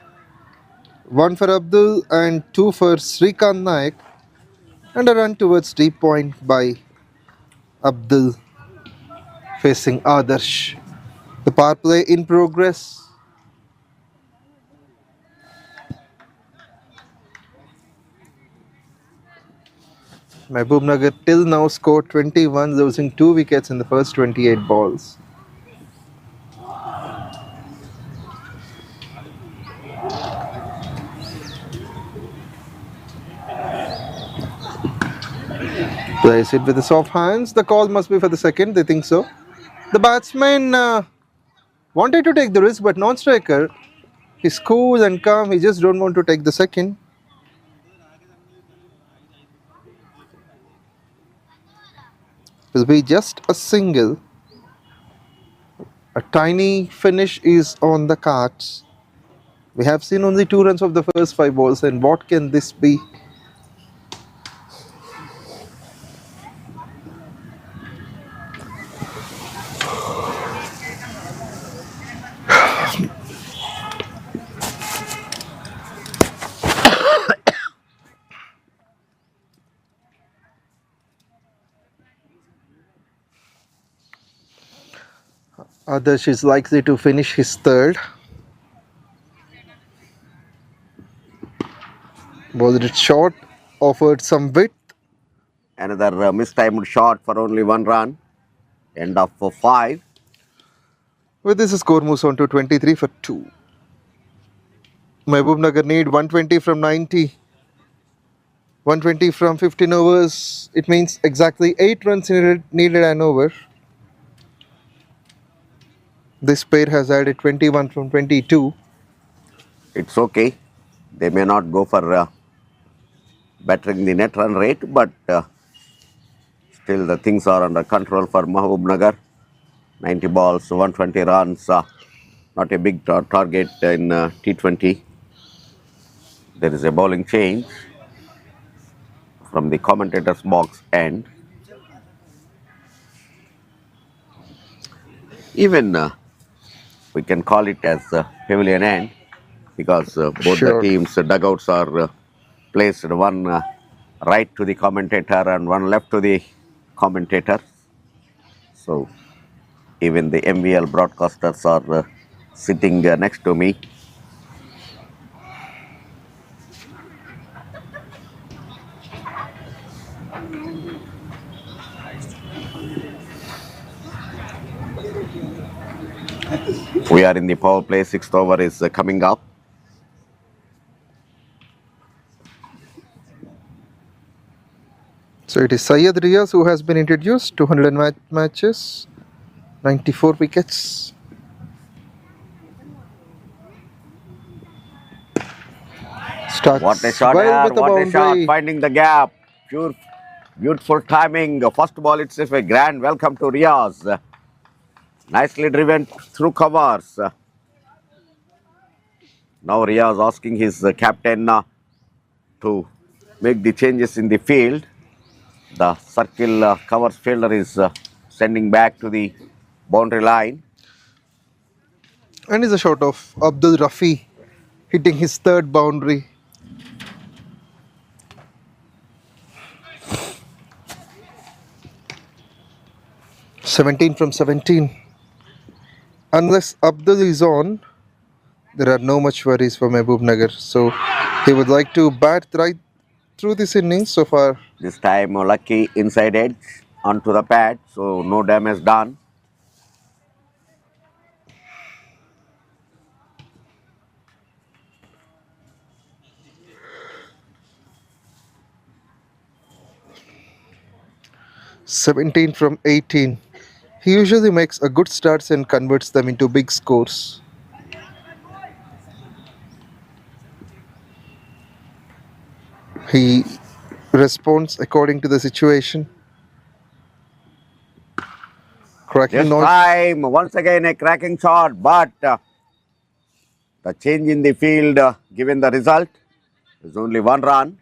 1 for Abdul and 2 for Srikanth Naik. And a run towards deep point by Abdul facing Adarsh. The power play in progress. Mahabubnagar till now scored 21, losing 2 wickets in the first 28 balls. Plays it with the soft hands. The call must be for the second. They think so. The batsman wanted to take the risk, but non-striker. He's cool and calm. He just don't want to take the second. Will be just a single. A tiny finish is on the cards. We have seen only 2 runs of the first 5 balls, and what can this be? Adarsh is likely to finish his third. Bowled it short, offered some width. Another mistimed shot for only 1 run. End of 5. With this, the score moves on to 23 for 2. Mahabubnagar need 120 from 90. 120 from 15 overs. It means exactly 8 runs needed an over. This pair has added 21 from 22. It's okay. They may not go for bettering the net run rate, but still the things are under control for Mahabubnagar. 90 balls, 120 runs, not a big target in T20. There is a bowling change from the commentator's box end. Even we can call it as pavilion end, because both Sure. the teams' dugouts are placed, one right to the commentator and one left to the commentator. So even the MVL broadcasters are sitting next to me. We are in the power play. 6th over is coming up. So it is Syed Riaz who has been introduced. 200 matches, 94 wickets. What a Starts shot well here, with a what a shot, boundary. finding the gap. Pure, beautiful timing. First ball itself a grand welcome to Riaz. Nicely driven through covers. Now Riaz asking his captain to make the changes in the field. The circle covers fielder is sending back to the boundary line. And is a shot of Abdul Rafi hitting his third boundary. "17 from 17. Unless Abdul is on, there are no much worries for Mahabubnagar. So he would like to bat right through this innings so far. This time lucky inside edge onto the pad, so no damage done. "17 from 18. He usually makes a good starts and converts them into big scores. He responds according to the situation. Cracking This noise. time, once again, a cracking shot, but the change in the field, given the result, is only one run.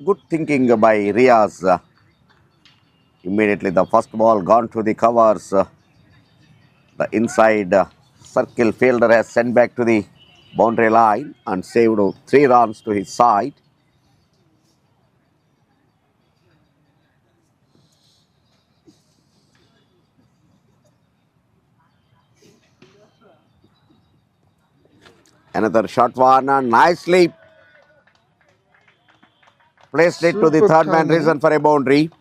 Good thinking by Riaz. Immediately, the first ball gone to the covers. The inside circle fielder has sent back to the boundary line and saved 3 runs to his side. Another short one, and nicely placed it to the Superb third man, timing. reason for a boundary.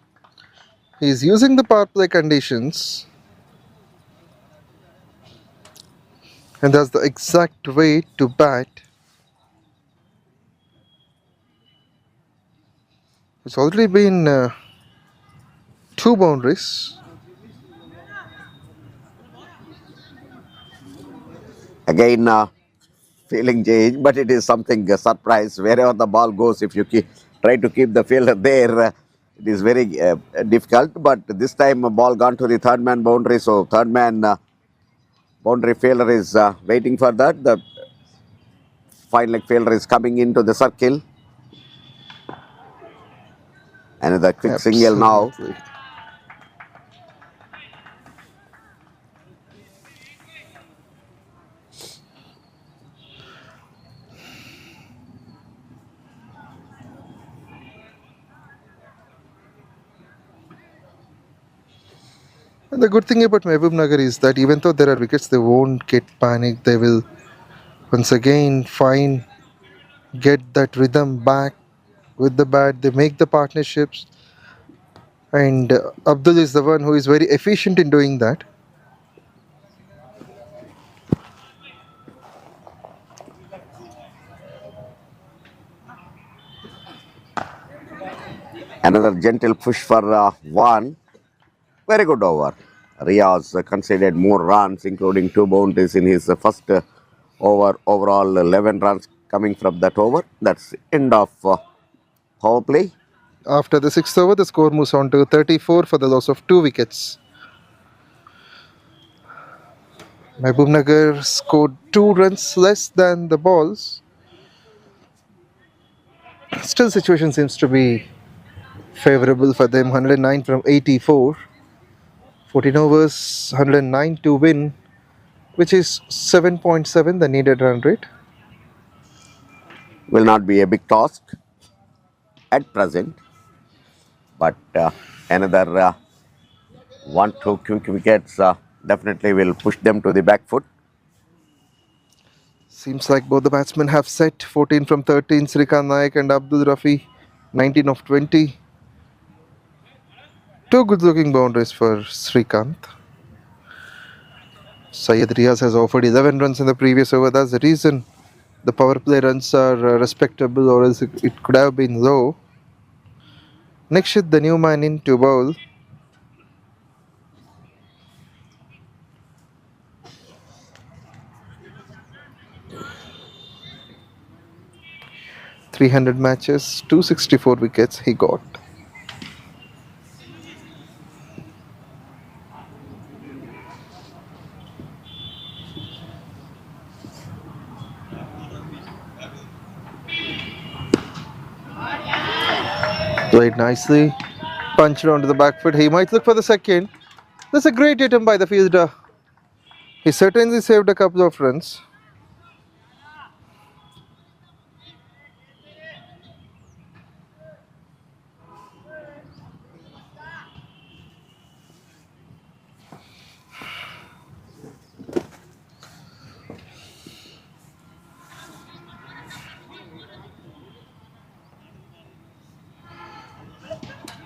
He's using the power play conditions. And that's the exact way to bat. It's already been 2 boundaries. Again, feeling change, but it is something surprise. Wherever the ball goes, if you try to keep the fielder there, it is very difficult. But this time, a ball gone to the third man boundary. So third man boundary fielder is waiting for that. The fine leg fielder is coming into the circle. Another quick single now. Absolutely. And the good thing about Mahabubnagar is that even though there are wickets, they won't get panicked. They will once again get that rhythm back with the bat. They make the partnerships. And Abdul is the one who is very efficient in doing that. Another gentle push for one. Very good over. Riaz conceded more runs, including 2 boundaries in his first over. Overall, 11 runs coming from that over. That's end of power play. After the 6th over, the score moves on to 34 for the loss of 2 wickets. Mahabubnagar scored 2 runs less than the balls. Still, situation seems to be favorable for them. 109 from 84. 14 overs, 109 to win, which is 7.7 the needed run rate. Will not be a big task at present, but another 1-2 quick wickets definitely will push them to the back foot. Seems like both the batsmen have set. 14 from 13, Srikanth Nayak and Abdul Rafi. 19 of 20. 2 good looking boundaries for Srikanth. Syed Riaz has offered 11 runs in the previous over. That's the reason the power play runs are respectable, or else it could have been low. Next, the new man in to bowl. 300 matches, 264 wickets he got. Played nicely, punched onto the back foot. He might look for the second. That's a great attempt by the fielder. He certainly saved a couple of runs.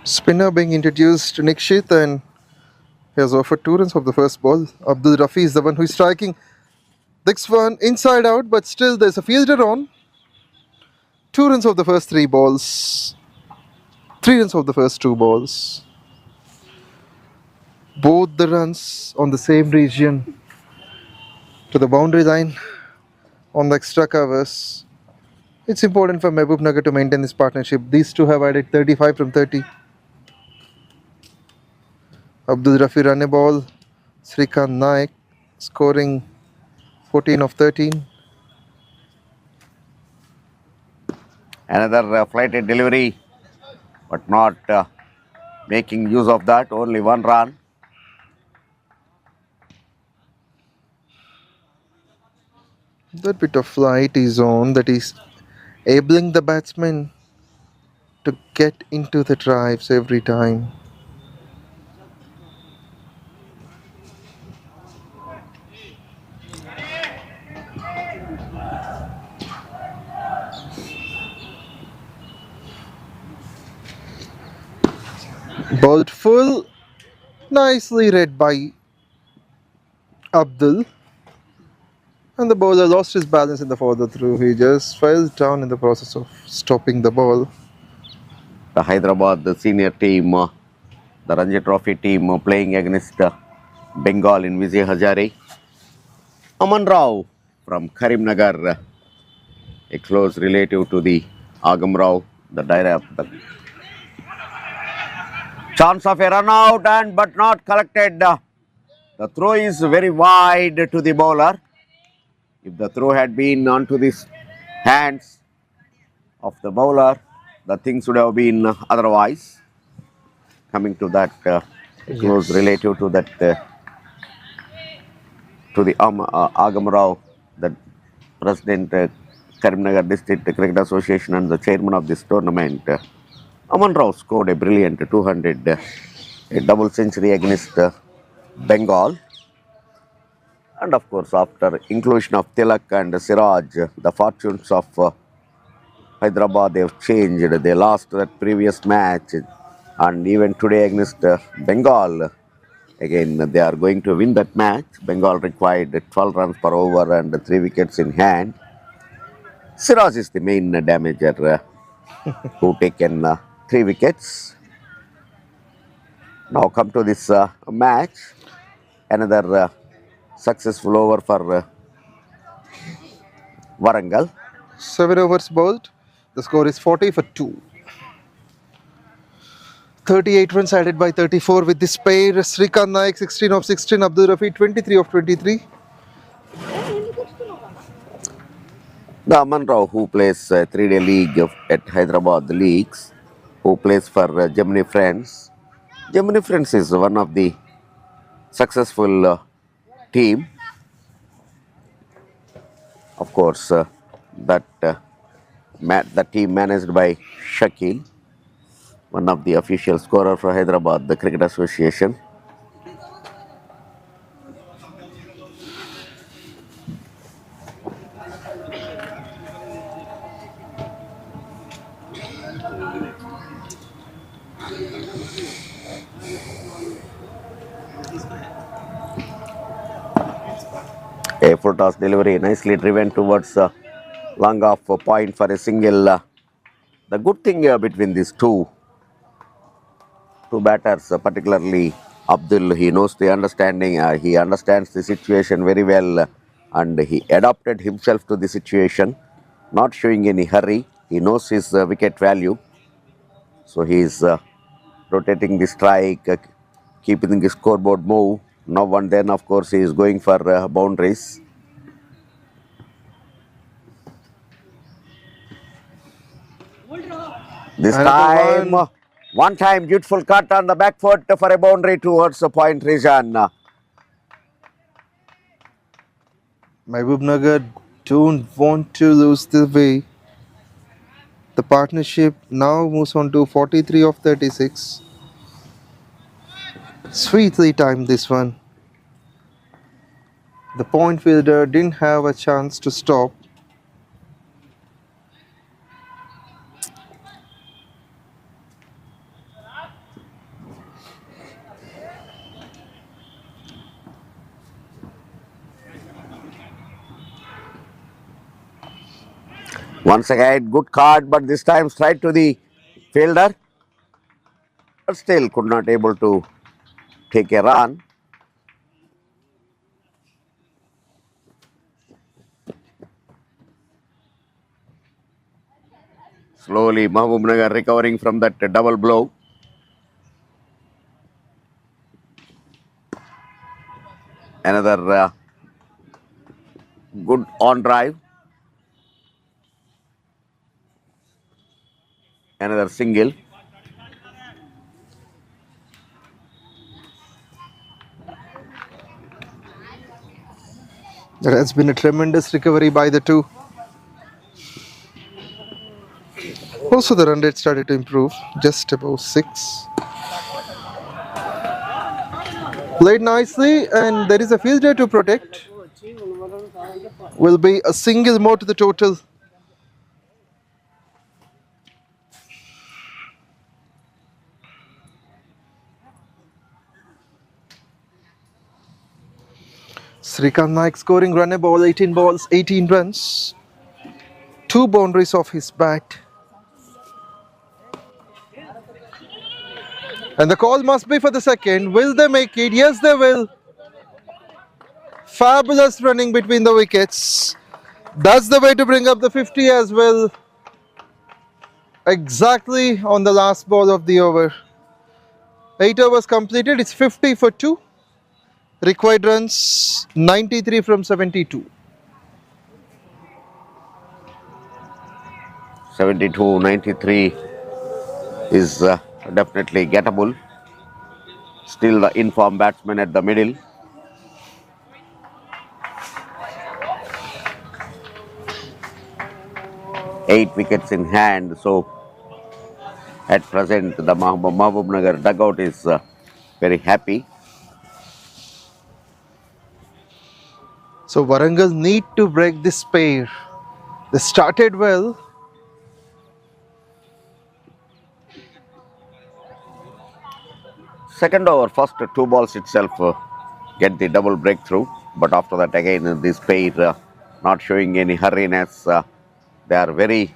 Spinner being introduced to Nikshit, and he has offered 2 runs of the first ball. Abdul Rafi is the one who is striking. This one inside out, but still there's a fielder on. 2 runs of the first 3 balls. 3 runs of the first 2 balls. Both the runs on the same region to the boundary line on the extra covers. It's important for Mahabubnagar to maintain this partnership. These two have added 35 from 30. Abdul Rafi run a ball. Srikanth Naik scoring 14 of 13. Another flighted delivery, but not making use of that. Only 1 run. That bit of flight is on, that is enabling the batsman to get into the drives every time. Bowled full, nicely read by Abdul. And the bowler lost his balance in the follow through. He just fell down in the process of stopping the ball. The Hyderabad, the senior team, the Ranji Trophy team playing against Bengal in Vijay Hazare. Aman Rao from Karimnagar, a close relative to the Agam Rao, the director. Chance of a run out, but not collected. The throw is very wide to the bowler. If the throw had been onto the hands of the bowler, the things would have been otherwise. Coming to that close relative to that to the Agam Rao, the president, Karimnagar District Cricket Association and the chairman of this tournament. Aman Rao scored a brilliant 200, a double century against Bengal. And of course, after inclusion of Tilak and Siraj, the fortunes of Hyderabad, they have changed. They lost that previous match, and even today against Bengal, again they are going to win that match. Bengal required 12 runs per over and 3 wickets in hand. Siraj is the main damager who taken 3 wickets. Now come to this match. Another successful over for Warangal. 7 overs bowled. The score is 40 for 2. 38 runs added by 34 with this pair. Srikanth Naik 16 of 16. Abdul Rafi 23 of 23. The Aman Rao, who plays 3-day league at Hyderabad leagues, who plays for Gemini Friends. Gemini Friends is one of the successful team. Of course, the team managed by Shakil, one of the official scorer for Hyderabad, the Cricket Association. A full toss delivery, nicely driven towards long off point for a single. The good thing between these two batters, particularly Abdul, he knows the understanding, he understands the situation very well, and he adapted himself to the situation, not showing any hurry. He knows his wicket value. So he is rotating the strike, keeping the scoreboard move. Now and then, of course, he is going for boundaries. This Another time, one time, beautiful cut on the back foot for a boundary towards the point region. Mahabubnagar don't want to lose the way. The partnership now moves on to 43 of 36. Sweetly timed this one. The point fielder didn't have a chance to stop. Once again, good card, but this time straight to the fielder. But still could not able to take a run. Slowly, Mahabubnagar recovering from that double blow. Another good on drive. Another single. There has been a tremendous recovery by the two. Also, the run rate started to improve, just above 6. Played nicely, and there is a fielder to protect. Will be a single more to the total. Srikanth Naik scoring run a ball, 18 balls, 18 runs. 2 boundaries off his bat. And the call must be for the second. Will they make it? Yes, they will. Fabulous running between the wickets. That's the way to bring up the 50 as well. Exactly on the last ball of the over. 8 overs completed. It's 50 for 2. Required runs 93 from 72. 72, 93 is definitely gettable. Still the informed batsman at the middle. Eight wickets in hand. So at present the Mahabubnagar dugout is very happy. So Warangal need to break this pair. They started well. Second over, first 2 balls itself get the double breakthrough. But after that again this pair not showing any hurriness. They are very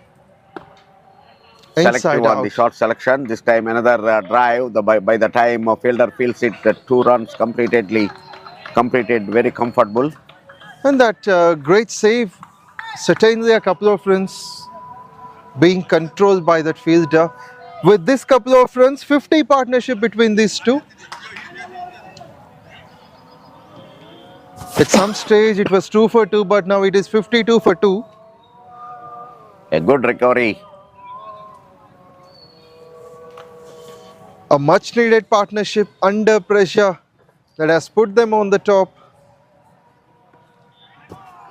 selective on the shot selection. This time another drive. By the time a fielder feels it, 2 runs completed very comfortable. And that great save, certainly a couple of runs being controlled by that fielder. With this couple of runs, 50 partnership between these two. At some stage it was 2 for 2, but now it is 52 for 2. A good recovery. A much needed partnership under pressure that has put them on the top.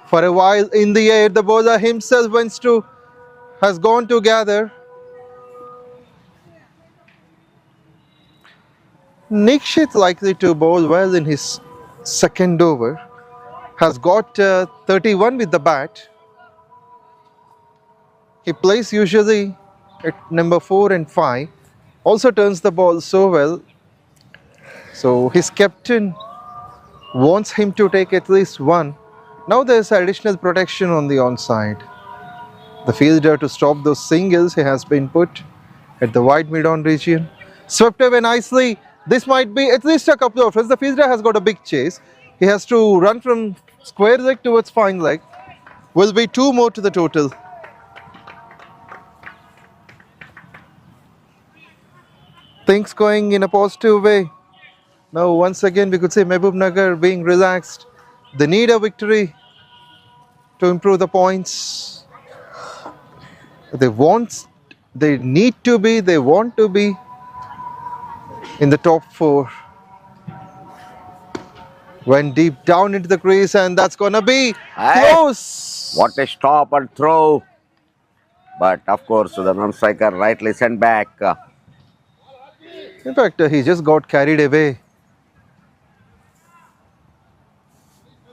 For a while in the air, the bowler himself has gone to gather. Nikshit likely to bowl well in his second over. Has got 31 with the bat. He plays usually at number 4 and 5. Also turns the ball so well. So his captain wants him to take at least 1. Now there's additional protection on the onside. The fielder to stop those singles has been put at the wide mid-on region. Swept away nicely. This might be at least a couple of runs. The fielder has got a big chase. He has to run from square leg towards fine leg. Will be 2 more to the total. things going in a positive way. Now once again we could say Mahabubnagar being relaxed. They need a victory to improve the points. They want to be in the top 4. Went deep down into the crease and that's gonna be close. What a stop and throw. But of course, the non-striker rightly sent back. In fact, he just got carried away.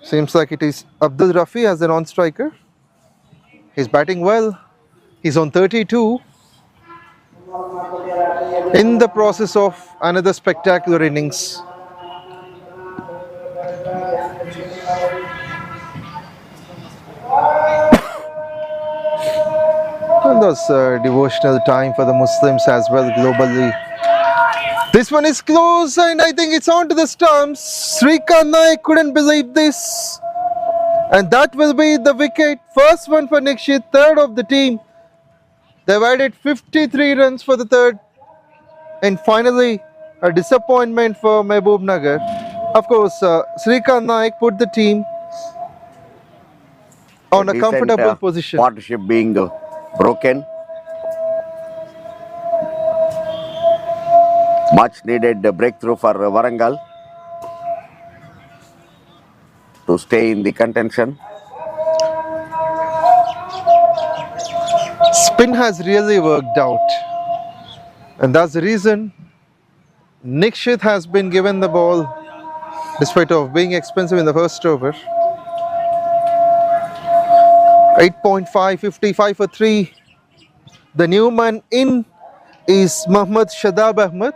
Seems like it is Abdul Rafi as the non-striker. He's batting well. He's on 32. In the process of another spectacular innings. And that's a devotional time for the Muslims as well globally. This one is close and I think it's on to the stumps. Srikanth Naik couldn't believe this. And that will be the wicket. First one for Nikshit, third of the team. They've added 53 runs for the third. And finally, a disappointment for Mahabubnagar. Of course, Srikanth Naik put the team on a Decent, comfortable position. Partnership being broken. Much needed breakthrough for Warangal to stay in the contention. Spin has really worked out. And that's the reason Nikshit has been given the ball despite of being expensive in the first over. 8.5, 55 for 3. The new man in is Mohammad Shadab Ahmed.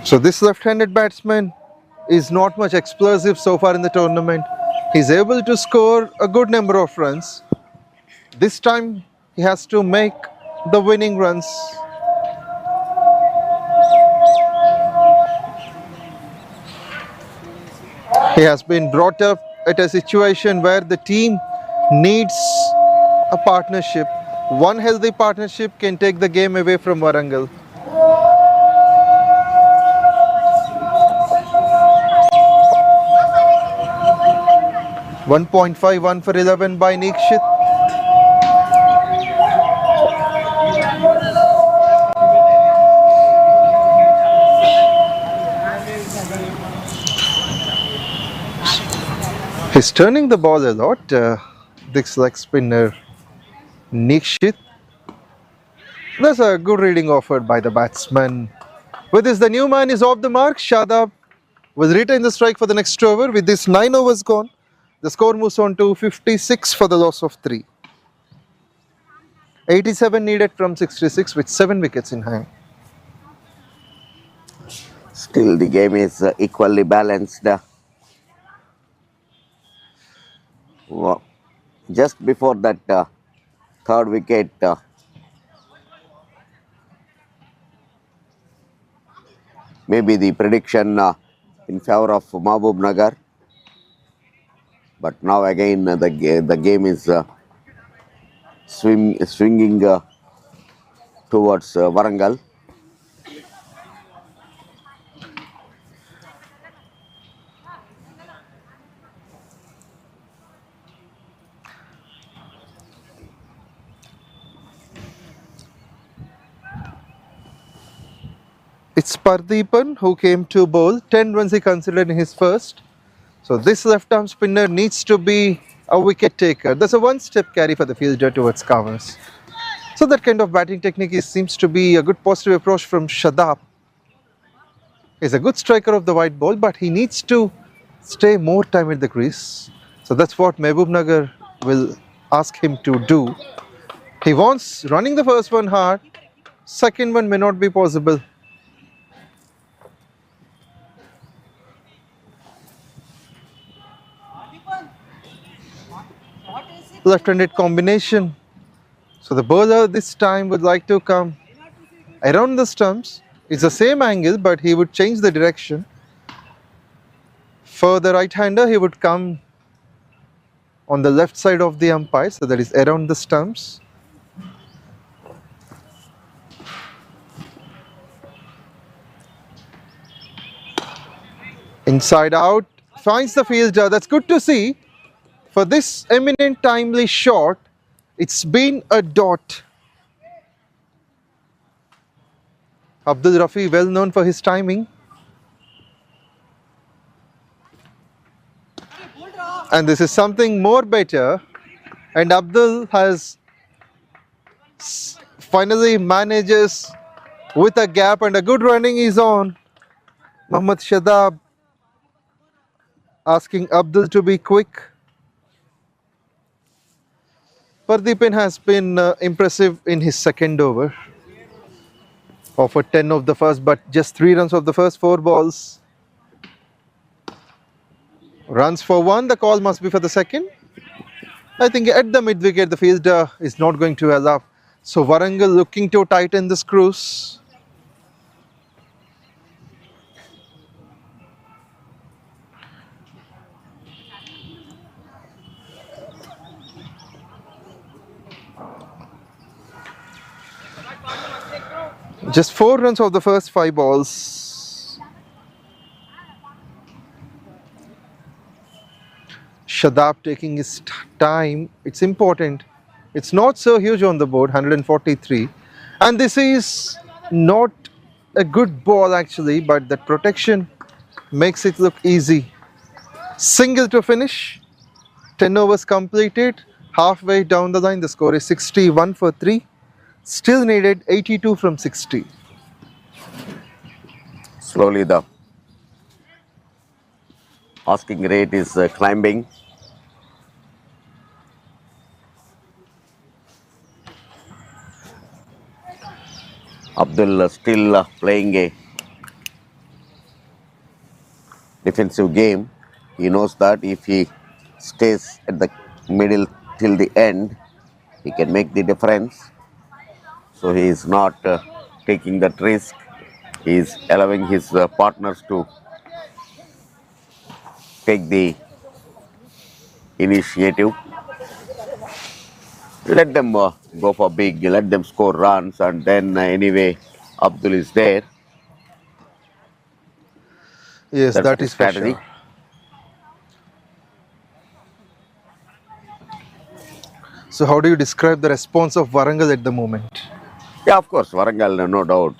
So this left-handed batsman is not much explosive so far in the tournament. He's able to score a good number of runs. This time he has to make the winning runs. He has been brought up at a situation where the team needs a partnership. One healthy partnership can take the game away from Warangal. .51 for 11 by Nikshit. He's turning the ball a lot, this leg spinner Nikshit. That's a good reading offered by the batsman. With this, the new man is off the mark. Shadab will retain the strike for the next over. With this 9 overs gone, the score moves on to 56 for the loss of 3. 87 needed from 66 with 7 wickets in hand. Still the game is equally balanced. Just before that third wicket, maybe the prediction in favor of Mahabubnagar. But now again the game is swinging towards Warangal. It's Pardeepan who came to bowl. 10 runs he considered in his first. So this left-arm spinner needs to be a wicket taker. There's a one-step carry for the fielder towards covers. So that kind of batting technique seems to be a good positive approach from Shadab. He's a good striker of the white ball, but he needs to stay more time at the crease. So that's what Mahabubnagar will ask him to do. He wants running the first one hard. Second one may not be possible. Left-handed combination. So the bowler this time would like to come around the stumps. It's the same angle, but he would change the direction. For the right-hander, he would come on the left side of the umpire, so that is around the stumps. Inside out, finds the fielder. That's good to see. For this eminent timely shot, it's been a dot. Abdul Rafi, well known for his timing. And this is something more better. And Abdul has finally manages with a gap and a good running is on. Mohammad Shadab asking Abdul to be quick. Pardeepan has been impressive in his second over. Offered 10 of the first, but just 3 runs of the first 4 balls. Runs for 1, the call must be for the second. I think at the mid wicket, the fielder is not going to allow. So Warangal looking to tighten the screws. Just 4 runs of the first 5 balls. Shadab taking his time. It's important. It's not so huge on the board, 143. And this is not a good ball actually, but that protection makes it look easy. Single to finish. 10 overs completed. Halfway down the line, the score is 61 for 3. Still needed 82 from 60. Slowly the asking rate is climbing. Abdul still playing a defensive game. He knows that if he stays at the middle till the end, he can make the difference. So he is not taking that risk. He is allowing his partners to take the initiative. Let them go for big, let them score runs, and then anyway, Abdul is there. Yes, That's that the is for strategy. sure. So how do you describe the response of Warangal at the moment? Yeah, of course, Warangal, no doubt.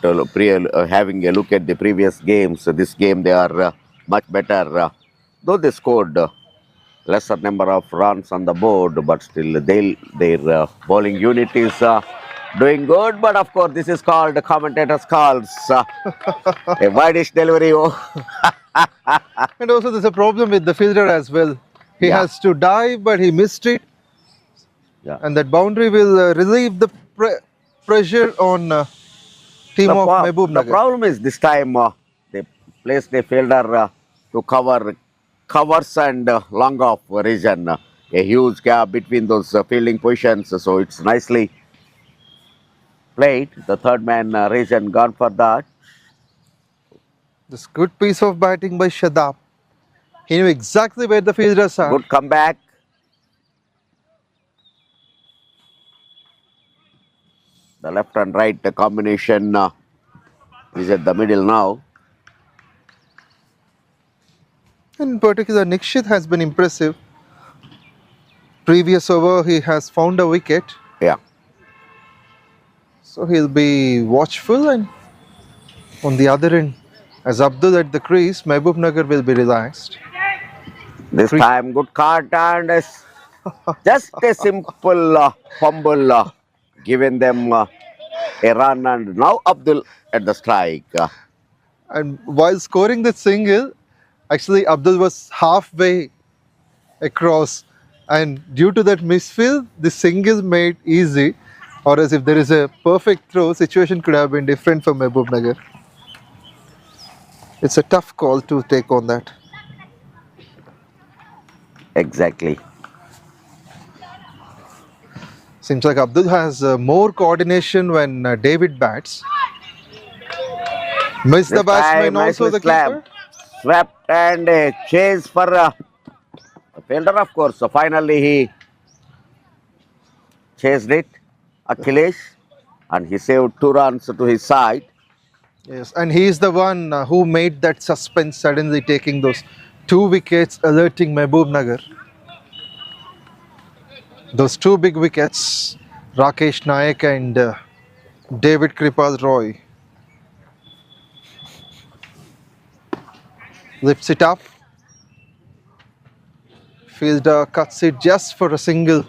Having a look at the previous games, this game they are much better. Though they scored lesser number of runs on the board, but still their bowling unit is doing good. But of course, this is called the commentators' calls. A wideish delivery. And also there's a problem with the fielder as well. He Yeah. has to dive, but he missed it. Yeah. And that boundary will relieve the pressure on team of The Mahabubnagar. problem is this time they placed a fielder to cover covers and long off region. A huge gap between those fielding positions, so it's nicely played. The third man region gone for that. This good piece of batting by Shadab. He knew exactly where the fielders are. Good comeback. The left and right combination is at the middle now. In particular, Nikshit has been impressive. Previous over, he has found a wicket. Yeah. So he'll be watchful, and on the other end, as Abdul at the crease, Mahabubnagar will be relaxed. This time good cut and just a simple fumble given them a run, and now Abdul at the strike. And while scoring that single, actually Abdul was halfway across, and due to that misfield, the single made easy. Or as if there is a perfect throw, situation could have been different for Mahabubnagar. It's a tough call to take on that. Exactly. Seems like Abdul has more coordination when David bats. Missed the This batsman, time also nicely the keeper. swept and a chase for the fielder, of course. So finally he chased it, Akhilesh, and he saved 2 runs to his side. Yes, and he is the one who made that suspense suddenly taking those 2 wickets, alerting Mahabubnagar. Those 2 big wickets, Rakesh Nayak and David Kripal Roy, lifts it up. Fielder cuts it just for a single.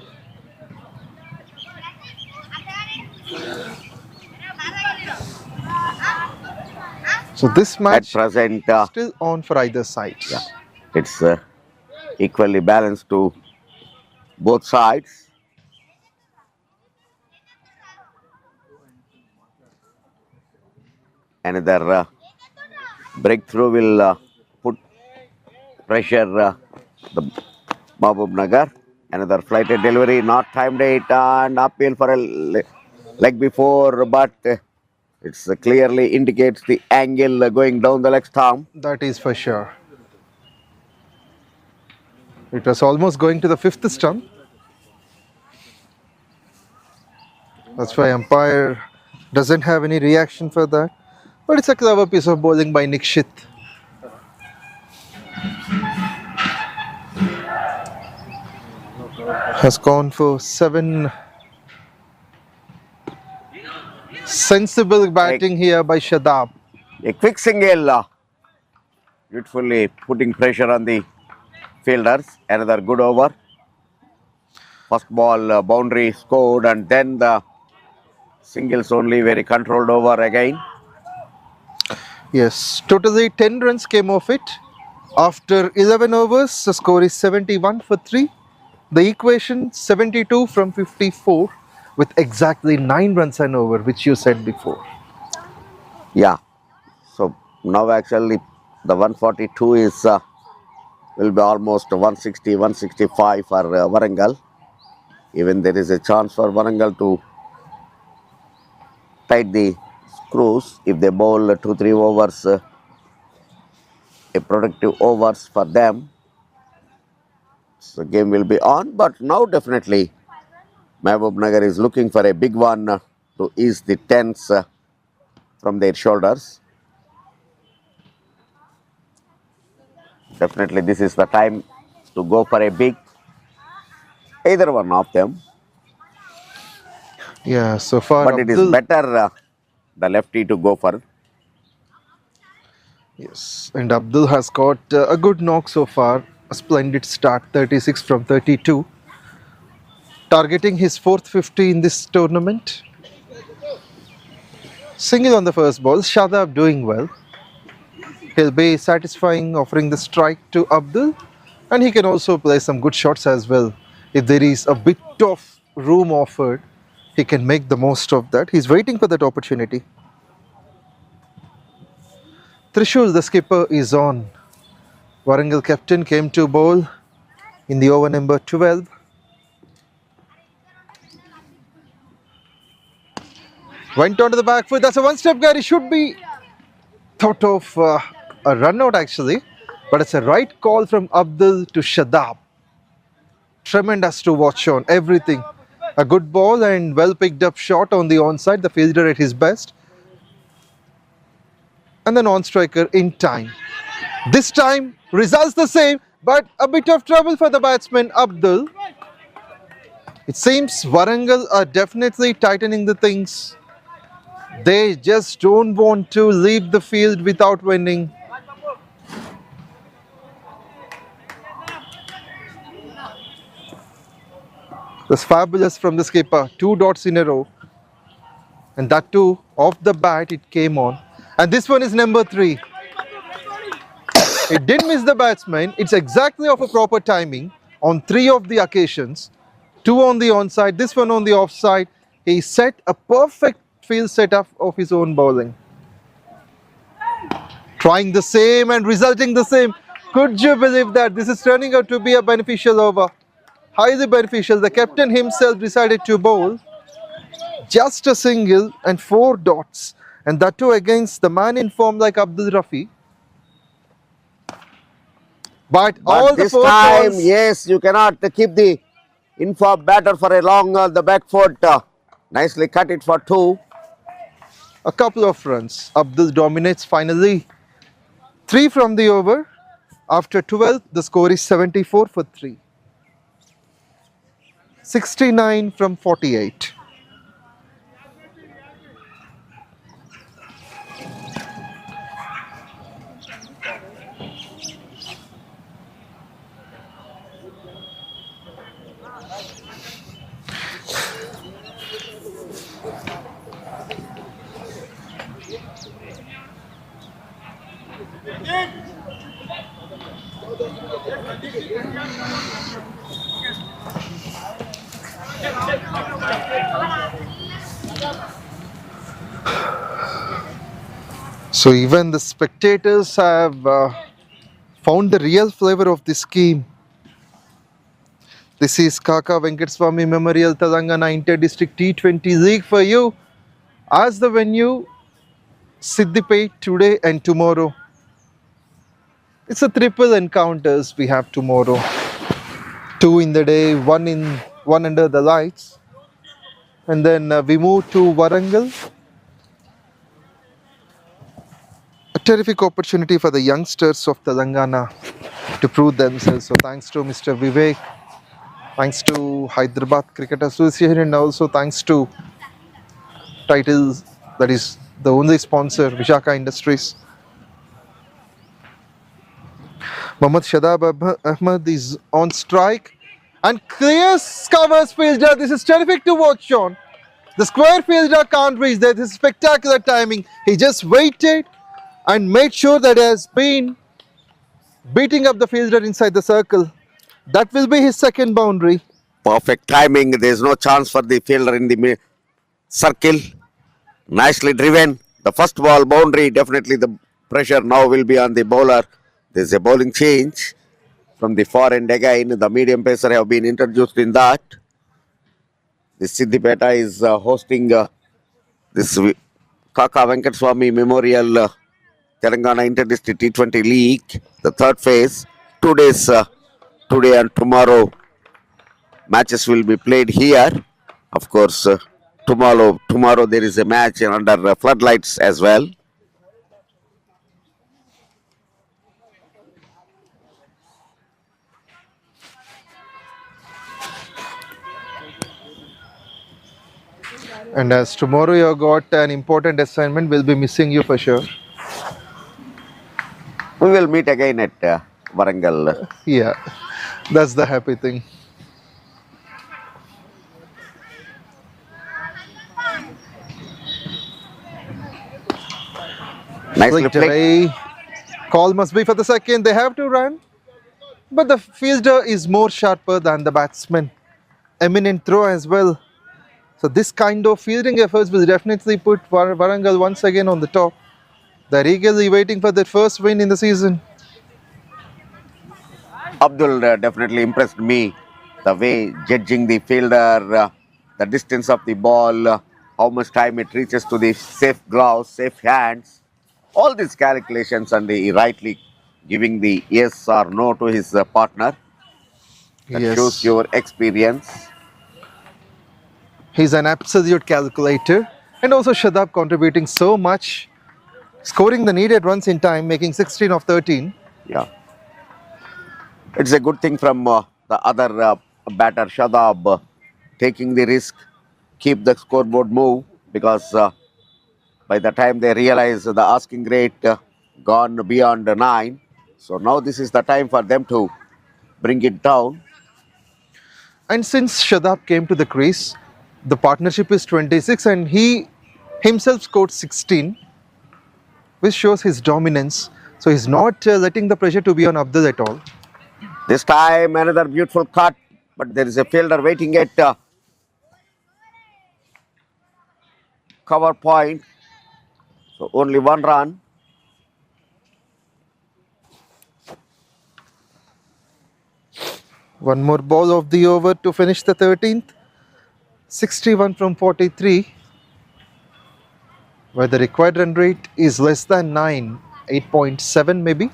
So this At match present, still on for either side. yeah, it's equally balanced to both sides. Another breakthrough will put pressure the Mahabubnagar. Another flighted delivery, not timed it, and appeal for a leg before, but it's clearly indicates the angle going down the leg stump. That is for sure. It was almost going to the 5th stump. That's why umpire doesn't have any reaction for that. But it's a clever piece of bowling by Nikshit. Has gone for 7. Sensible batting here by Shadab. A quick single, beautifully putting pressure on the fielders. Another good over. First ball boundary scored, and then the singles only, very controlled over again. Yes, totally 10 runs came off it. After 11 overs, the score is 71 for 3. The equation 72 from 54 with exactly 9 runs and over, which you said before. Yeah. So now actually the 142 is will be almost 160, 165 for Warangal. Even there is a chance for Warangal to tight the screws if they bowl 2-3 overs, a productive overs for them. So game will be on, but now definitely Mahabubnagar is looking for a big one to ease the tense from their shoulders. Definitely this is the time to go for a big, either one of them. Yeah, so far But it is better the lefty to go for. Yes, and Abdul has got a good knock so far. A splendid start, 36 from 32. Targeting his 4th 50 in this tournament. Single on the first ball, Shadab doing well. He'll be satisfying offering the strike to Abdul, and he can also play some good shots as well. If there is a bit of room offered, he can make the most of that. He's waiting for that opportunity. Trishul, the skipper, is on. Warangal captain came to bowl in the over number 12. Went onto the back foot. That's a one-step guy. He should be thought of a run out actually. But it's a right call from Abdul to Shadab. Tremendous to watch on. Everything. A good ball and well picked up shot on the onside. The fielder at his best. And the non-striker in time. This time, results the same, but a bit of trouble for the batsman Abdul. It seems Warangal are definitely tightening the things. They just don't want to leave the field without winning. That's fabulous from the skipper. 2 dots in a row. And that too, off the bat, it came on. And this one is number 3. It didn't miss the batsman. It's exactly of a proper timing on 3 of the occasions. 2 on the onside, this one on the offside. He set a perfect field setup of his own bowling. Trying the same and resulting the same. Could you believe that? This is turning out to be a beneficial over. Highly beneficial. The captain himself decided to bowl just a single and 4 dots. And that too against the man in form like Abdul Rafi. But all this the 4 time, balls, yes, you cannot keep the informed batter for a long the back foot. Nicely cut it for 2. A couple of runs. Abdul dominates finally. 3 from the over. After 12, the score is 74 for 3. 69 from 48. So even the spectators have found the real flavor of this game. This is Kaka Venkataswamy Memorial Telangana Inter-District T20 League for you. As the venue, Siddipet today and tomorrow. It's a triple encounters we have tomorrow. 2 in the day, one under the lights. And then we move to Warangal. A terrific opportunity for the youngsters of Telangana to prove themselves. So thanks to Mr. Vivek, thanks to Hyderabad Cricket Association, and also thanks to Titles, that is the only sponsor, Vishaka Industries. Mohammad Shadab Ahmed is on strike and clears covers fielder. This is terrific to watch on. The square fielder can't reach there. This is spectacular timing. He just waited and made sure that he has been beating up the fielder inside the circle. That will be his second boundary. Perfect timing. There's no chance for the fielder in the circle. Nicely driven. The first ball boundary. Definitely the pressure now will be on the bowler. There's a bowling change from the far end again. The medium pacer have been introduced in that. The Siddipeta is hosting this Kaka Venkataswamy Memorial Telangana Inter-District T20 League, the third phase. 2 days, today and tomorrow, matches will be played here. Of course, tomorrow there is a match under floodlights as well. And as tomorrow you have got an important assignment, we'll be missing you for sure. We will meet again at Warangal. Yeah, that's the happy thing. Nicely Flicked played. away. Call must be for the second. They have to run. But the fielder is more sharper than the batsman. Eminent throw as well. So this kind of fielding efforts will definitely put Warangal once again on the top. They're eagerly waiting for their first win in the season. Abdul definitely impressed me. The way judging the fielder, the distance of the ball, how much time it reaches to the safe gloves, safe hands. All these calculations, and he rightly giving the yes or no to his partner. That shows your experience. He's an absolute calculator. And also Shadab contributing so much, scoring the needed runs in time, making 16 of 13. Yeah. It's a good thing from the other batter, Shadab, taking the risk, keep the scoreboard move, because by the time they realize the asking rate gone beyond 9. So now this is the time for them to bring it down. And since Shadab came to the crease, the partnership is 26 and he himself scored 16, which shows his dominance. So he's not letting the pressure to be on Abdul at all. This time another beautiful cut, but there is a fielder waiting at cover point. So only one run. One more ball of the over to finish the 13th. 61 from 43. Where the required run rate is less than 9, 8.7 maybe.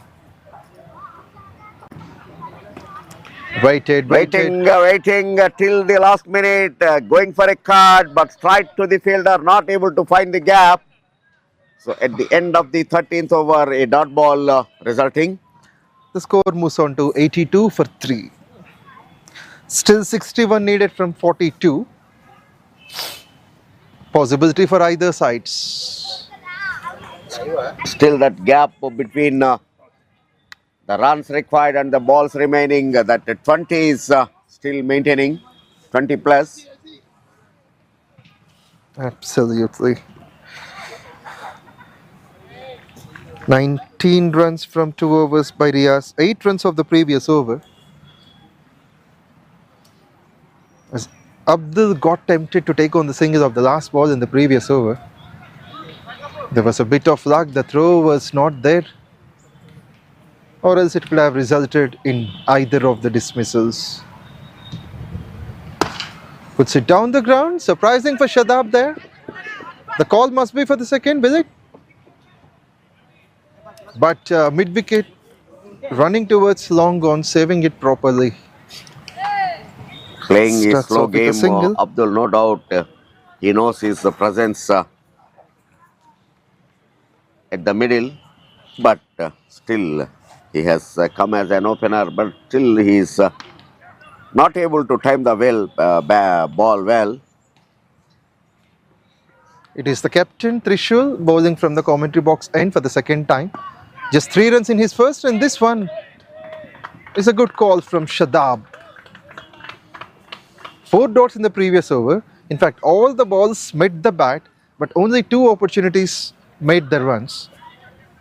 Waiting till the last minute, going for a cut, but straight to the fielder, not able to find the gap. So at the end of the 13th over, a dot ball resulting. The score moves on to 82 for 3. Still 61 needed from 42. Possibility for either sides. Still that gap between the runs required and the balls remaining, that 20 is still maintaining, 20 plus. Absolutely. 19 runs from 2 overs by Riaz, 8 runs of the previous over. As Abdul got tempted to take on the single of the last ball in the previous over. There was a bit of luck, the throw was not there, or else it could have resulted in either of the dismissals. Puts it down the ground, surprising for Shadab there. The call must be for the second, will it? But mid-wicket, running towards long on, saving it properly. Playing a Starts slow off with a game, single. Abdul, no doubt, he knows his presence at the middle, but still he has come as an opener, but still he is not able to time the ball well. It is the captain, Trishul, bowling from the commentary box end for the second time. Just 3 runs in his first, and this one is a good call from Shadab. 4 dots in the previous over. In fact, all the balls met the bat, but only 2 opportunities made the runs.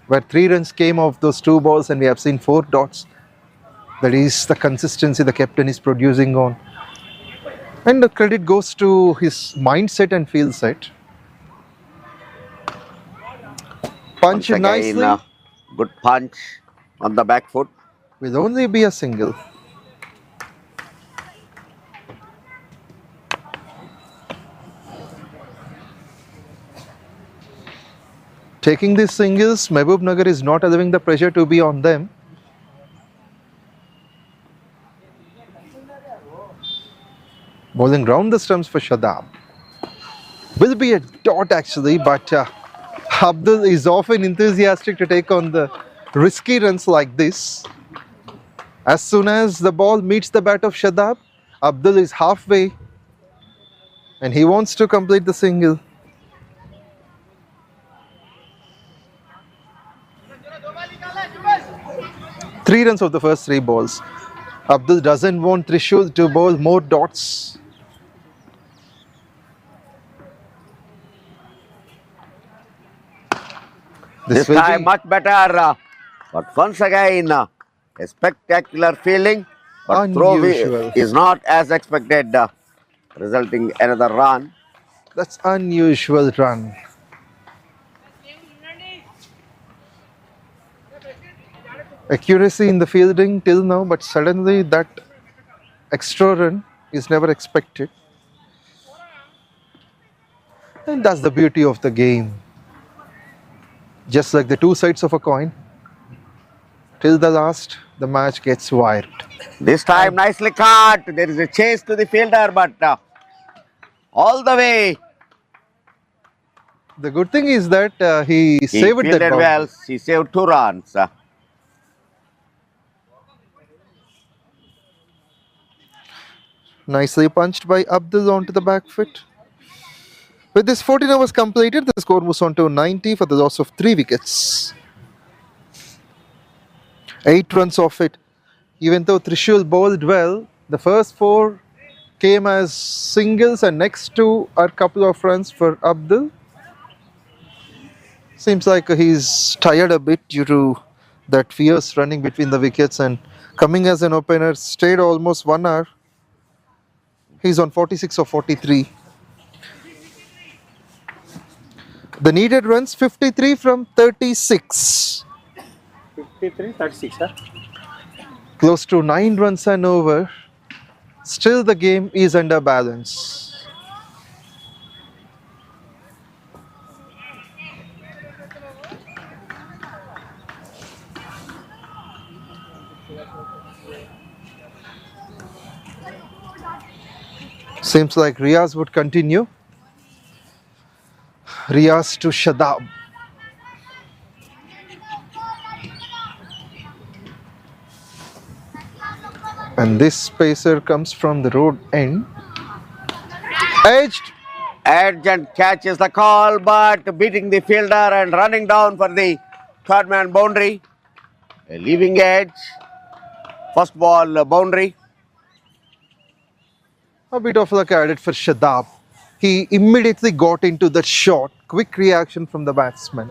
Where 3 runs came off those 2 balls, and we have seen 4 dots. That is the consistency the captain is producing on. And the credit goes to his mindset and field set. Punch Once again, nicely. good punch on the back foot. Will only be a single. Taking these singles, Mahabubnagar is not allowing the pressure to be on them. Bowling round the stumps for Shadab. Will be a dot actually, but Abdul is often enthusiastic to take on the risky runs like this. As soon as the ball meets the bat of Shadab, Abdul is halfway and he wants to complete the single. Three runs of the first 3 balls. Abdul doesn't want Trishul to bowl more dots. This will time be much better, but once again a spectacular fielding, but throw unusual. is not as expected, resulting another run. That's unusual run. Accuracy in the fielding till now, but suddenly that extra run is never expected. And that's the beauty of the game. Just like the 2 sides of a coin, till the last, the match gets wired. This time nicely cut. There is a chase to the fielder, but all the way The good thing is that he he saved that fielded ball. well. He saved 2 runs. Nicely punched by Abdul onto the back foot. With this 14 overs completed, the score moves on to 90 for the loss of 3 wickets. 8 runs off it. Even though Trishul bowled well, the first 4 came as singles and next 2 are a couple of runs for Abdul. Seems like he's tired a bit due to that fierce running between the wickets, and coming as an opener, stayed almost 1 hour. He's on 46 or 43. The needed runs 53 from 36. 53, 36, huh? Close to 9 runs and over. Still the game is under balance. Seems like Riaz would continue. Riaz to Shadab. And this pacer comes from the road end. Edged. Edge and catches the call, but beating the fielder and running down for the third man boundary. A leaving edge. First ball boundary. A bit of luck added for Shadab. He immediately got into the shot. Quick reaction from the batsman.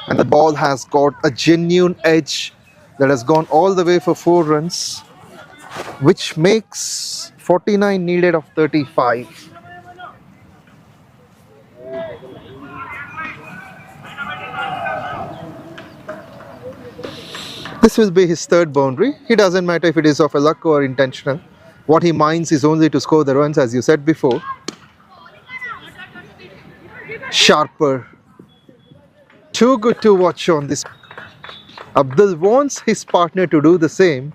And the ball has got a genuine edge that has gone all the way for 4 runs, which makes 49 needed of 35. This will be his third boundary. He doesn't matter if it is of a luck or intentional. What he minds is only to score the runs, as you said before. Sharper. Too good to watch on this. Abdul wants his partner to do the same,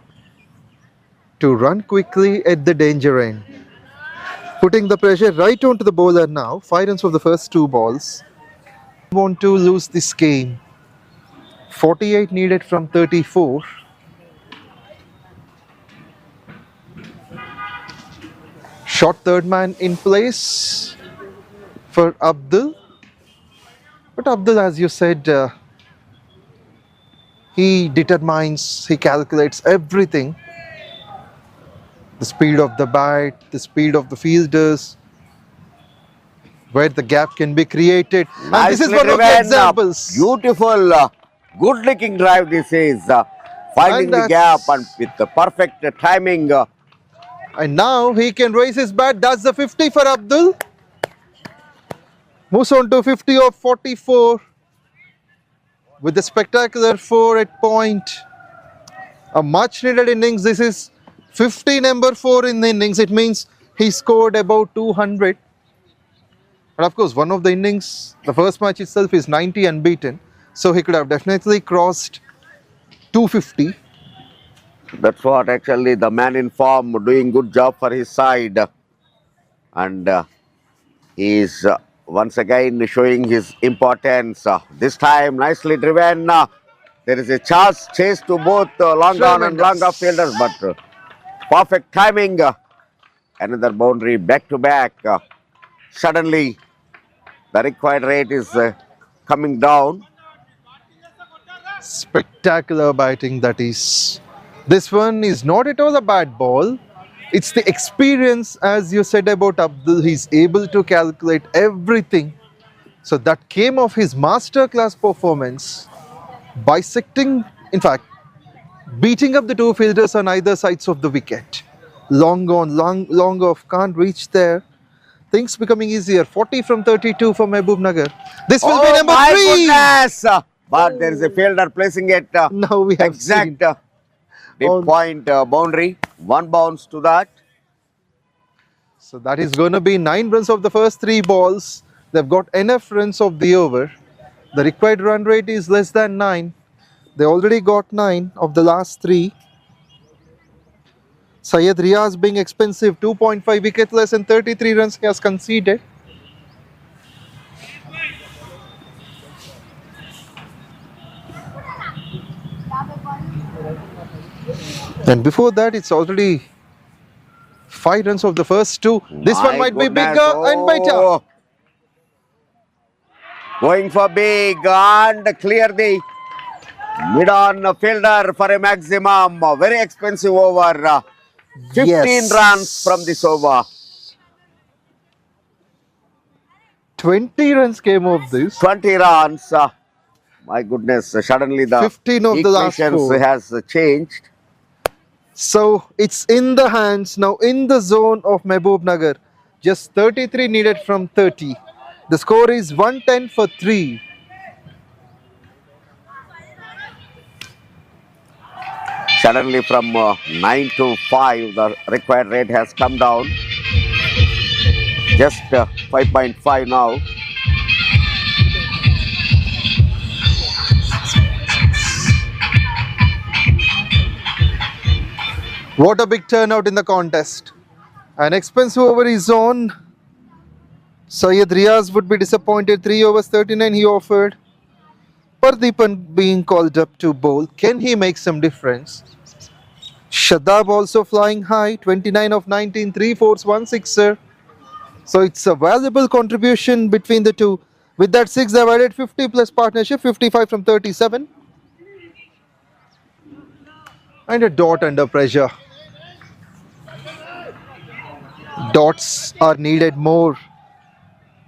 to run quickly at the danger end. Putting the pressure right onto the bowler now. 5 runs of the first 2 balls. Want to lose this game. 48 needed from 34. Short third man in place for Abdul. But Abdul, as you said, he determines, he calculates everything. The speed of the bat, the speed of the fielders, where the gap can be created. And this is one of the examples. Beautiful, good looking drive this is. Finding the gap and with the perfect timing. And now he can raise his bat. That's the 50 for Abdul. Moves on to 50 of 44 with a spectacular 4 at point. A much needed innings. This is 50 number 4 in the innings. It means he scored about 200. And of course, one of the innings, the first match itself is 90 unbeaten. So he could have definitely crossed 250. That's what actually the man in form doing good job for his side. And he is once again showing his importance. This time nicely driven. There is a chase to both long on and long off fielders, but perfect timing. Another boundary back to back. Suddenly the required rate is coming down. Spectacular batting that is. This one is not at all a bad ball. It's the experience, as you said about Abdul. He's able to calculate everything. So that came of his masterclass performance, bisecting, in fact, beating up the 2 fielders on either sides of the wicket. Long on, long off, can't reach there. Things becoming easier. 40 from 32 for Mahabubnagar. This will be number 3. Goodness. But there is a fielder placing it Now we have exact seen. deep point boundary. 1 bounce to that. So that is going to be 9 runs of the first 3 balls. They've got enough runs of the over. The required run rate is less than 9. They already got 9 of the last 3. Syed Riaz being expensive, 2.5 wicket less and 33 runs he has conceded. And before that, it's already 5 runs of the first 2. This one might be bigger and better. Going for big and clear the mid-on fielder for a maximum. Very expensive over. 15 runs from this over. 20 runs came of this. 20 runs. My goodness, suddenly the 15 of the last 4 has changed. So it's in the hands now, in the zone of Mahabubnagar. Just 33 needed from 30. The score is 110 for 3. Suddenly from 9 to 5, the required rate has come down. Just 5.5 now. What a big turnout in the contest. An expensive over is on. Syed Riaz would be disappointed. 3 overs 39 he offered. Pardeepan being called up to bowl. Can he make some difference? Shadab also flying high, 29 of 19, 3 fours, 1 sixer. So it's a valuable contribution between the two. With that 6, they've added 50 plus partnership, 55 from 37. And a dot under pressure. Dots are needed more.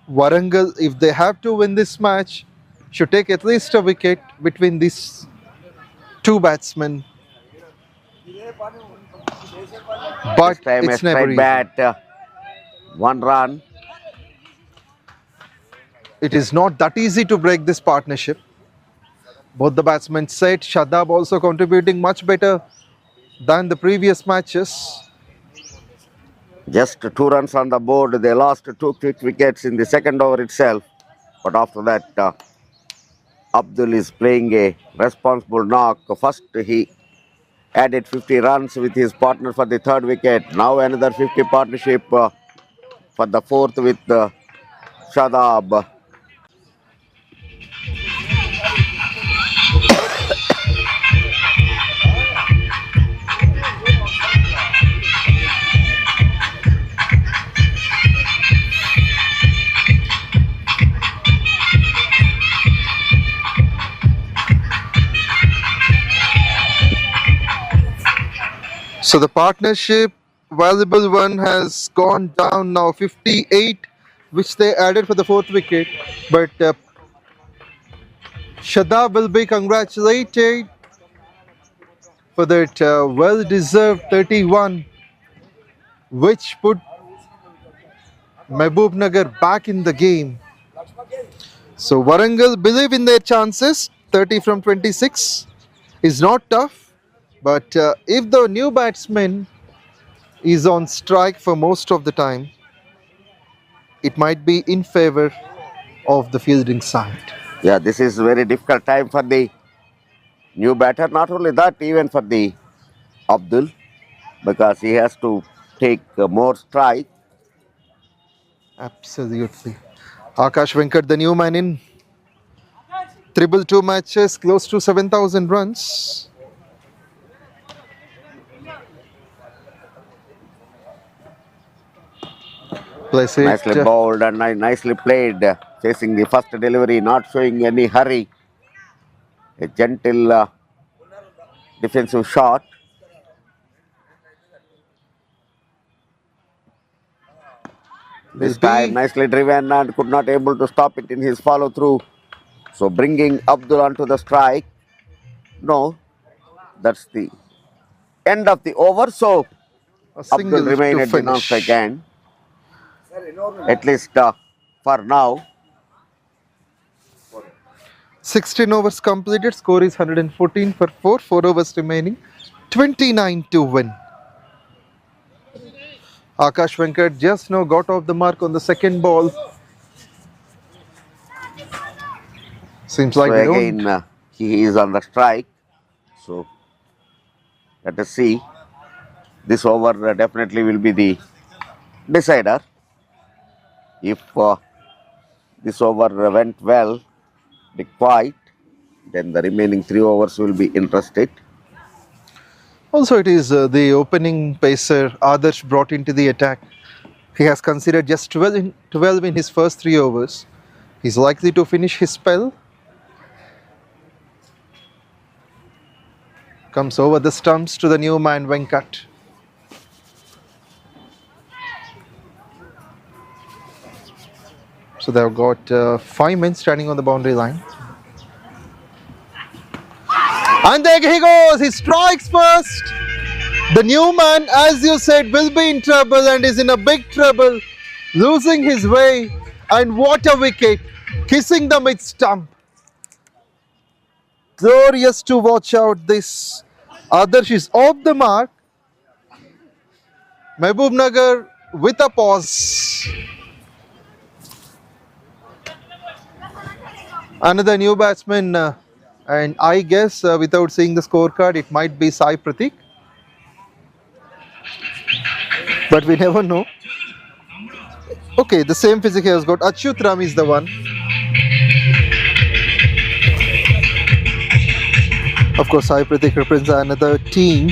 Warangal, if they have to win this match, should take at least a wicket between these two batsmen. But This time a it's never straight easy. bat, 1 run. It is not that easy to break this partnership. Both the batsmen said, Shadab also contributing much better than the previous matches. Just 2 runs on the board. They lost 2 quick wickets in the second over itself. But after that, Abdul is playing a responsible knock. First, he added 50 runs with his partner for the 3rd wicket. Now another 50 partnership for the 4th with Shadab. So the partnership, valuable one, has gone down now 58, which they added for the 4th wicket. But Shadab will be congratulated for that well-deserved 31, which put Mahabubnagar back in the game. So Warangal believe in their chances. 30 from 26 is not tough. But if the new batsman is on strike for most of the time, it might be in favor of the fielding side. Yeah, this is very difficult time for the new batter. Not only that, even for the Abdul, because he has to take more strike. Absolutely. Akash Venkat, the new man in 222 matches, close to 7,000 runs. Place it. Nicely bowled and nicely played. Chasing the first delivery, not showing any hurry. A gentle defensive shot. This time nicely driven and could not able to stop it in his follow through. So bringing Abdul onto the strike. No, that's the end of the over. So A single Abdul remain to at the finish. non-strike end. At least for now. 16 overs completed, score is 114 for 4, 4 overs remaining, 29 to win. Akash Venkat just now got off the mark on the second ball. Seems like So they don't. again, he is on the strike. So let us see. This over definitely will be the decider. If this over went well, be quiet, then the remaining 3 overs will be interested. Also, it is the opening pacer Adarsh brought into the attack. He has considered just 12 in his first 3 overs. He's likely to finish his spell. Comes over the stumps to the new man Venkat. So they've got 5 men standing on the boundary line. And there he goes, he strikes first. The new man, as you said, will be in trouble and is in a big trouble, losing his way. And what a wicket, kissing the mid stump. Glorious to watch out this. Adarsh is off the mark. Mahabubnagar with a pause. Another new batsman, and I guess without seeing the scorecard, it might be Sai Pratik. But we never know. Okay, the same physique has got Achyut Ram is the one. Of course, Sai Pratik represents another team.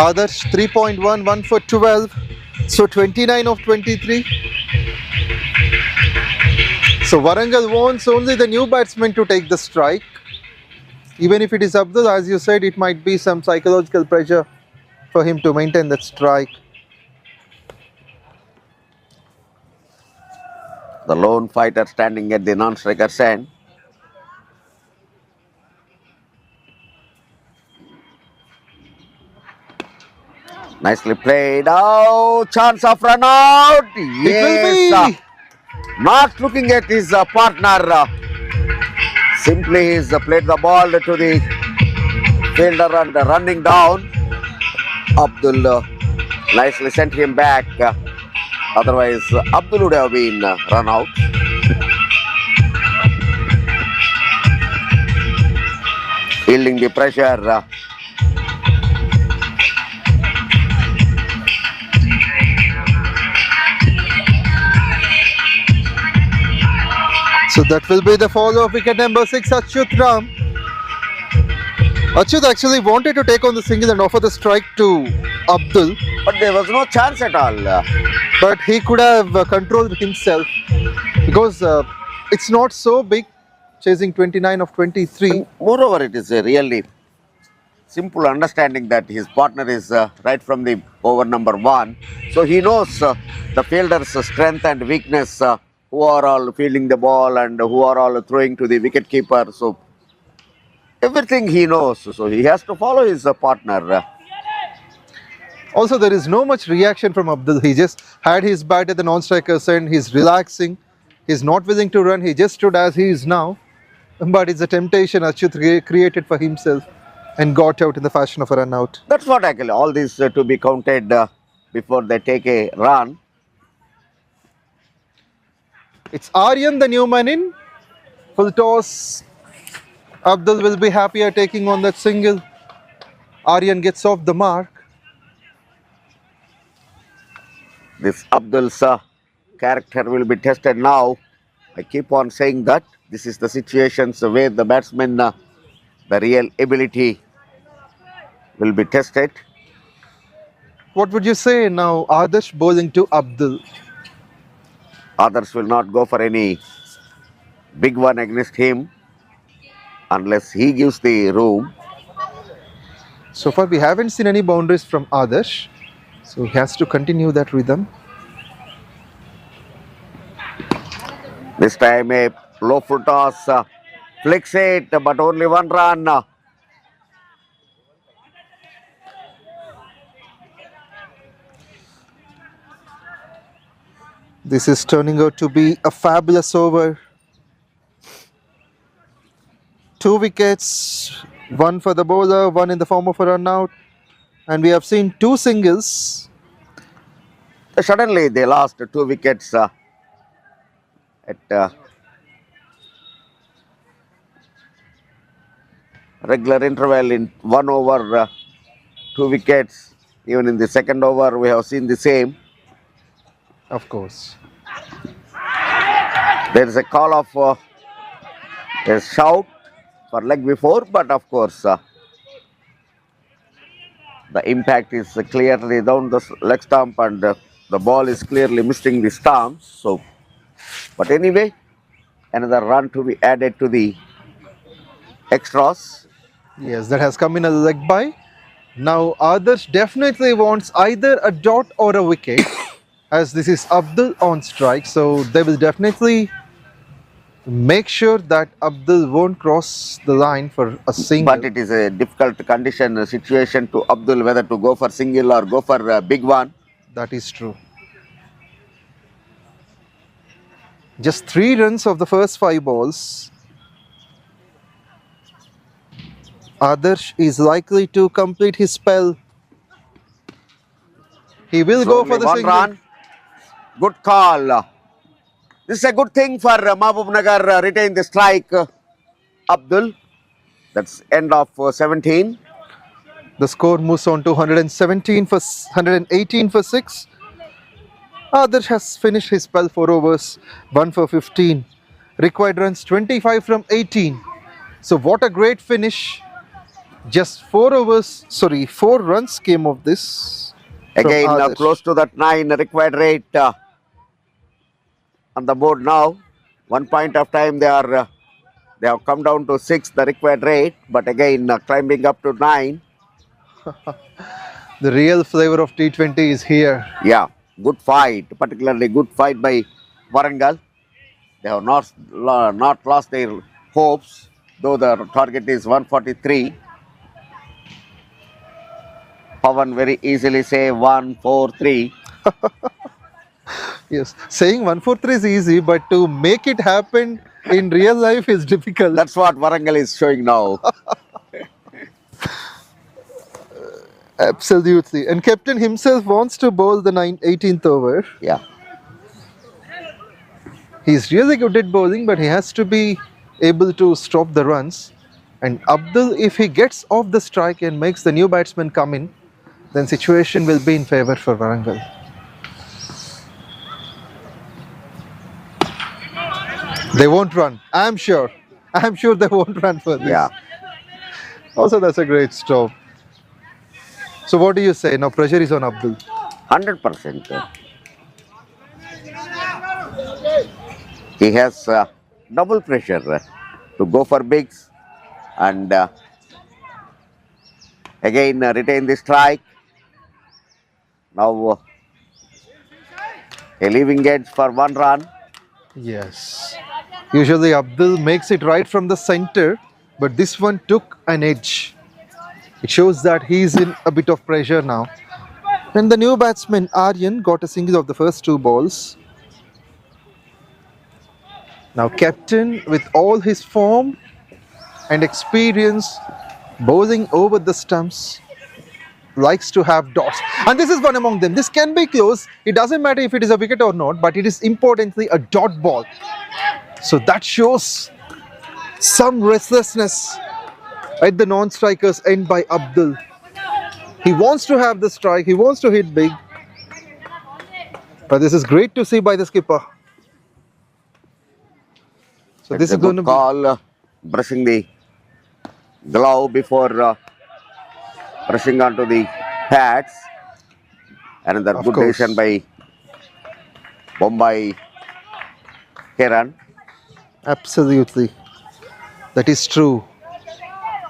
Adarsh 3.1, 1 for 12. So 29 of 23. So Warangal wants only the new batsman to take the strike. Even if it is Abdul, as you said, it might be some psychological pressure for him to maintain that strike. The lone fighter standing at the non-striker's end. Nicely played. Oh, chance of run out. Yes. Not looking at his partner. Simply he's played the ball to the fielder and running down. Abdul nicely sent him back. Otherwise, Abdul would have been run out. Yielding the pressure. So that will be the follow-up wicket number 6, Achyut Ram. Achyut actually wanted to take on the single and offer the strike to Abdul. But there was no chance at all. But he could have controlled himself because it's not so big, chasing 29 of 23. Moreover, it is a really simple understanding that his partner is right from the over number 1. So he knows the fielder's strength and weakness, who are all fielding the ball and who are all throwing to the wicket keeper. So everything he knows. So he has to follow his partner. Also, there is no much reaction from Abdul. He just had his bat at the non-striker's end. He's relaxing. He's not willing to run. He just stood as he is now. But it's a temptation Achyut created for himself and got out in the fashion of a run out. That's what actually all these to be counted before they take a run. It's Aryan, the new man in. Full toss. Abdul will be happier taking on that single. Aryan gets off the mark. This Abdul's character will be tested now. I keep on saying that this is the situations where the batsman, the real ability will be tested. What would you say now? Adarsh bowling to Abdul. Others will not go for any big one against him unless he gives the room. So far we haven't seen any boundaries from Adarsh. So he has to continue that rhythm. This time a low full toss, flicks it, but only one run. This is turning out to be a fabulous over. 2 wickets, 1 for the bowler, 1 in the form of a run out. And we have seen 2 singles. Suddenly they lost 2 wickets at regular interval in 1 over, 2 wickets. Even in the second over we have seen the same. Of course. There is a call of a shout for leg before, but of course the impact is clearly down the leg stump and the ball is clearly missing the stumps. So, but anyway, another run to be added to the extras. Yes, that has come in a leg by. Now Adarsh definitely wants either a dot or a wicket as this is Abdul on strike. So they will definitely make sure that Abdul won't cross the line for a single. But it is a difficult condition, situation to Abdul whether to go for single or go for a big one. That is true. Just 3 runs of the first 5 balls. Adarsh is likely to complete his spell. He will go for the one single. run. Good call. This is a good thing for Mahabubnagar retain the strike. Abdul. That's end of 17. The score moves on to 118 for 6. Adarsh has finished his spell 4 overs, 1 for 15. Required runs 25 from 18. So what a great finish. Just 4 runs came of this. from Again, Adarsh. close to that 9 required rate on the board now. 1 point of time they have come down to 6 the required rate, but again climbing up to 9. The real flavor of T20 is here. Yeah, good fight, particularly good fight by Warangal. They have not lost their hopes, though the target is 143. Pawan very easily say 143. Yes, saying 143 is easy, but to make it happen in real life is difficult. That's what Warangal is showing now. Absolutely. And captain himself wants to bowl the 18th over. Yeah, He's really good at bowling, but he has to be able to stop the runs. And Abdul, if he gets off the strike and makes the new batsman come in, then situation will be in favor for Warangal. They won't run. I'm sure they won't run for this. yeah. Also, that's a great stop. So what do you say? Now pressure is on Abdul. 100%. He has double pressure to go for bigs and again retain the strike. Now a leaving edge for 1 run. Yes. Usually Abdul makes it right from the center, but this one took an edge. It shows that he's in a bit of pressure now. And the new batsman Aryan got a single of the first 2 balls. Now captain, with all his form and experience, bowling over the stumps, likes to have dots. And this is one among them. This can be close. It doesn't matter if it is a wicket or not, but it is importantly a dot ball. So that shows some restlessness at the non-striker's end by Abdul. He wants to have the strike. He wants to hit big. But this is great to see by the skipper. So this is going to be call, brushing the glove before pressing onto the pads. Another Of good course. decision by Bombay Kiran. absolutely. That is true.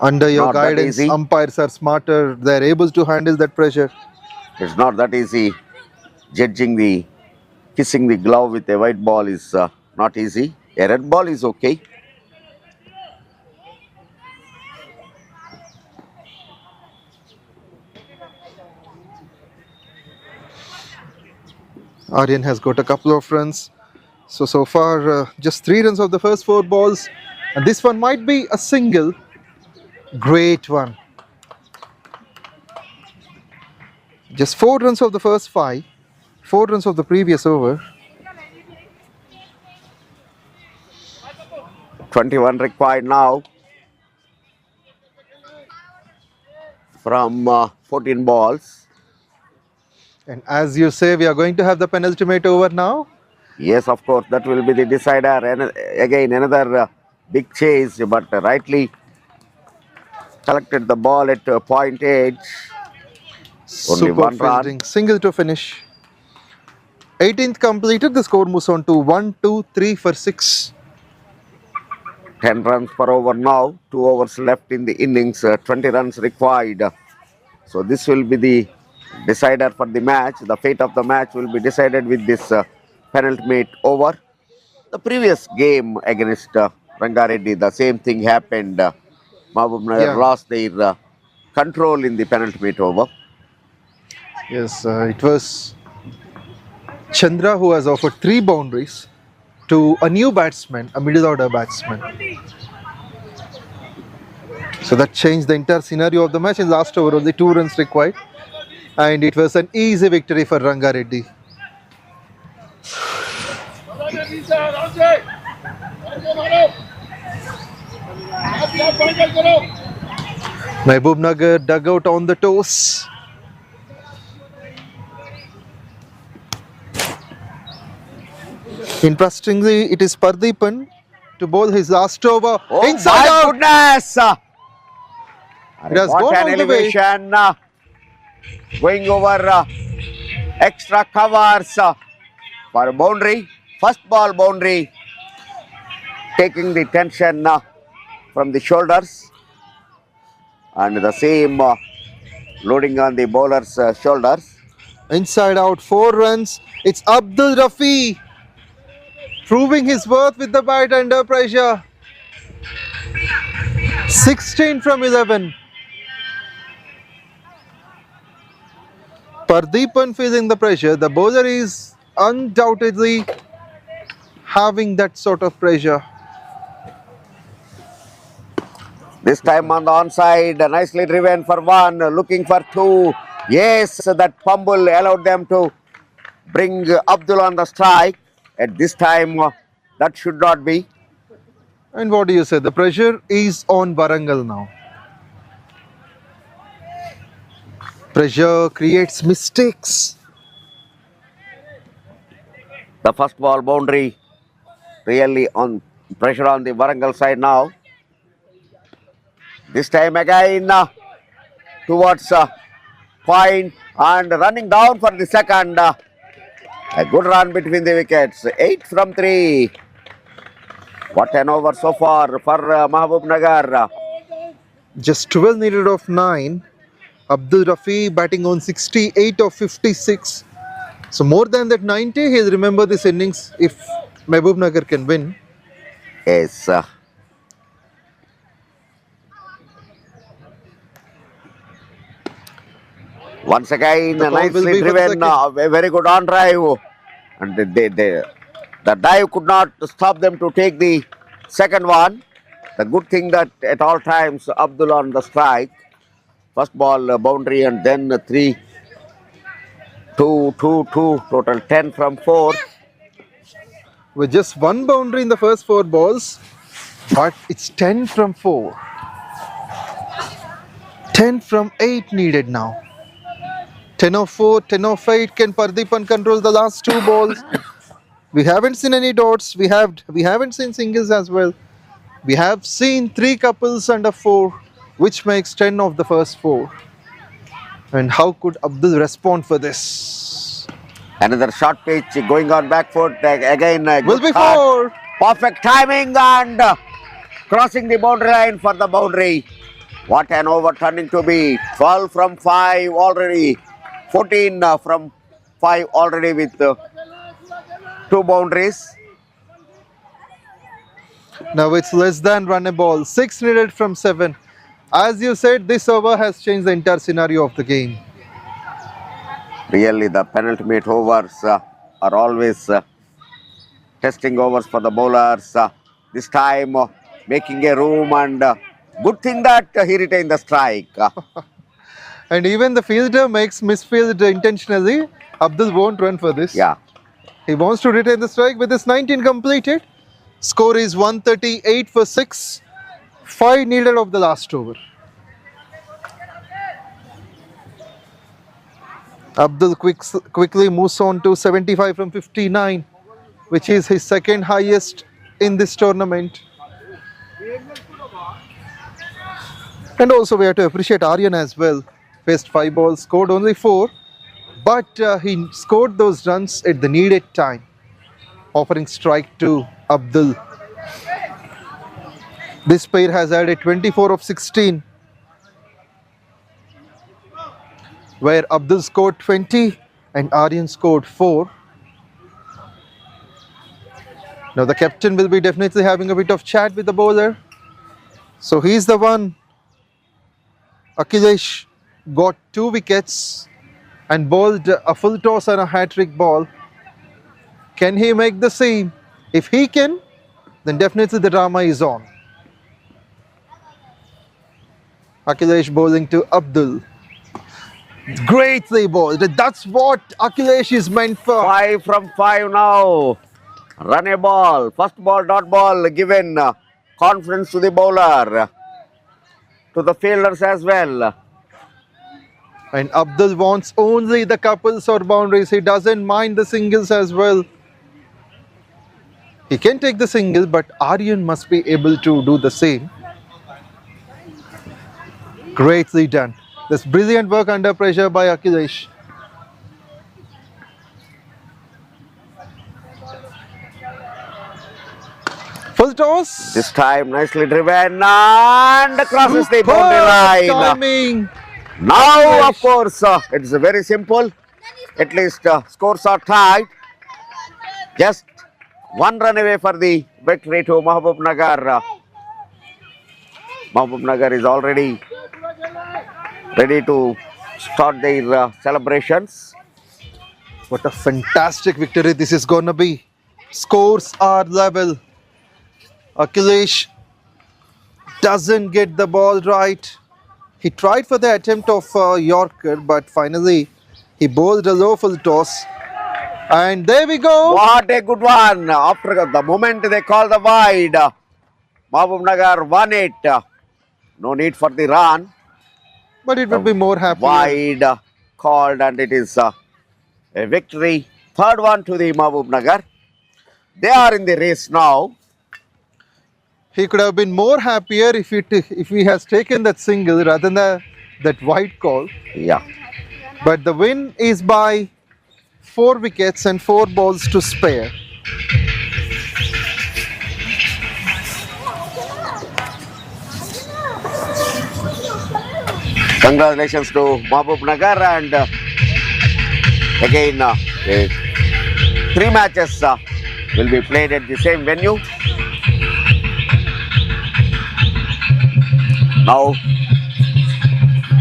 Under your Not that guidance, easy. umpires are smarter. They are able to handle that pressure. It's not that easy. Kissing the glove with a white ball is not easy. A red ball is okay. Aryan has got a couple of runs. So far, just 3 runs of the first 4 balls. And this one might be a single. Great one. Just 4 runs of the first 5. 4 runs of the previous over. 21 required now from 14 balls. And as you say, we are going to have the penultimate over now. Yes, of course, that will be the decider. And again, another big chase, but rightly collected the ball at point edge. Only Super 1 run. fielding. Single to finish. 18th completed. The score moves on to 1, 2, 3 for 6. 10 runs per over now. 2 overs left in the innings. 20 runs required. So this will be the decider for the match. The fate of the match will be decided with this penultimate over. The previous game against Rangareddy, the same thing happened. Mahabubnagar lost their control in the penultimate over. Yes, it was Chandra who has offered 3 boundaries to a new batsman, a middle order batsman. So that changed the entire scenario of the match. In last over, only 2 runs required. And it was an easy victory for Rangareddy. Mahabubnagar dugout on the toes. Interestingly, it is Pardeepan to bowl his last over. Oh Inside my out! goodness! It has What gone an all the way. elevation! Going over extra covers for boundary. First ball boundary. Taking the tension from the shoulders. And the same loading on the bowler's shoulders. Inside out, 4 runs. It's Abdul Rafi proving his worth with the bat under pressure. 16 from 11. Pardeepan feeling the pressure. The bowler is undoubtedly having that sort of pressure. This time on the onside, nicely driven for 1, looking for 2. Yes, that fumble allowed them to bring Abdul on the strike. At this time, that should not be. And what do you say? The pressure is on Warangal now. Pressure creates mistakes. The first ball boundary really on pressure on the Warangal side now. This time again towards point and running down for the second. A good run between the wickets. 8 from 3. What an over so far for Mahabubnagar. Just 12 needed of 9. Abdul Rafi batting on 68 of 56. So more than that 90, he'll remember this innings if Mahabubnagar can win. Yes. Once again, The call will nicely be for the driven, a very good on drive. And the dive could not stop them to take the second one. The good thing that at all times, Abdul on the strike. First ball boundary and then 3, 2, 2, 2, total 10 from 4. With just 1 boundary in the first 4 balls, but it's 10 from 4. 10 from 8 needed now. 10 of 4, 10 of 8. Can Pardeepan control the last 2 balls? We haven't seen any dots. We haven't seen singles as well. We have seen 3 couples under 4, which makes 10 of the first 4. And how could Abdul respond for this? Another short pitch going on back foot. Again, Will good be start. 4. Perfect timing and crossing the boundary line for the boundary. What an over turning to be. 12 from 5 already. 14 from 5 already with 2 boundaries. Now it's less than runnable. 6 needed from 7. As you said, this over has changed the entire scenario of the game. Really, the penultimate overs are always testing overs for the bowlers. This time making a room and good thing that he retained the strike. And even the fielder makes misfield intentionally. Abdul won't run for this. Yeah. He wants to retain the strike with his 19 completed. Score is 138 for 6. 5 needed of the last over. Abdul quickly moves on to 75 from 59, which is his second highest in this tournament. And also we have to appreciate Aryan as well. Faced 5 balls, scored only 4, but he scored those runs at the needed time, offering strike to Abdul. This pair has added 24 of 16, where Abdul scored 20 and Aryan scored 4. Now the captain will be definitely having a bit of chat with the bowler. So he's the one. Akhilesh got 2 wickets and bowled a full toss and a hat-trick ball. Can he make the same? If he can, then definitely the drama is on. Akhilesh bowling to Abdul. Greatly bowled. That's what Akhilesh is meant for. 5 from 5 now. Run a ball. First ball, dot ball given. Confidence to the bowler. To the fielders as well. And Abdul wants only the couples or boundaries. He doesn't mind the singles as well. He can take the single, but Aryan must be able to do the same. Greatly done. This brilliant work under pressure by Akhilesh. Full toss. This time nicely driven and crosses the boundary Superb line. timing. Now, of course, it's very simple. At least scores are tied. Just one run away for the victory to Mahabubnagar. Mahabubnagar is already ready to start their celebrations. What a fantastic victory this is going to be. Scores are level. Akhilesh doesn't get the ball right. He tried for the attempt of Yorker, but finally he bowled a low full toss. And there we go. What a good one. After the moment they call the wide, Mahabubnagar won it. No need for the run. But it would be more happy. Wide called, and it is a victory. Third one to the Mahabubnagar. They are in the race now. He could have been more happier if he has taken that single rather than that wide call. Yeah. But the win is by 4 wickets and 4 balls to spare. Congratulations to Mahabubnagar, and again 3 matches will be played at the same venue. Now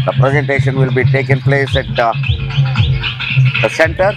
the presentation will be taken place at the center.